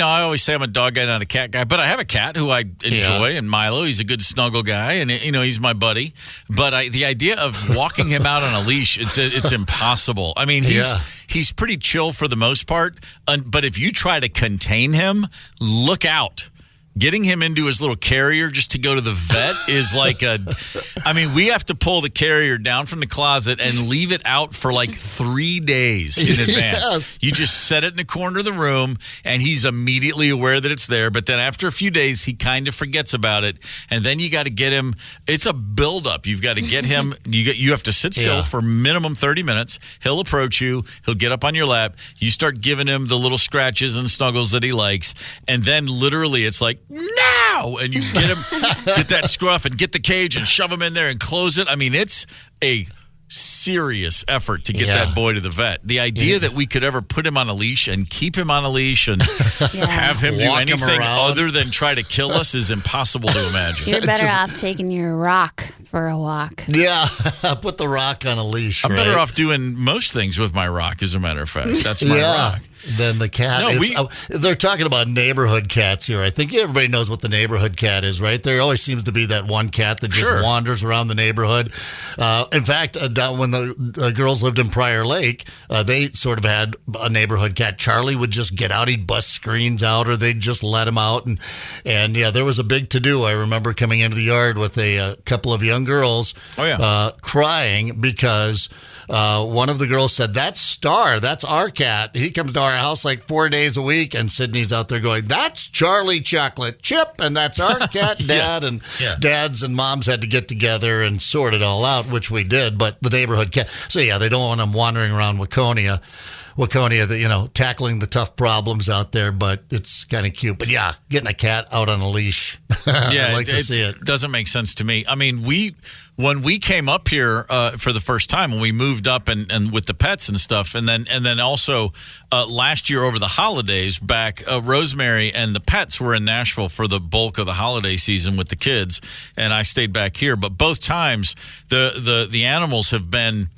always say I'm a dog guy, not a cat guy, but I have a cat who I enjoy, and Milo, he's a good snuggle guy, and he's my buddy. But the idea of walking him out on a leash, it's impossible. I mean, he's pretty chill for the most part, but if you try to contain him, look out. getting him into his little carrier just to go to the vet is like we have to pull the carrier down from the closet and leave it out for like 3 days in advance. Yes. You just set it in the corner of the room and he's immediately aware that it's there. But then after a few days, he kind of forgets about it. And then you got to get him. It's a buildup. You've got to get him. You have to sit still for minimum 30 minutes. He'll approach you. He'll get up on your lap. You start giving him the little scratches and snuggles that he likes. And then literally it's like, now! And you get that scruff and get the cage and shove him in there and close it. I mean, it's a serious effort to get that boy to the vet. The idea that we could ever put him on a leash and keep him on a leash and have him do anything other than try to kill us is impossible to imagine. You're better off taking your rock for a walk. Yeah, put the rock on a leash. I'm better off doing most things with my rock, as a matter of fact. That's my rock. Than the cat. No, they're talking about neighborhood cats here. I think everybody knows what the neighborhood cat is, right? There always seems to be that one cat that just wanders around the neighborhood. In fact, down when the girls lived in Prior Lake, they sort of had a neighborhood cat. Charlie would just get out. He'd bust screens out, or they'd just let him out. And there was a big to-do. I remember coming into the yard with a couple of young girls crying because one of the girls said, "That's Star. That's our cat. He comes to our house like 4 days a week." And Sydney's out there going, "That's Charlie Chocolate Chip, and that's our cat, Dad." And dads and moms had to get together and sort it all out, which we did. But the neighborhood cat. So, they don't want them wandering around Waconia, tackling the tough problems out there, but it's kind of cute. But getting a cat out on a leash. I'd like to see it. Doesn't make sense to me. I mean, when we came up here for the first time, when we moved up and with the pets and stuff, and then also last year over the holidays back, Rosemary and the pets were in Nashville for the bulk of the holiday season with the kids, and I stayed back here. But both times the animals have been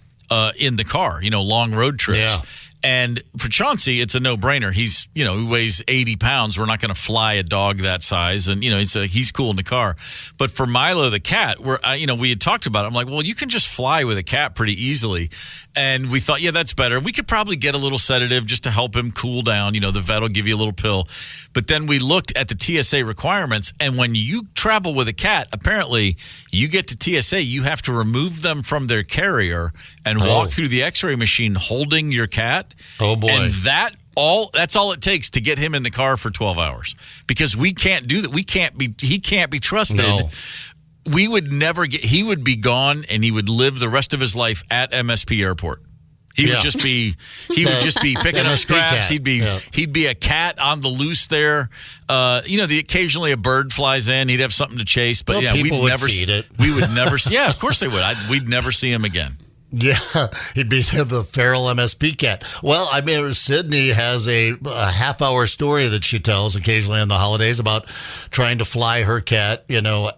in the car, long road trips. Yeah. And for Chauncey, it's a no-brainer. He's, he weighs 80 pounds. We're not going to fly a dog that size. And, he's cool in the car. But for Milo the cat, we had talked about it. I'm like, well, you can just fly with a cat pretty easily. And we thought, that's better. We could probably get a little sedative just to help him cool down. The vet will give you a little pill. But then we looked at the TSA requirements. And when you travel with a cat, apparently you get to TSA, you have to remove them from their carrier and walk through the x-ray machine holding your cat. Oh, boy. And that's all it takes to get him in the car for 12 hours because we can't do that. He can't be trusted. No. We would never he would be gone and he would live the rest of his life at MSP Airport. He would just be picking up scraps. He'd be a cat on the loose there. Occasionally a bird flies in. He'd have something to chase, but we'd never feed it. We would never see. Yeah, of course they would. We'd never see him again. Yeah, he'd be the feral MSP cat. Well, Sydney has a half-hour story that she tells occasionally on the holidays about trying to fly her cat,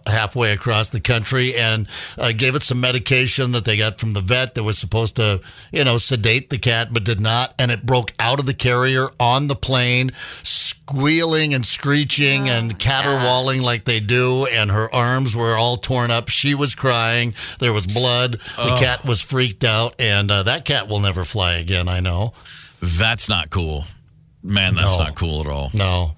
halfway across the country, and gave it some medication that they got from the vet that was supposed to, sedate the cat, but did not, and it broke out of the carrier on the plane, squealing and screeching and caterwauling like they do, and her arms were all torn up. She was crying. There was blood. The cat was freaked out, and that cat will never fly again, I know. That's not cool. Man, that's not cool at all. No.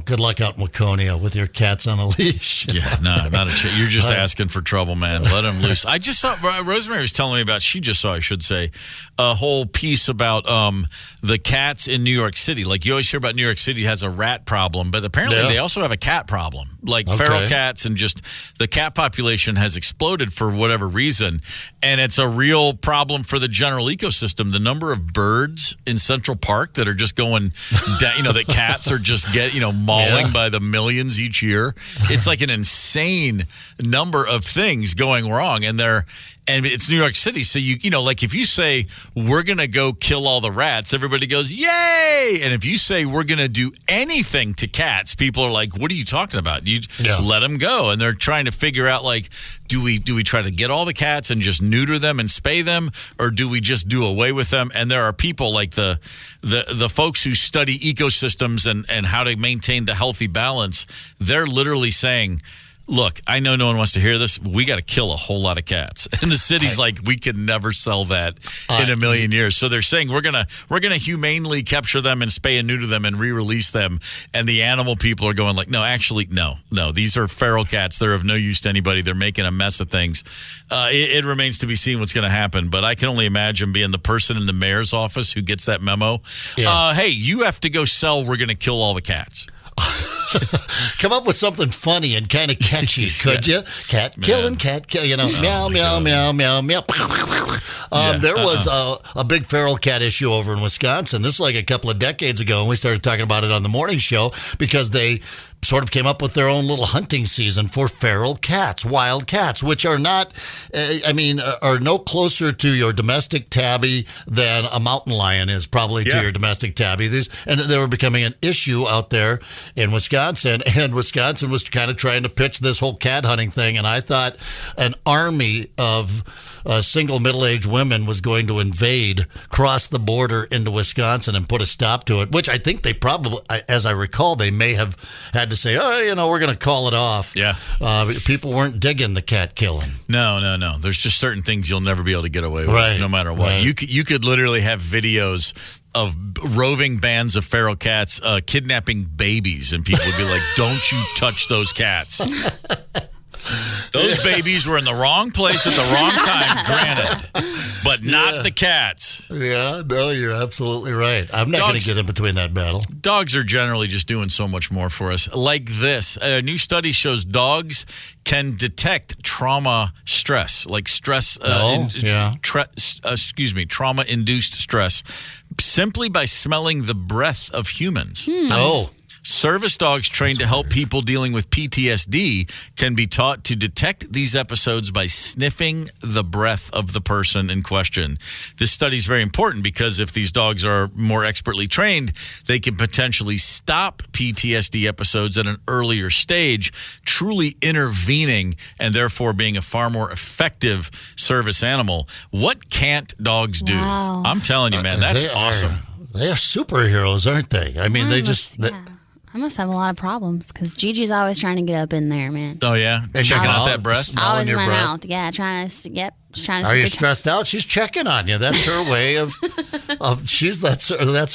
Good luck out in Waconia with your cats on a leash. Yeah, no, not a chance. You're just asking for trouble, man. Let them loose. I just saw, Rosemary was telling me about, I should say, a whole piece about the cats in New York City. Like, you always hear about New York City has a rat problem, but apparently they also have a cat problem. Like feral cats, and just the cat population has exploded for whatever reason. And it's a real problem for the general ecosystem. The number of birds in Central Park that are just going down, that cats are just mauling by the millions each year. It's like an insane number of things going wrong. And it's New York City. So like if you say, we're going to go kill all the rats, everybody goes, yay. And if you say we're going to do anything to cats, people are like, what are you talking about? You let them go. And they're trying to figure out, like, do we try to get all the cats and just neuter them and spay them? Or do we just do away with them? And there are people like the folks who study ecosystems and how to maintain the healthy balance. They're literally saying, Look, I know no one wants to hear this. But we got to kill a whole lot of cats, and the city's like, we can never sell that in a million years. So they're saying we're gonna humanely capture them and spay and neuter them and re-release them. And the animal people are going like, no, actually, no. These are feral cats. They're of no use to anybody. They're making a mess of things. It remains to be seen what's going to happen. But I can only imagine being the person in the mayor's office who gets that memo. Yeah. Hey, you have to go sell. We're going to kill all the cats. Come up with something funny and kind of catchy, could you? Cat killing, meow, meow, meow, meow, meow. There was a big feral cat issue over in Wisconsin. This was like a couple of decades ago, and we started talking about it on the morning show because they sort of came up with their own little hunting season for feral cats, wild cats, which are not, are no closer to your domestic tabby than a mountain lion is probably to your domestic tabby. And they were becoming an issue out there in Wisconsin, and Wisconsin was kind of trying to pitch this whole cat hunting thing, and I thought an army of single middle-aged women was going to cross the border into Wisconsin and put a stop to it, which I think they probably, as I recall, they may have had to say, we're going to call it off. Yeah. People weren't digging the cat killing. No. There's just certain things you'll never be able to get away with, no matter what. Right. You could literally have videos of roving bands of feral cats kidnapping babies, and people would be like, don't you touch those cats. Those babies were in the wrong place at the wrong time, granted, but not the cats. Yeah, no, you're absolutely right. I'm not going to get in between that battle. Dogs are generally just doing so much more for us. Like this, a new study shows dogs can detect trauma stress, like trauma-induced stress, simply by smelling the breath of humans. Service dogs trained to help people dealing with PTSD can be taught to detect these episodes by sniffing the breath of the person in question. This study is very important because if these dogs are more expertly trained, they can potentially stop PTSD episodes at an earlier stage, truly intervening and therefore being a far more effective service animal. What can't dogs do? Wow. I'm telling you, man, that's awesome. They are superheroes, aren't they? I mean, I must have a lot of problems because Gigi's always trying to get up in there, man. Oh, yeah? Checking out that breath? Always in my mouth. Yeah, trying to Are you stressed out? She's checking on you. That's her way of that's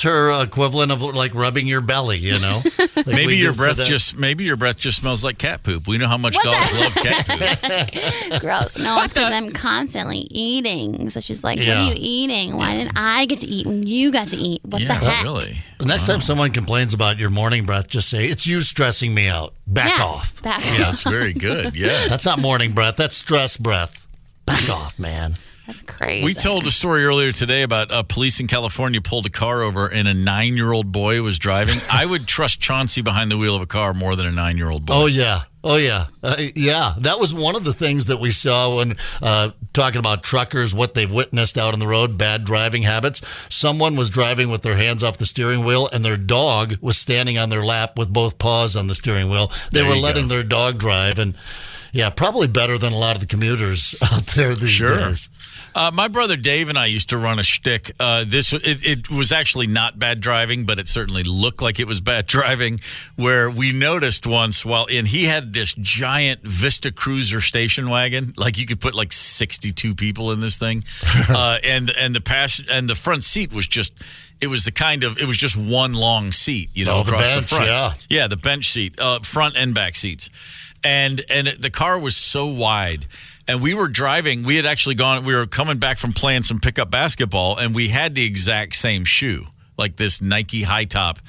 her equivalent of like rubbing your belly, Like maybe your breath just smells like cat poop. We know how much dogs love cat poop. Gross. No, it's because I'm constantly eating. So she's like, what are you eating? Why didn't I get to eat when you got to eat? What the heck? Really? The next time someone complains about your morning breath, just say, it's you stressing me out. Back off. That's very good. Yeah. That's not morning breath. That's stress breath. Back off, man. That's crazy. We told a story earlier today about police in California pulled a car over and a 9-year-old boy was driving. I would trust Chauncey behind the wheel of a car more than a 9-year-old boy. Oh, yeah. That was one of the things that we saw when talking about truckers, what they've witnessed out on the road, bad driving habits. Someone was driving with their hands off the steering wheel, and their dog was standing on their lap with both paws on the steering wheel. They were letting their dog drive, and probably better than a lot of the commuters out there these days. My brother Dave and I used to run a shtick. It was actually not bad driving, but it certainly looked like it was bad driving, where we noticed once he had this giant Vista Cruiser station wagon. Like you could put like 62 people in this thing. And the front seat was just, it was just one long seat, across the front. Yeah, the bench seat, front and back seats. And the car was so wide. And we were driving. We were coming back from playing some pickup basketball, and we had the exact same shoe, like this Nike high top.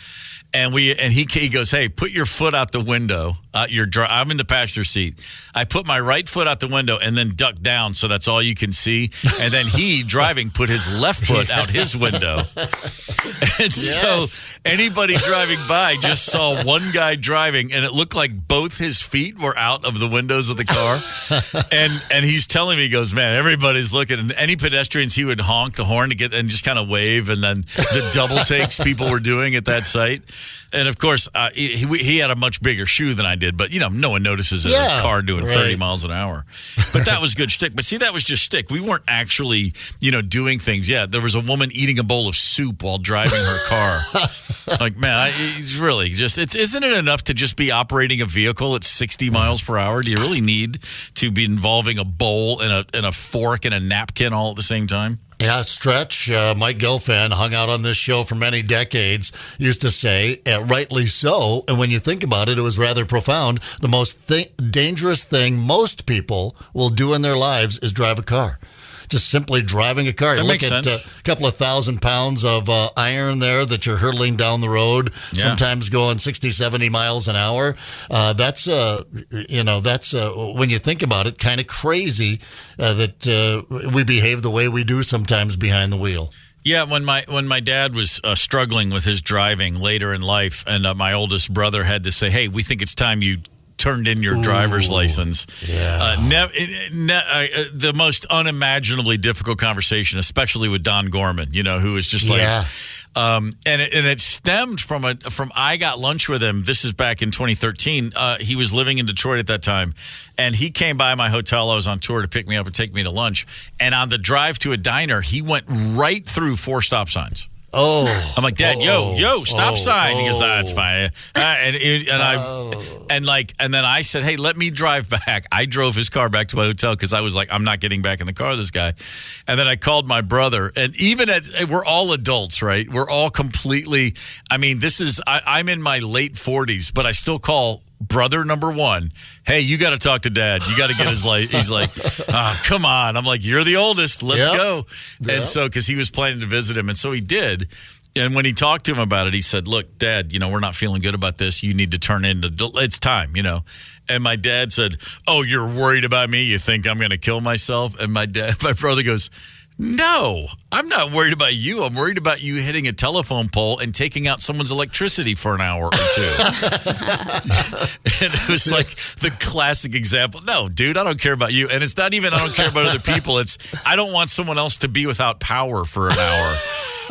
And he goes, hey, put your foot out the window. I'm in the passenger seat. I put my right foot out the window and then duck down so that's all you can see. And then he, driving, put his left foot out his window. And so anybody driving by just saw one guy driving, and it looked like both his feet were out of the windows of the car. And he's telling me, he goes, man, everybody's looking. And any pedestrians, he would honk the horn and just kind of wave. And then the double takes people were doing at that site. And, of course, he had a much bigger shoe than I did. But, no one notices a car doing 30 miles an hour. But that was good shtick. But, see, that was just shtick. We weren't actually, doing things. Yeah, there was a woman eating a bowl of soup while driving her car. Like, man, it's really just, isn't it enough to just be operating a vehicle at 60 miles per hour? Do you really need to be involving a bowl and a fork and a napkin all at the same time? Yeah, Stretch, Mike Gelfand, hung out on this show for many decades, used to say, rightly so, and when you think about it, it was rather profound, the most dangerous thing most people will do in their lives is drive a car. Just simply driving a car. That makes sense. A couple of 1,000 pounds of iron there that you're hurtling down the road, sometimes going 60, 70 miles an hour. That's when you think about it, kind of crazy that we behave the way we do sometimes behind the wheel. Yeah, when my dad was struggling with his driving later in life, and my oldest brother had to say, "Hey, we think it's time you turned in your driver's license." Yeah. The most unimaginably difficult conversation, especially with Don Gorman, who was just like, and it stemmed from I got lunch with him. This is back in 2013. He was living in Detroit at that time, and he came by my hotel. I was on tour to pick me up and take me to lunch. And on the drive to a diner, he went right through 4 stop signs. Oh, I'm like, Dad, stop sign. He goes, that's fine. And then I said, hey, let me drive back. I drove his car back to my hotel because I was like, I'm not getting back in the car with this guy. And then I called my brother, and we're all adults, right? We're all completely. I mean, I'm in my late 40s, but I still call brother number 1. Hey, you got to talk to Dad. You got to get his life. He's like, come on. I'm like, you're the oldest. Let's go. Yep. And so, because he was planning to visit him, and so he did. And when he talked to him about it, he said, look, Dad, we're not feeling good about this. You need to turn in it's time, And my dad said, oh, you're worried about me? You think I'm going to kill myself? And my brother goes, no, I'm not worried about you. I'm worried about you hitting a telephone pole and taking out someone's electricity for an hour or 2. And it was like the classic example. No, dude, I don't care about you. And it's not even I don't care about other people. It's I don't want someone else to be without power for an hour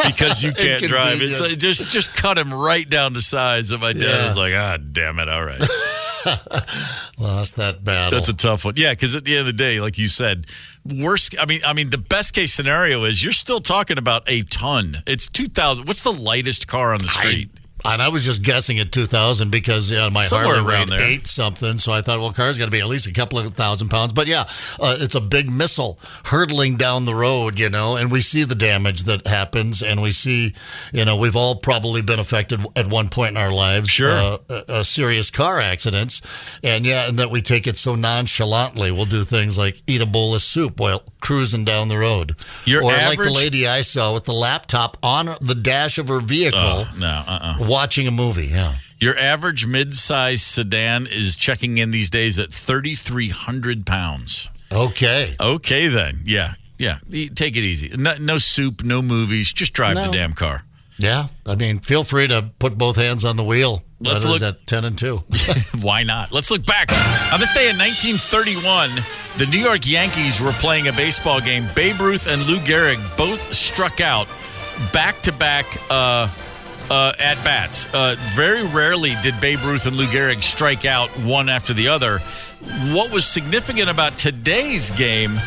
because you can't drive. It's like, just cut him right down to size. And my dad was like, damn it, all right. Lost that battle. That's a tough one. Yeah, because at the end of the day, like you said, worst. I mean, the best case scenario is you're still talking about a ton. It's 2,000. What's the lightest car on the street? And I was just guessing at 2,000 because my somewhere Harley around weighed there. 8 something. So I thought, well, car's got to be at least a couple of 1,000 pounds. But it's a big missile hurtling down the road, and we see the damage that happens, and we see, we've all probably been affected at one point in our lives. Sure. Serious car accidents, and that we take it so nonchalantly. We'll do things like eat a bowl of soup while cruising down the road, like the lady I saw with the laptop on the dash of her vehicle. Watching a movie, Your average mid-size sedan is checking in these days at 3,300 pounds. Okay. Okay, then. Yeah. Take it easy. No soup, no movies. Just drive the damn car. Yeah. I mean, feel free to put both hands on the wheel. Let's look at 10 and 2. Why not? Let's look back. On this day in 1931, the New York Yankees were playing a baseball game. Babe Ruth and Lou Gehrig both struck out back-to-back at-bats. Very rarely did Babe Ruth and Lou Gehrig strike out one after the other. What was significant about today's game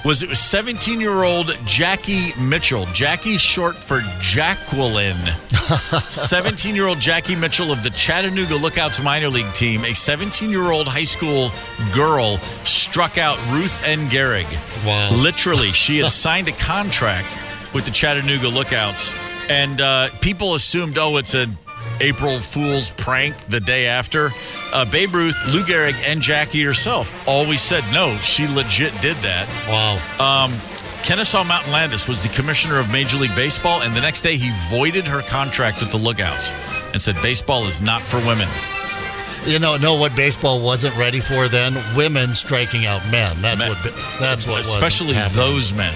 was it was 17-year-old Jackie Mitchell. Jackie short for Jacqueline. 17-year-old Jackie Mitchell of the Chattanooga Lookouts minor league team, a 17-year-old high school girl, struck out Ruth N. Gehrig. Wow. Literally, she had signed a contract with the Chattanooga Lookouts. And people assumed, it's an April Fool's prank the day after. Babe Ruth, Lou Gehrig, and Jackie herself always said, no, she legit did that. Wow. Kennesaw Mountain Landis was the commissioner of Major League Baseball, and the next day he voided her contract with the Lookouts and said baseball is not for women. Know what baseball wasn't ready for then? Women striking out men. That's what especially those men.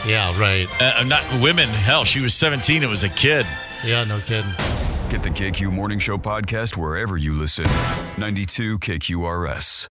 Yeah, right. Not women. Hell, she was 17. It was a kid. Yeah, no kidding. Get the KQ Morning Show podcast wherever you listen. 92 KQRS.